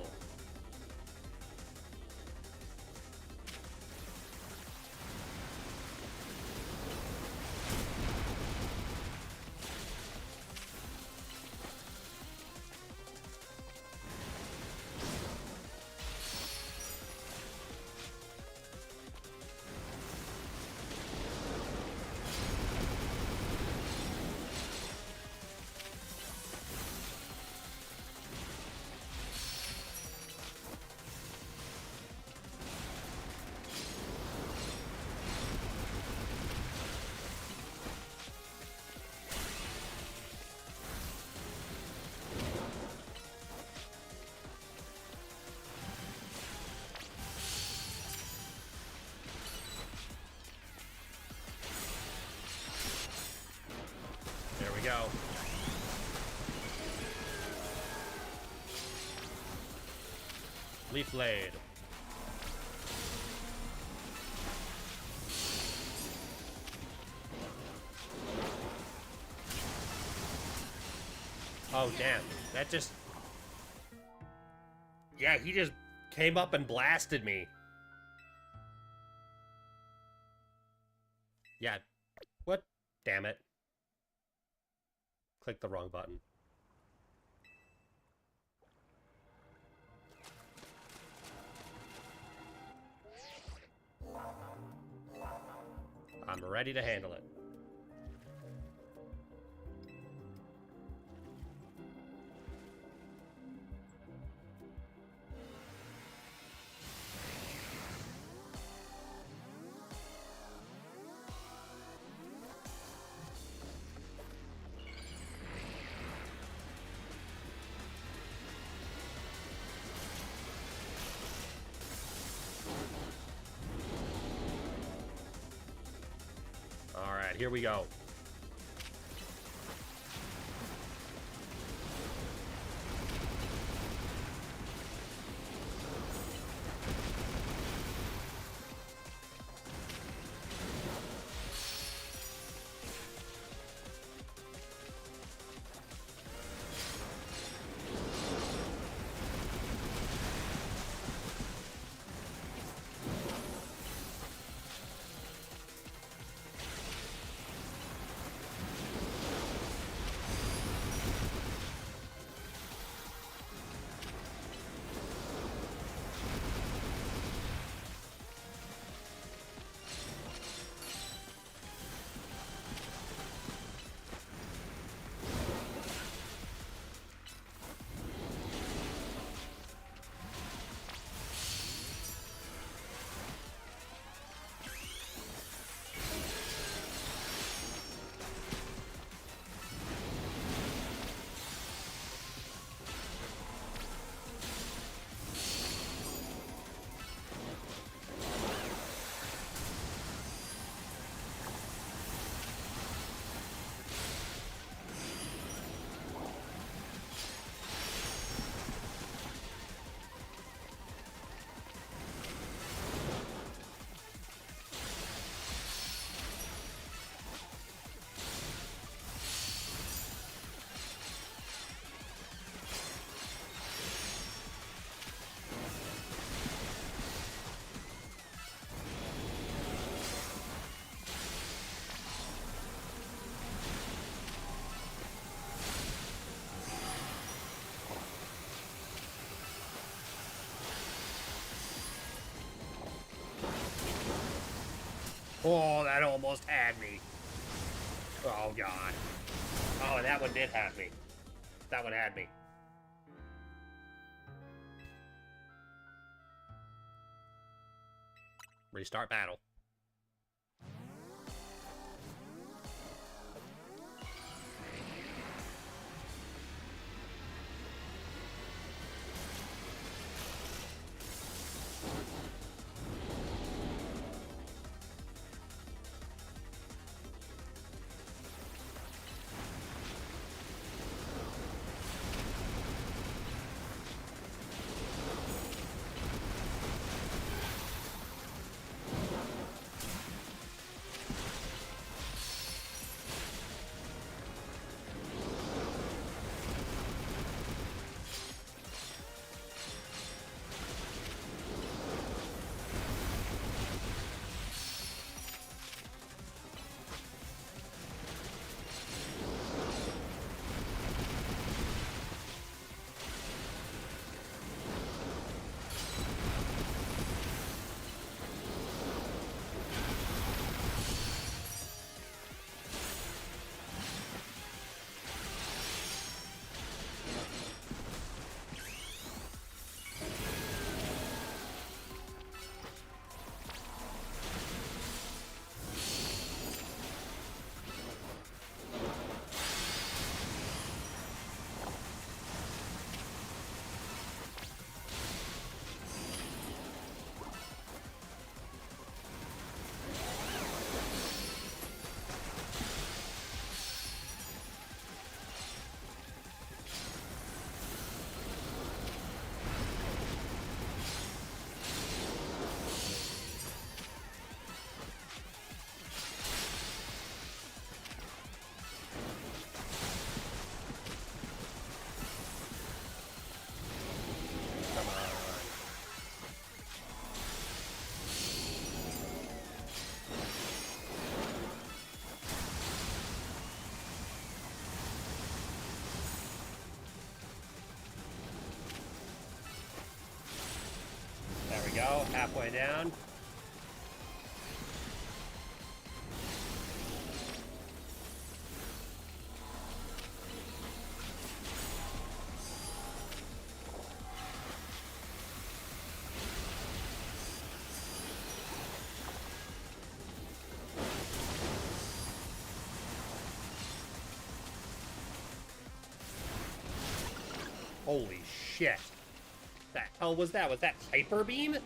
There we go. Leaf Blade. Oh, damn. That just... Yeah, he just came up and blasted me. Yeah. What? Damn it. Click the wrong button. I'm ready to handle it. Alright, here we go. Oh, that almost had me. Oh, God. Oh, that one did have me. That one had me. Restart battle. Go, halfway down. Holy shit. The hell was that? Was that Hyper Beam?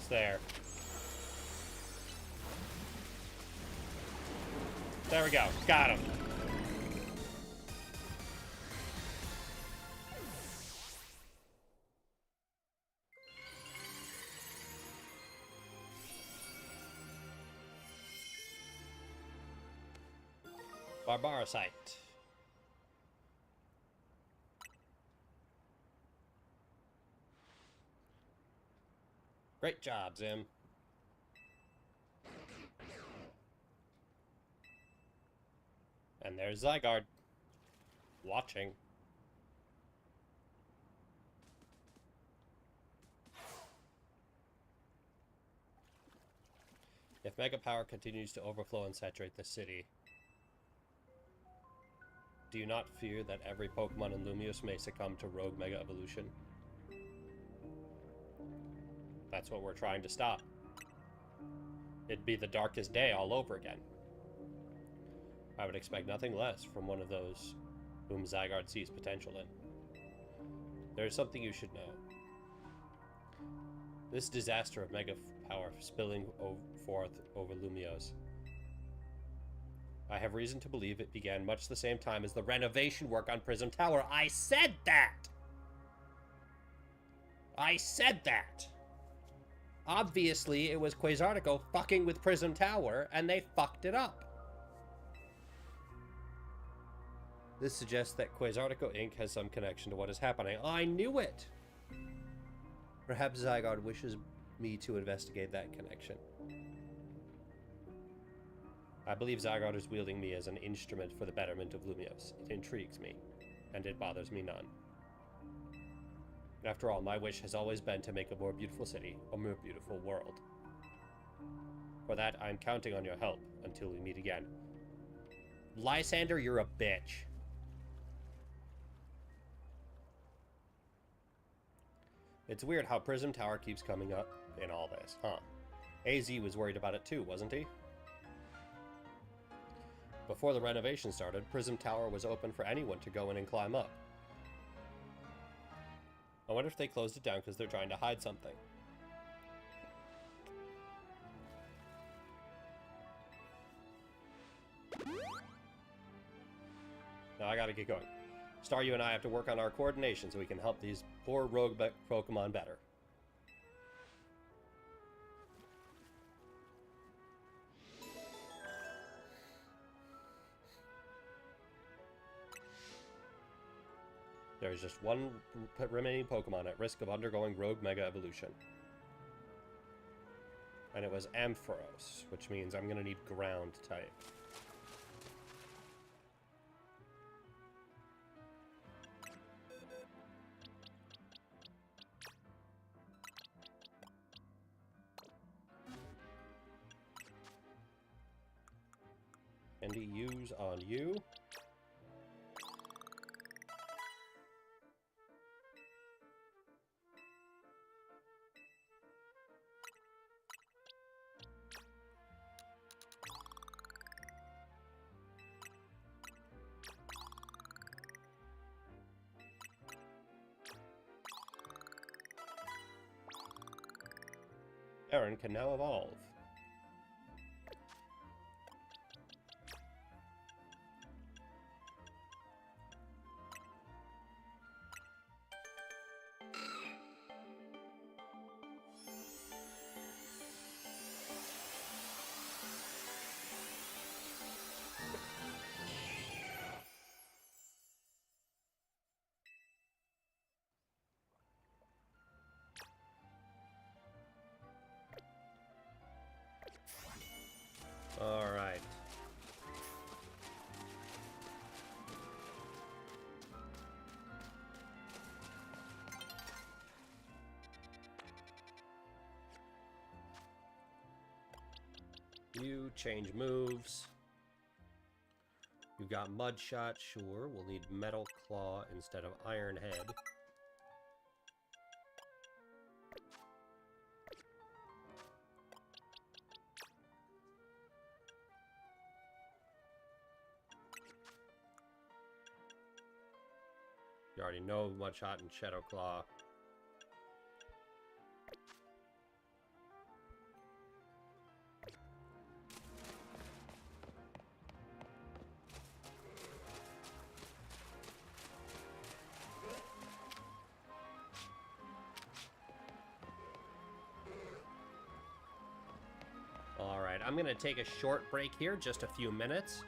almost there. There we go. Got him. Barbarosite. Great job, Zim. And there's Zygarde. Watching. If Mega Power continues to overflow and saturate the city, do you not fear that every Pokemon in Lumiose may succumb to Rogue Mega Evolution? That's what we're trying to stop. It'd be the darkest day all over again. I would expect nothing less from one of those whom Zygarde sees potential in. There's something you should know. This disaster of Mega Power spilling forth over Lumiose, I have reason to believe it began much the same time as the renovation work on Prism Tower. I said that! I said that! Obviously, it was Quasartico fucking with Prism Tower, and they fucked it up. This suggests that Quasartico Inc. has some connection to what is happening. I knew it! Perhaps Zygarde wishes me to investigate that connection. I believe Zygarde is wielding me as an instrument for the betterment of Lumiose. It intrigues me, and it bothers me none. After all, my wish has always been to make a more beautiful city, a more beautiful world. For that, I'm counting on your help until we meet again. Lysander, you're a bitch. It's weird how Prism Tower keeps coming up in all this, huh? AZ was worried about it too, wasn't he? Before the renovation started, Prism Tower was open for anyone to go in and climb up. I wonder if they closed it down because they're trying to hide something. Now I gotta get going. Staryu and I have to work on our coordination so we can help these poor rogue Pokemon better. There is just one remaining Pokemon at risk of undergoing Rogue Mega Evolution. And it was Ampharos, which means I'm going to need Ground type. And use on you. Aaron can now evolve. All right. You change moves. You've got Mud Shot, sure. We'll need Metal Claw instead of Iron Head. You already know Mud Shot and Shadow Claw. I'm gonna take a short break here, just a few minutes.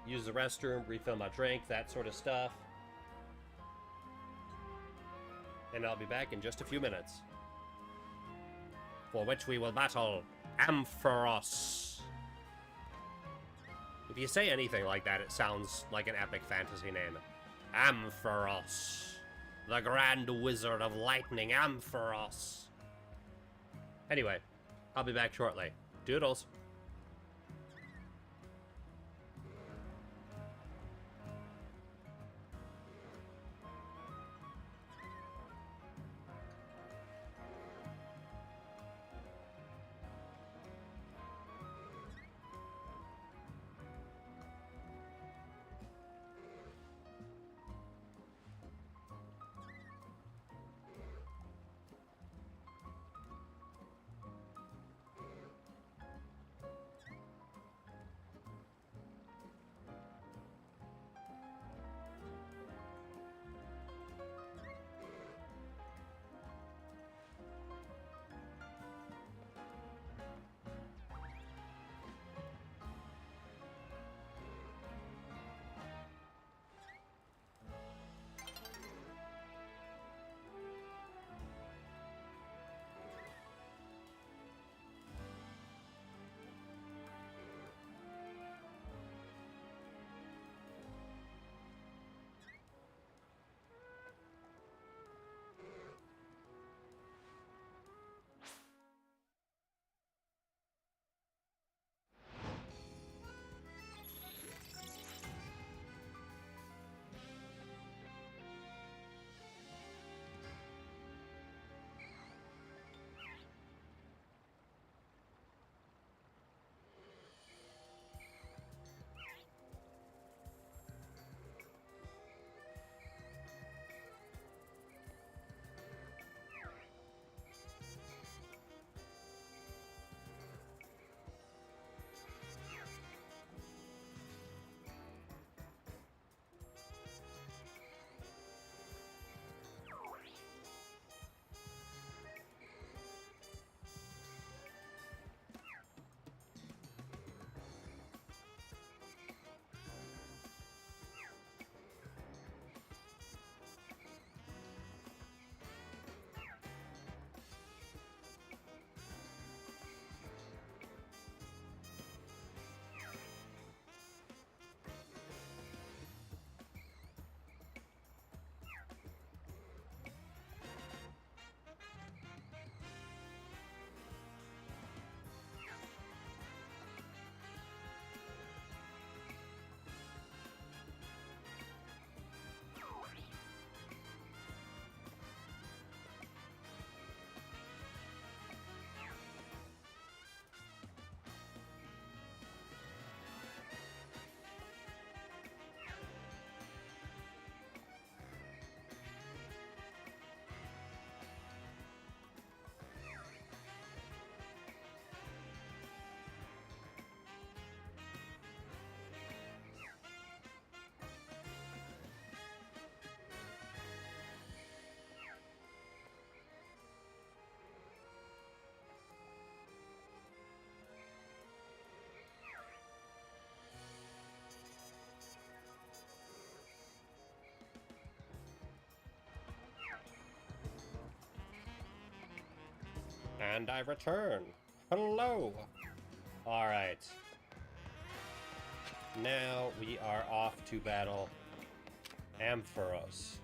Use the restroom, refill my drink, that sort of stuff. And I'll be back in just a few minutes. For which we will battle Ampharos. If you say anything like that, it sounds like an epic fantasy name. Ampharos. The Grand Wizard of Lightning, Ampharos. Anyway, I'll be back shortly. Doodles. And I return. Hello. All right. Now we are off to battle Ampharos.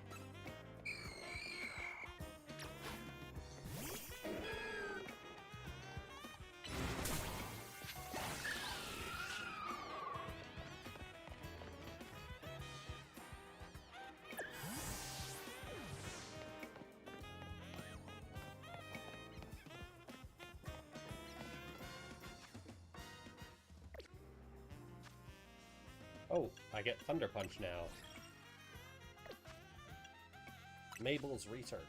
Oh, I get Thunder Punch now. Mabel's Research.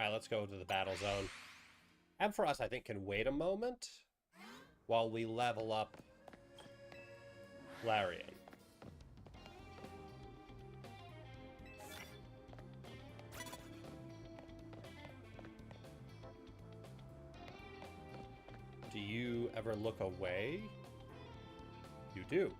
Alright, let's go to the battle zone. Ampharos, I think, can wait a moment while we level up Larian. Do you ever look away? You do.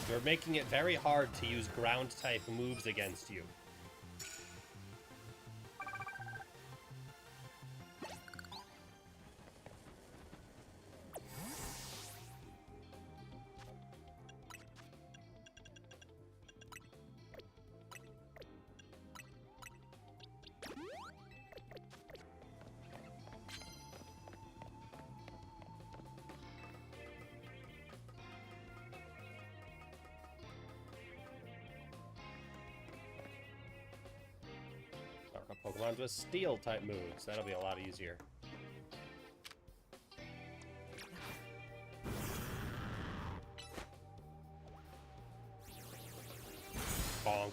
You're making it very hard to use ground-type moves against you. Pokemon with steel-type moves. That'll be a lot easier. Bonk.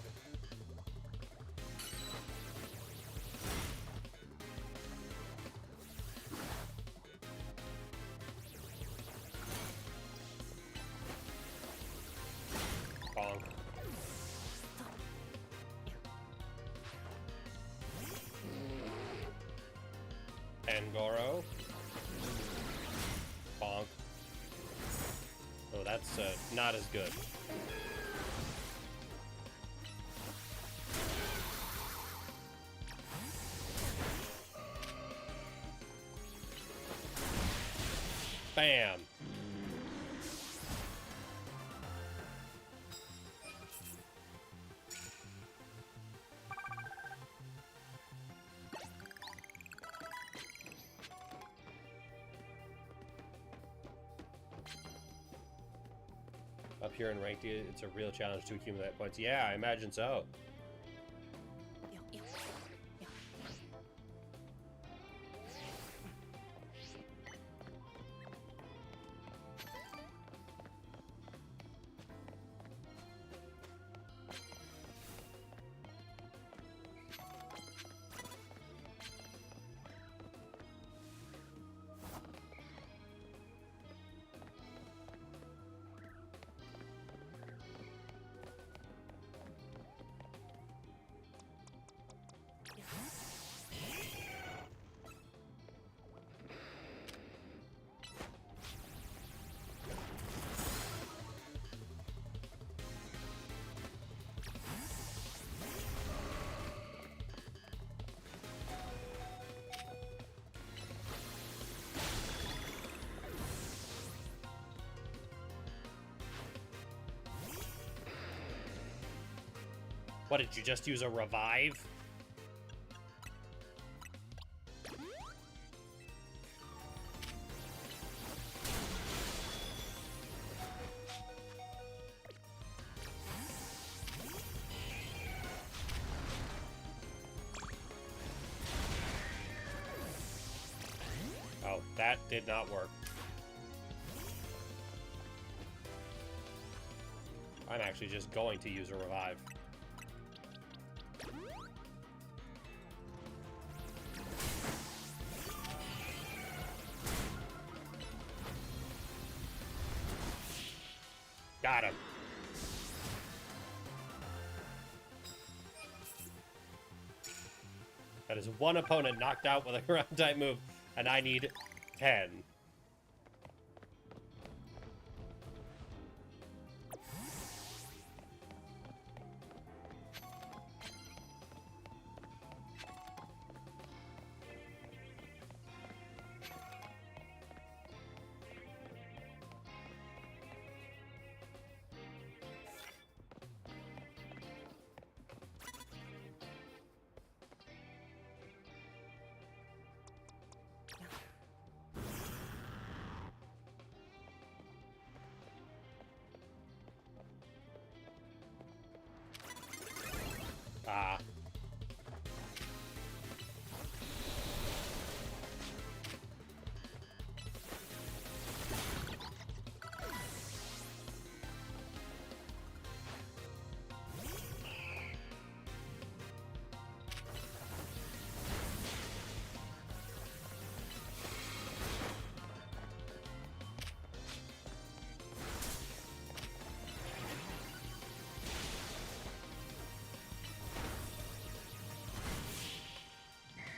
Bonk. Angoro. Bonk. Oh, that's not as good. Bam. Up here in ranked, it's a real challenge to accumulate points. Yeah, I imagine so. What, did you just use a revive? Oh, that did not work. I'm actually just going to use a revive. Got him. That is one opponent knocked out with a ground type move, and I need 10. Ah.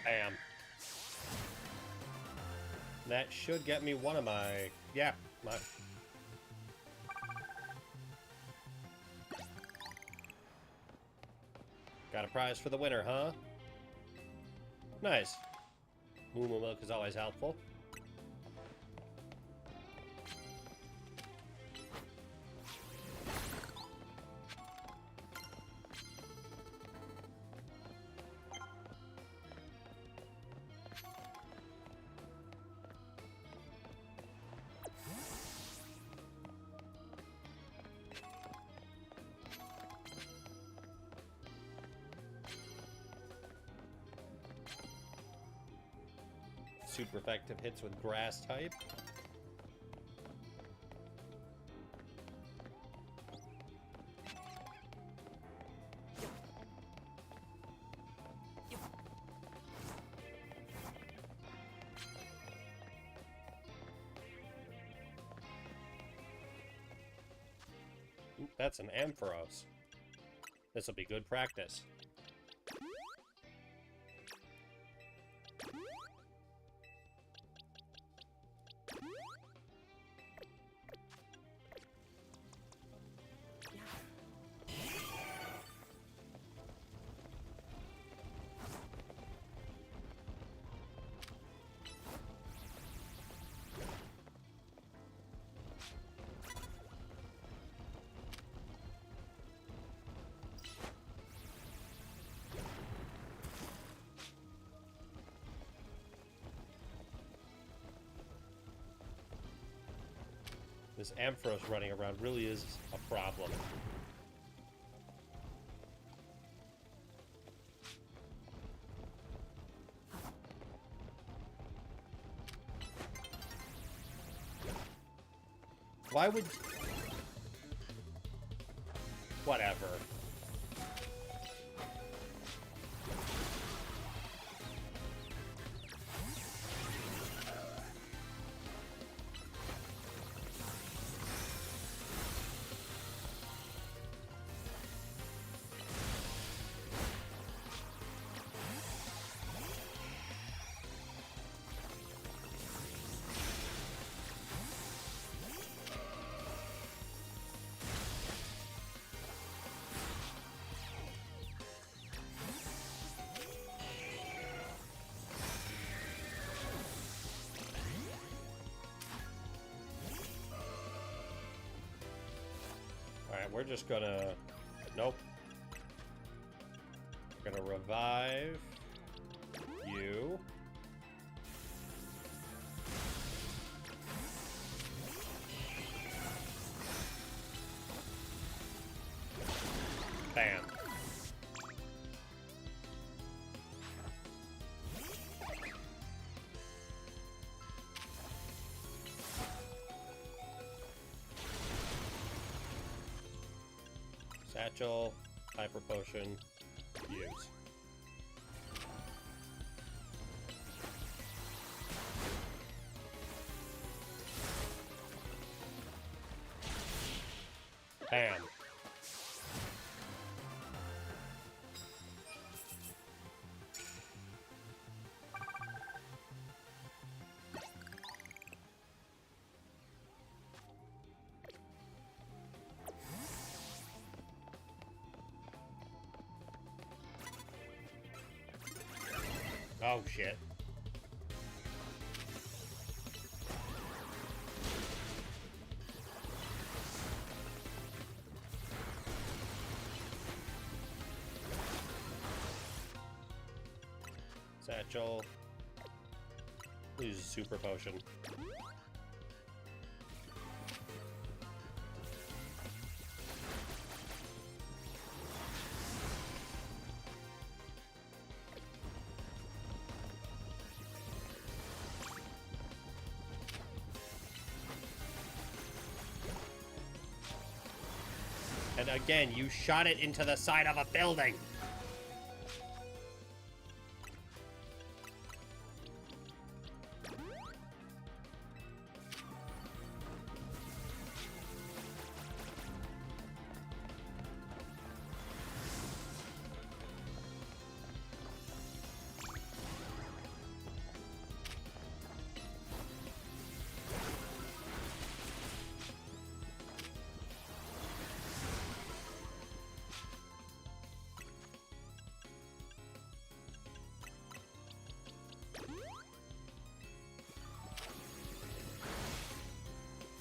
Bam. That should get me one of my... Yeah, my... Got a prize for the winner, huh? Nice. Moo Moo Milk is always helpful. Super effective hits with grass type. Ooh, that's an Ampharos. This will be good practice. This Ampharos running around really is a problem. Why would... Whatever. Alright, we're just gonna... Nope. We're gonna revive you. Bam. Satchel, Hyper Potion, use. Bam. Oh, shit. Satchel. Use a super potion. And again, you shot it into the side of a building.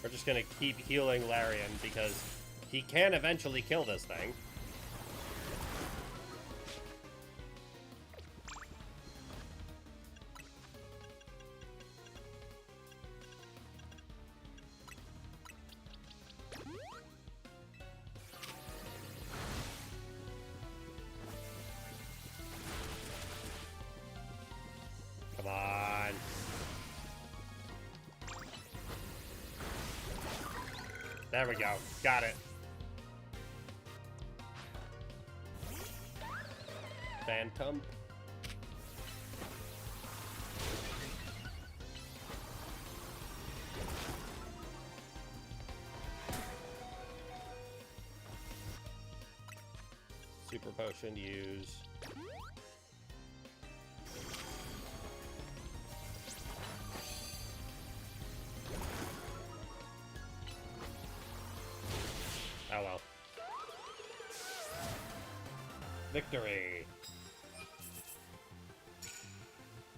We're just gonna keep healing Larian because he can eventually kill this thing. Come on. There we go. Got it. Phantom. Super potion use. Oh well. Victory.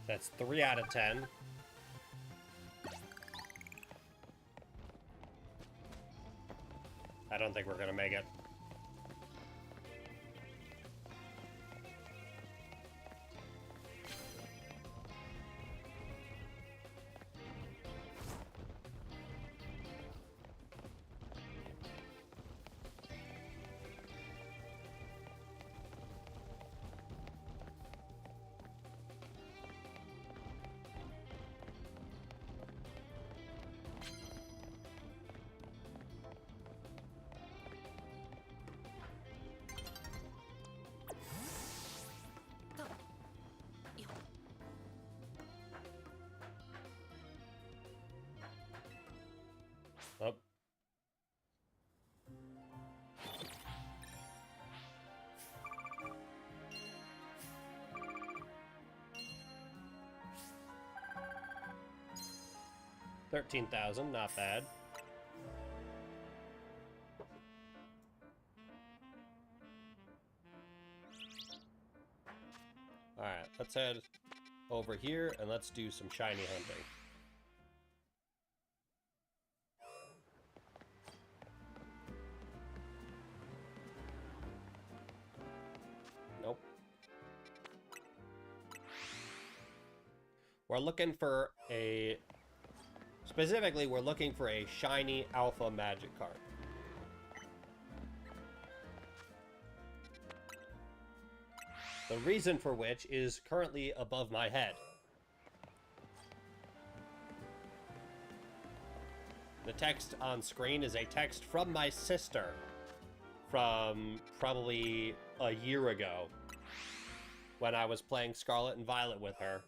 That's 3 out of 10. I don't think we're gonna make it. Oh. $13,000, not bad. Alright, let's head over here and let's do some shiny hunting. Nope. We're looking for a... Specifically, we're looking for a shiny alpha magic card. The reason for which is currently above my head. The text on screen is a text from my sister. from probably a year ago when I was playing Scarlet and Violet with her.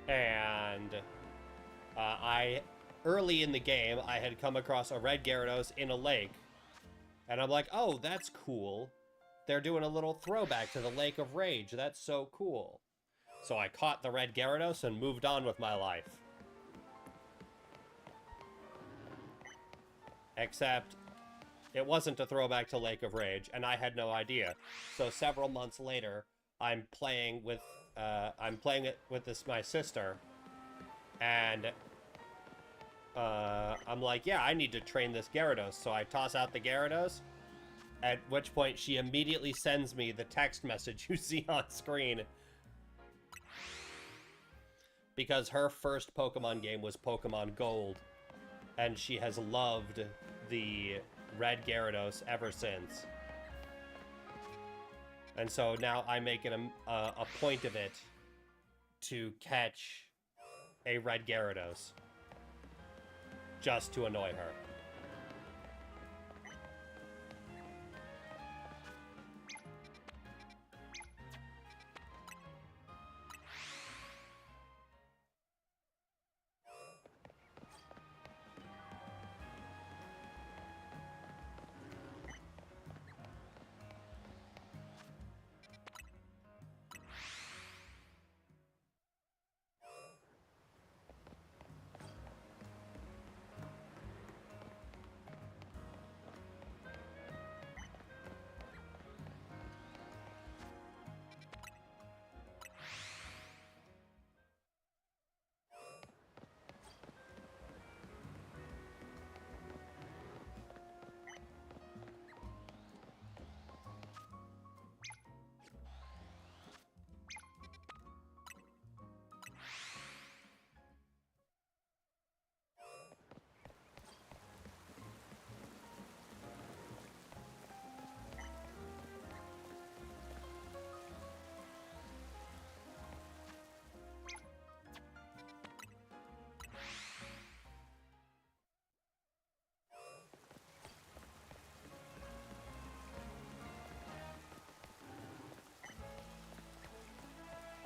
And early in the game, I had come across a red Gyarados in a lake. And I'm like, oh, that's cool. They're doing a little throwback to the Lake of Rage. That's so cool. So I caught the red Gyarados and moved on with my life. Except, it wasn't a throwback to Lake of Rage, and I had no idea. So several months later, I'm playing it with my sister, and I'm like, yeah, I need to train this Gyarados. So I toss out the Gyarados, at which point she immediately sends me the text message you see on screen. Because her first Pokemon game was Pokemon Gold, and she has loved the red Gyarados ever since. And so now I'm making a point of it to catch a red Gyarados just to annoy her.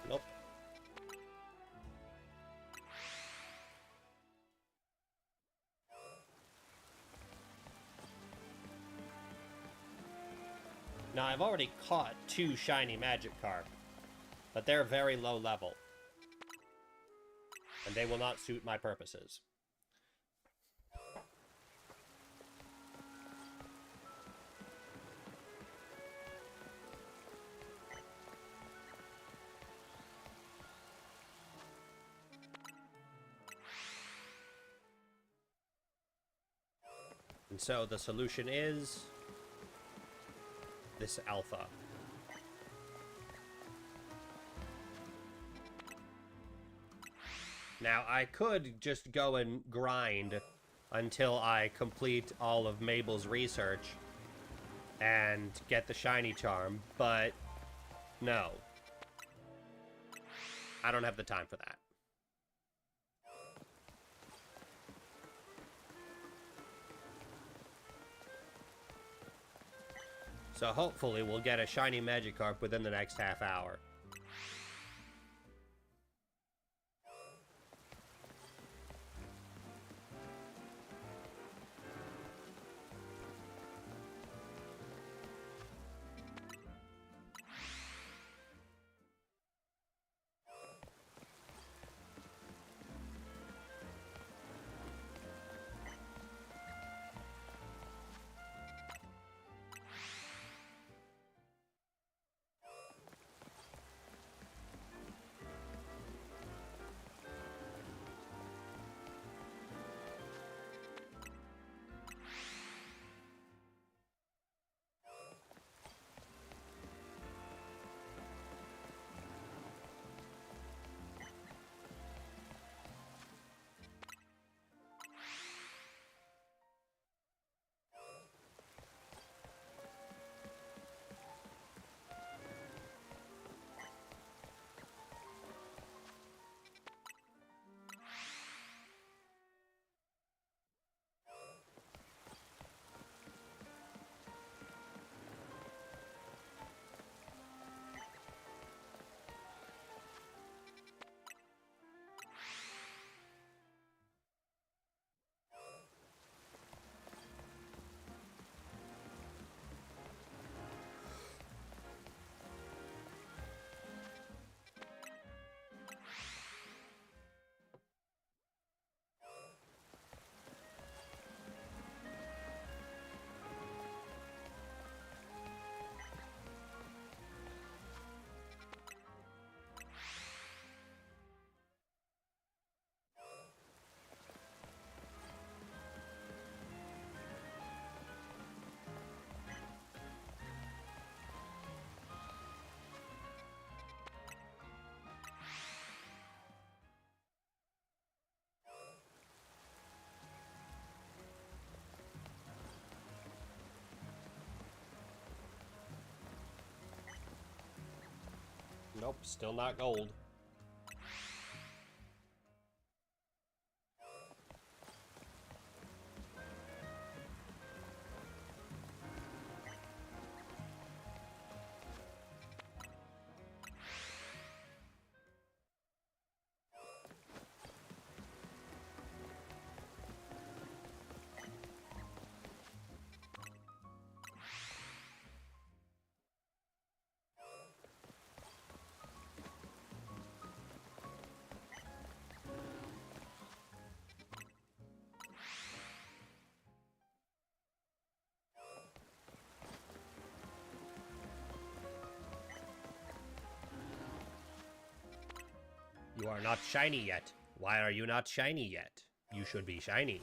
Nope. Now, I've already caught 2 shiny Magikarp, but they're very low level, and they will not suit my purposes. And so the solution is this alpha. Now, I could just go and grind until I complete all of Mabel's research and get the shiny charm, but no. I don't have the time for that. So hopefully we'll get a shiny Magikarp within the next half hour. Nope, still not gold. You are not shiny yet. Why are you not shiny yet? You should be shiny.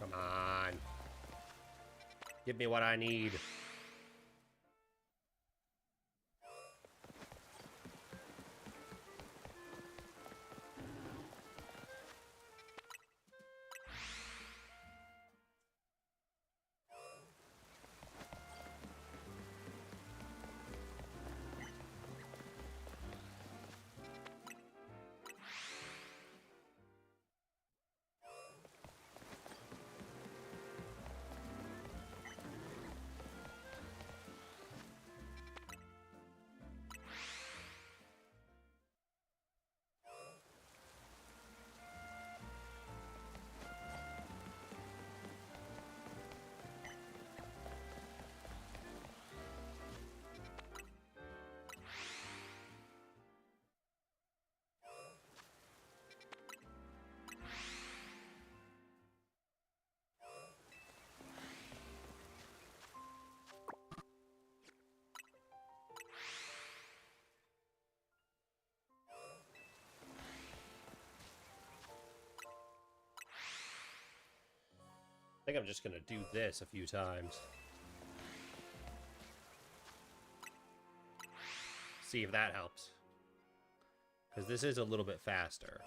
Come on. Give me what I need. I think I'm just gonna do this a few times. See if that helps. Because this is a little bit faster.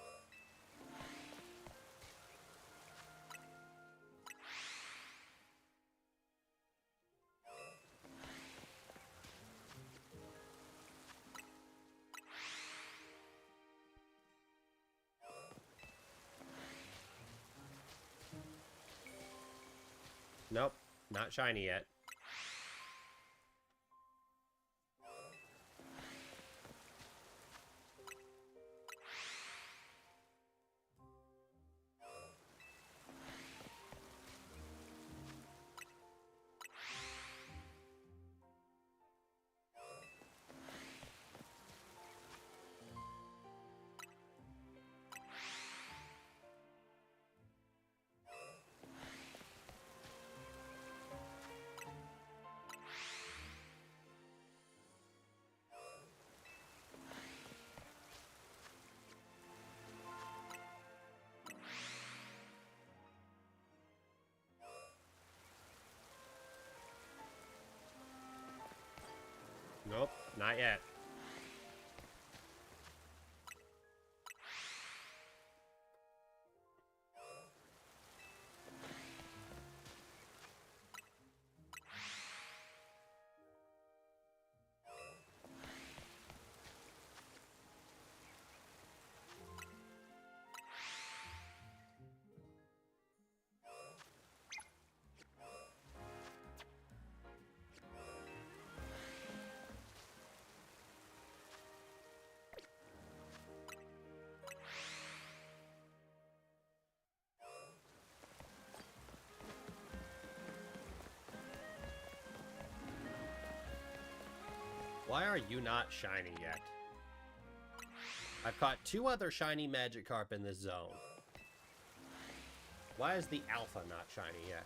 Nope, not shiny yet. Nope, not yet. Why are you not shiny yet? I've caught 2 other shiny Magikarp in this zone. Why is the Alpha not shiny yet?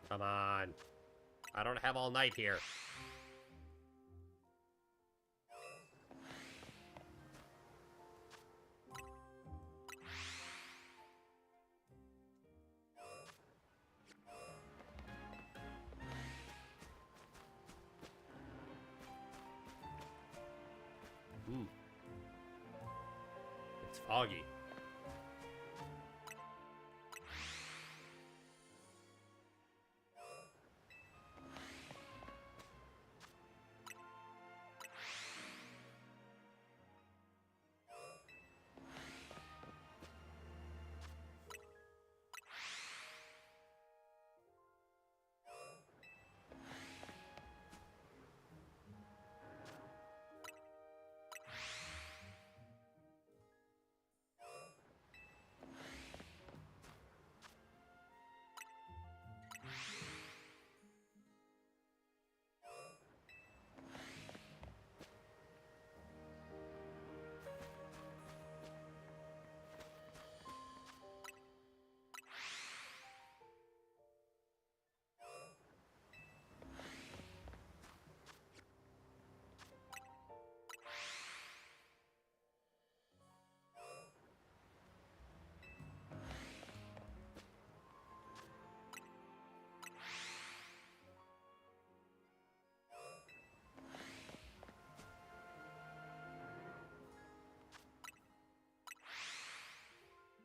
Come on. I don't have all night here. It's foggy.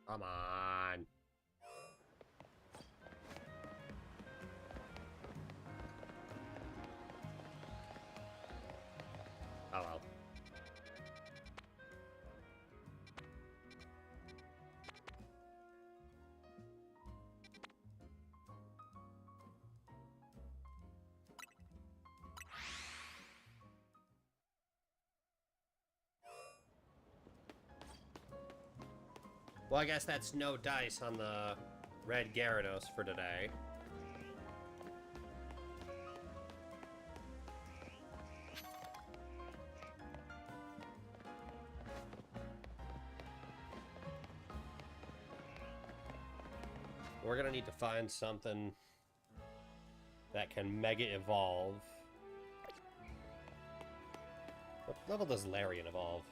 Come on. Oh well. Well, I guess that's no dice on the red Gyarados for today. We're gonna need to find something that can Mega Evolve. What level does Larian evolve?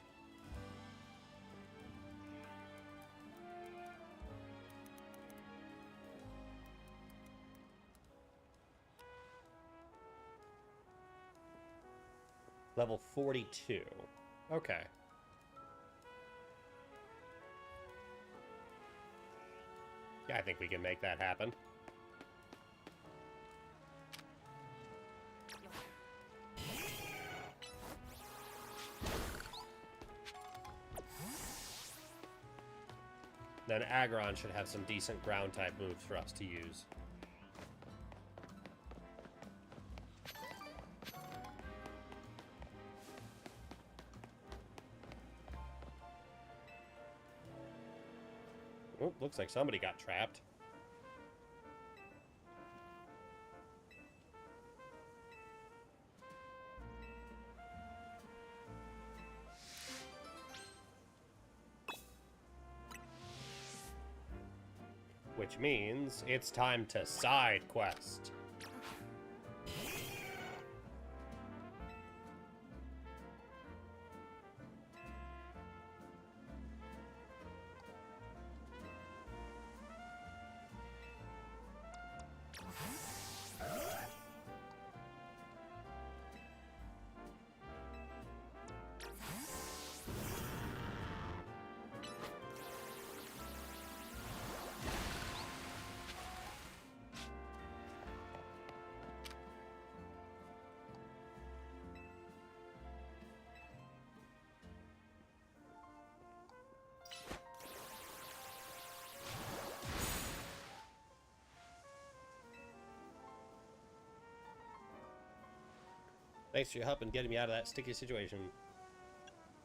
Level 42. Okay. Yeah, I think we can make that happen. Then Aggron should have some decent ground-type moves for us to use. Oh, looks like somebody got trapped. Which means it's time to side quest. Thanks for your help in getting me out of that sticky situation.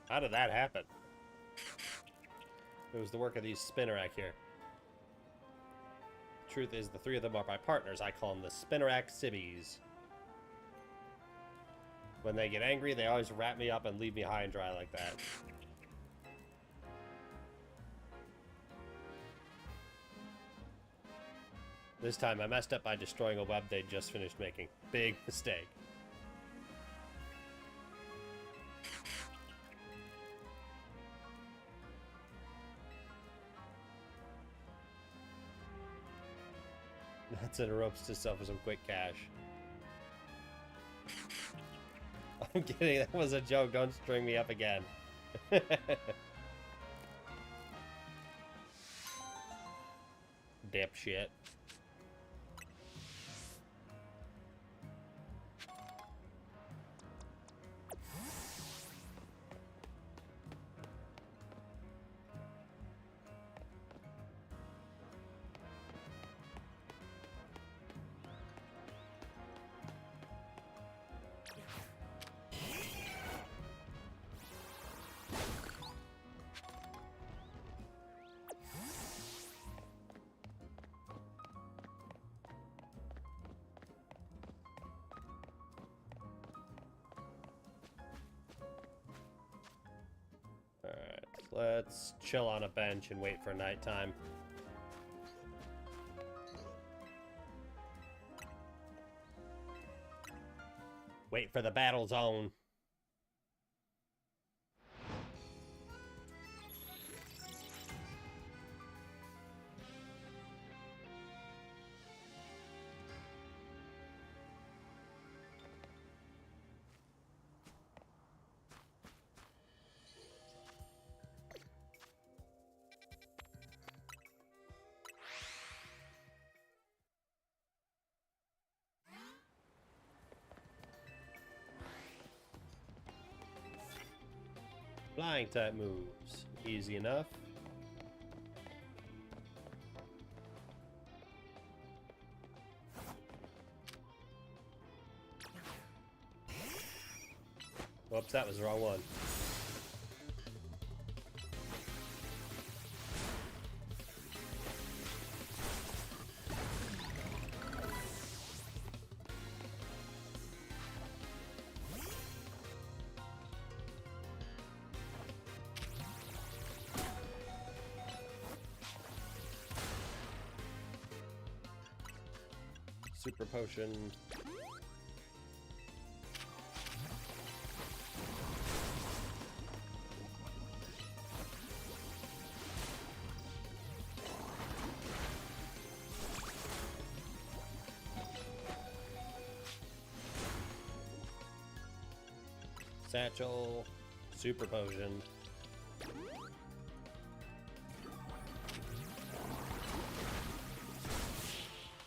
How did that happen? It was the work of these Spinnerack here. The truth is, the three of them are my partners. I call them the Spinnerack Cibbies. When they get angry, they always wrap me up and leave me high and dry like that. This time I messed up by destroying a web they'd just finished making. Big mistake. That's in ropes to sell for some quick cash. I'm kidding, that was a joke. Don't string me up again. Dipshit. Let's chill on a bench and wait for nighttime. Wait for the battle zone. Flying type moves. Easy enough. Whoops, that was the wrong one. Super potion. Satchel. Super potion.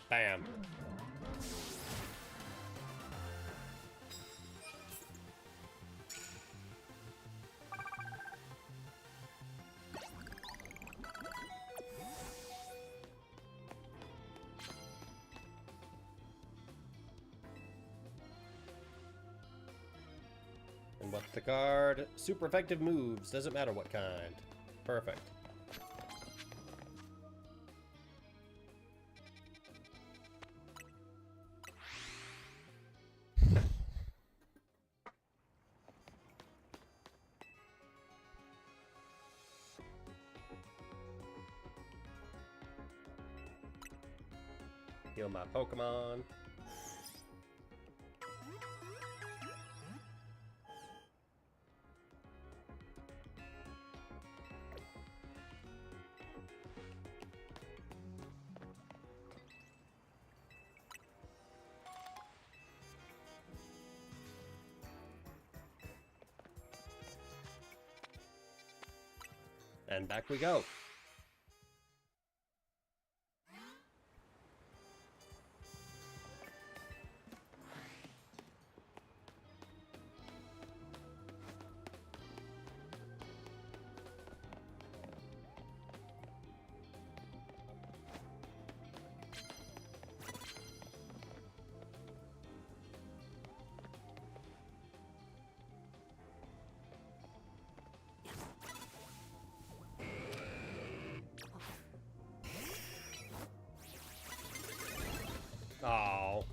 Bam. And what's the card? Super effective moves. Doesn't matter what kind. Perfect. Heal my Pokemon. And back we go. Oh.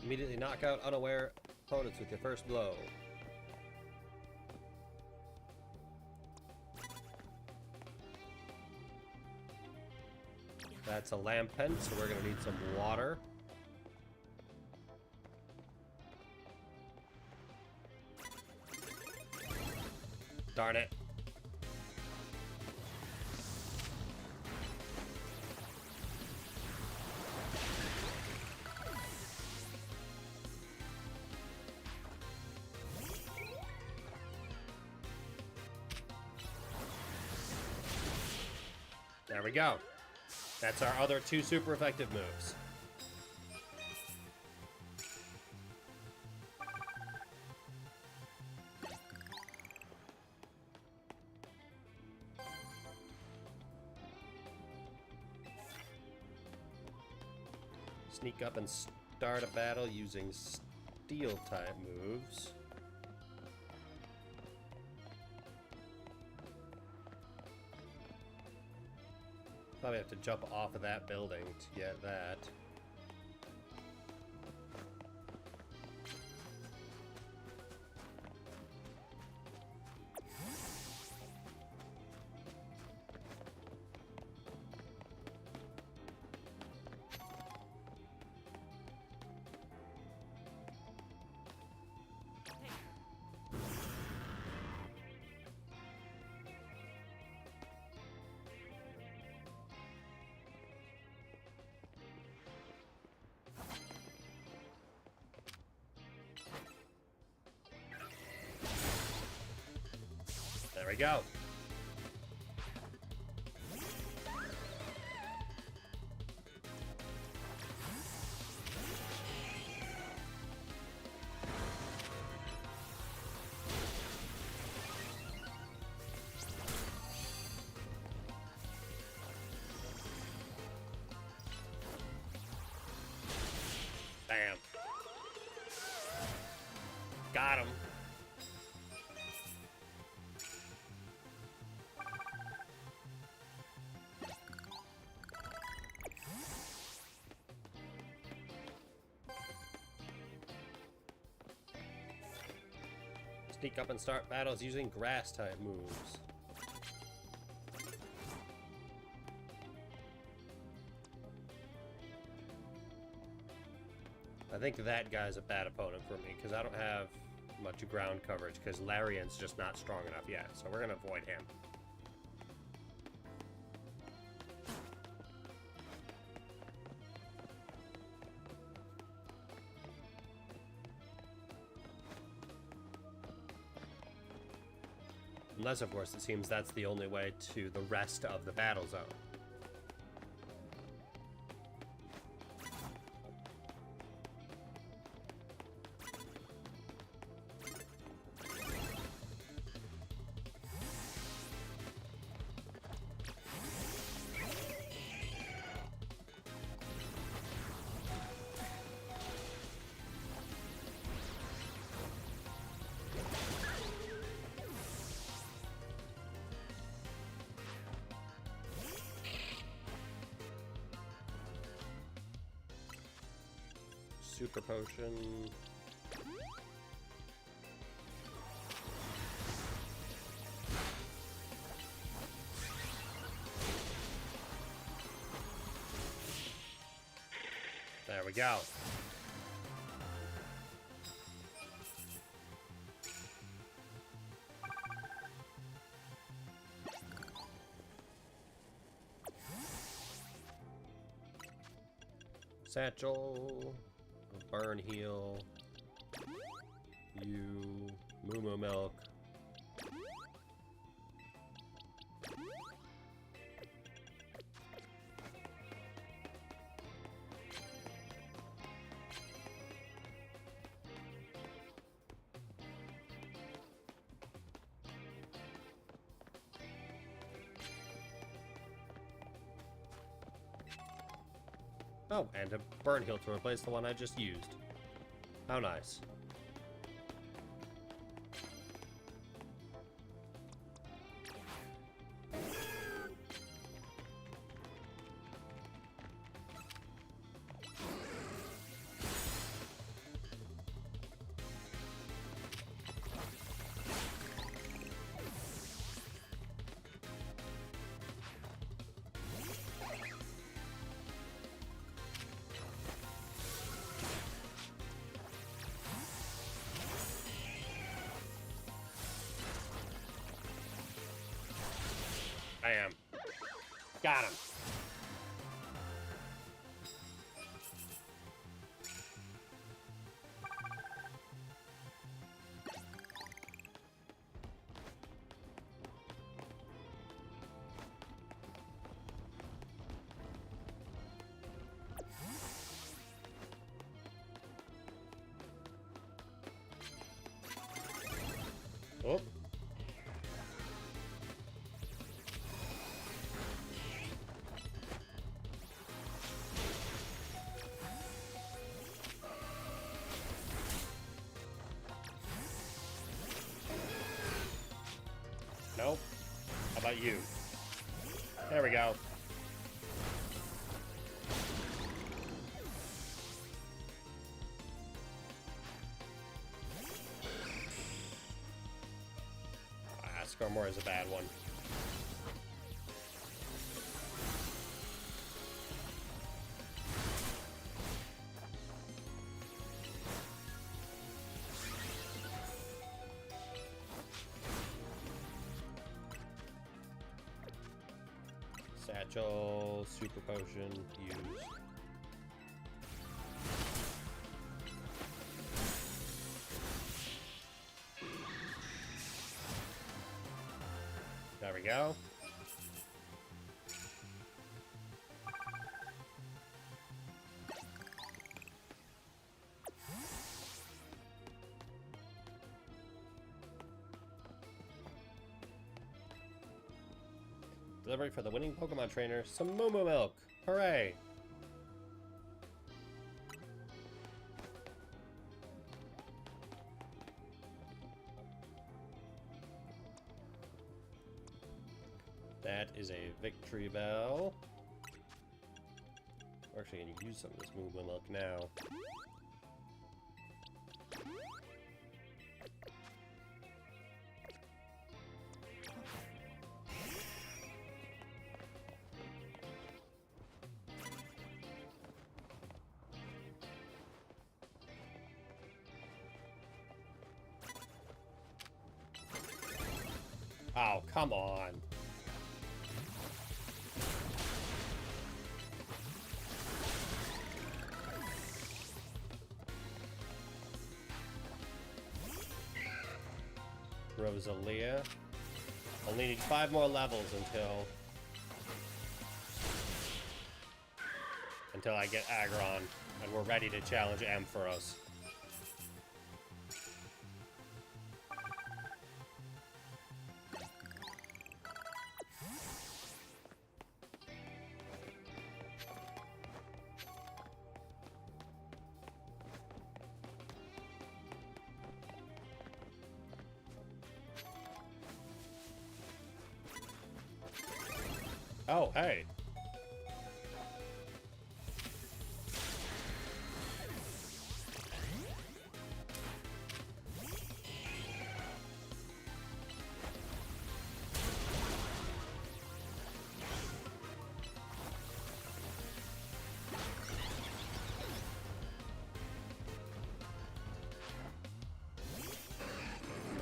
Immediately knock out unaware opponents with your first blow. That's a Lampent, so we're gonna need some water. Darn it. There we go. That's our other two super effective moves. Sneak up and start a battle using steel type moves. Probably have to jump off of that building to get that. There we go. Bam. Got him. Sneak up and start battles using grass type moves. I think that guy's a bad opponent for me because I don't have much ground coverage because Larian's just not strong enough yet, so we're gonna avoid him. Unless, of course, it seems that's the only way to the rest of the battle zone. Super potion. There we go. Satchel, burn heal, you, Moo Milk. Oh, and a burn heal to replace the one I just used. How nice. Bam. Got him. Oh. Nope. How about you? There we go. Skarmory is a bad one. Satchel, super potion, use. There we go. Delivery for the winning Pokemon trainer, some Moo Milk. Hooray! That is a victory bell. We're actually going to use some of this Moo Milk now. Oh, come on. Rosalia. Only need 5 more levels until I get Aggron, and we're ready to challenge Ampharos. Oh, hey.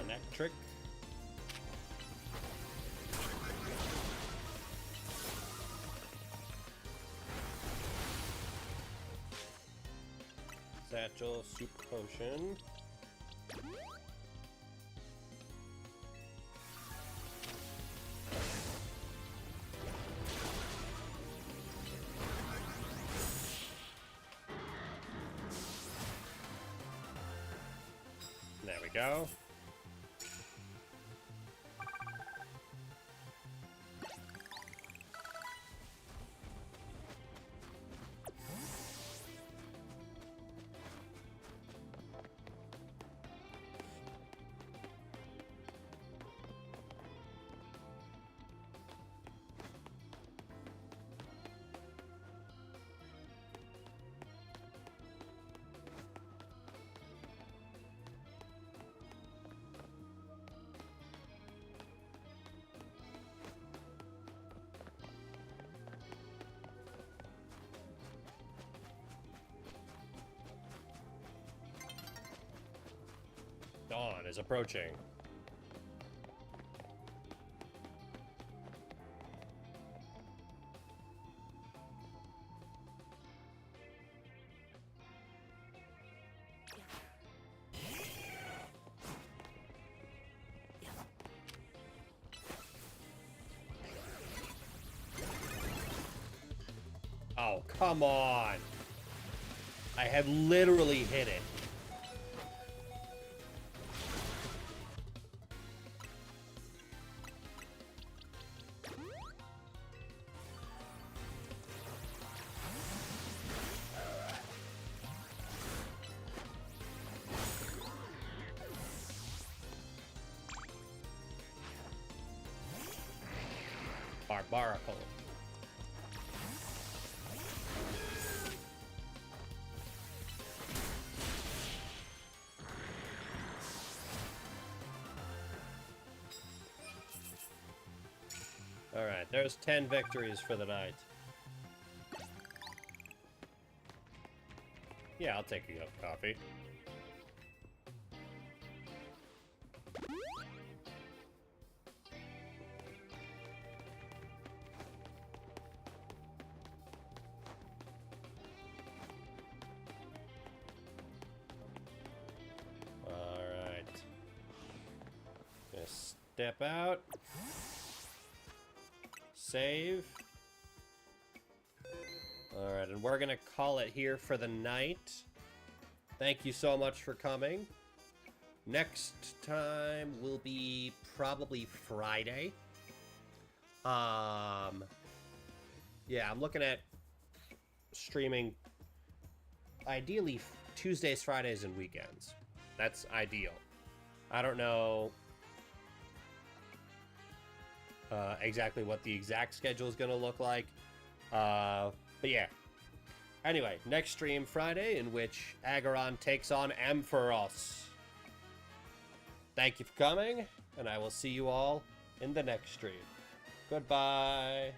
Electric. satchel, super potion. There we go. Dawn is approaching. Oh, come on. I had literally hit it. Barbarical. All right, there's 10 victories for the night. Yeah, I'll take a cup of coffee. Step out. Save. Alright, and we're gonna call it here for the night. Thank you so much for coming. Next time will be probably Friday. Yeah, I'm looking at streaming ideally Tuesdays, Fridays, and weekends. That's ideal. I don't know exactly what the exact schedule is going to look like. But yeah. Anyway, next stream Friday, in which Agaron takes on Ampharos. Thank you for coming, and I will see you all in the next stream. Goodbye.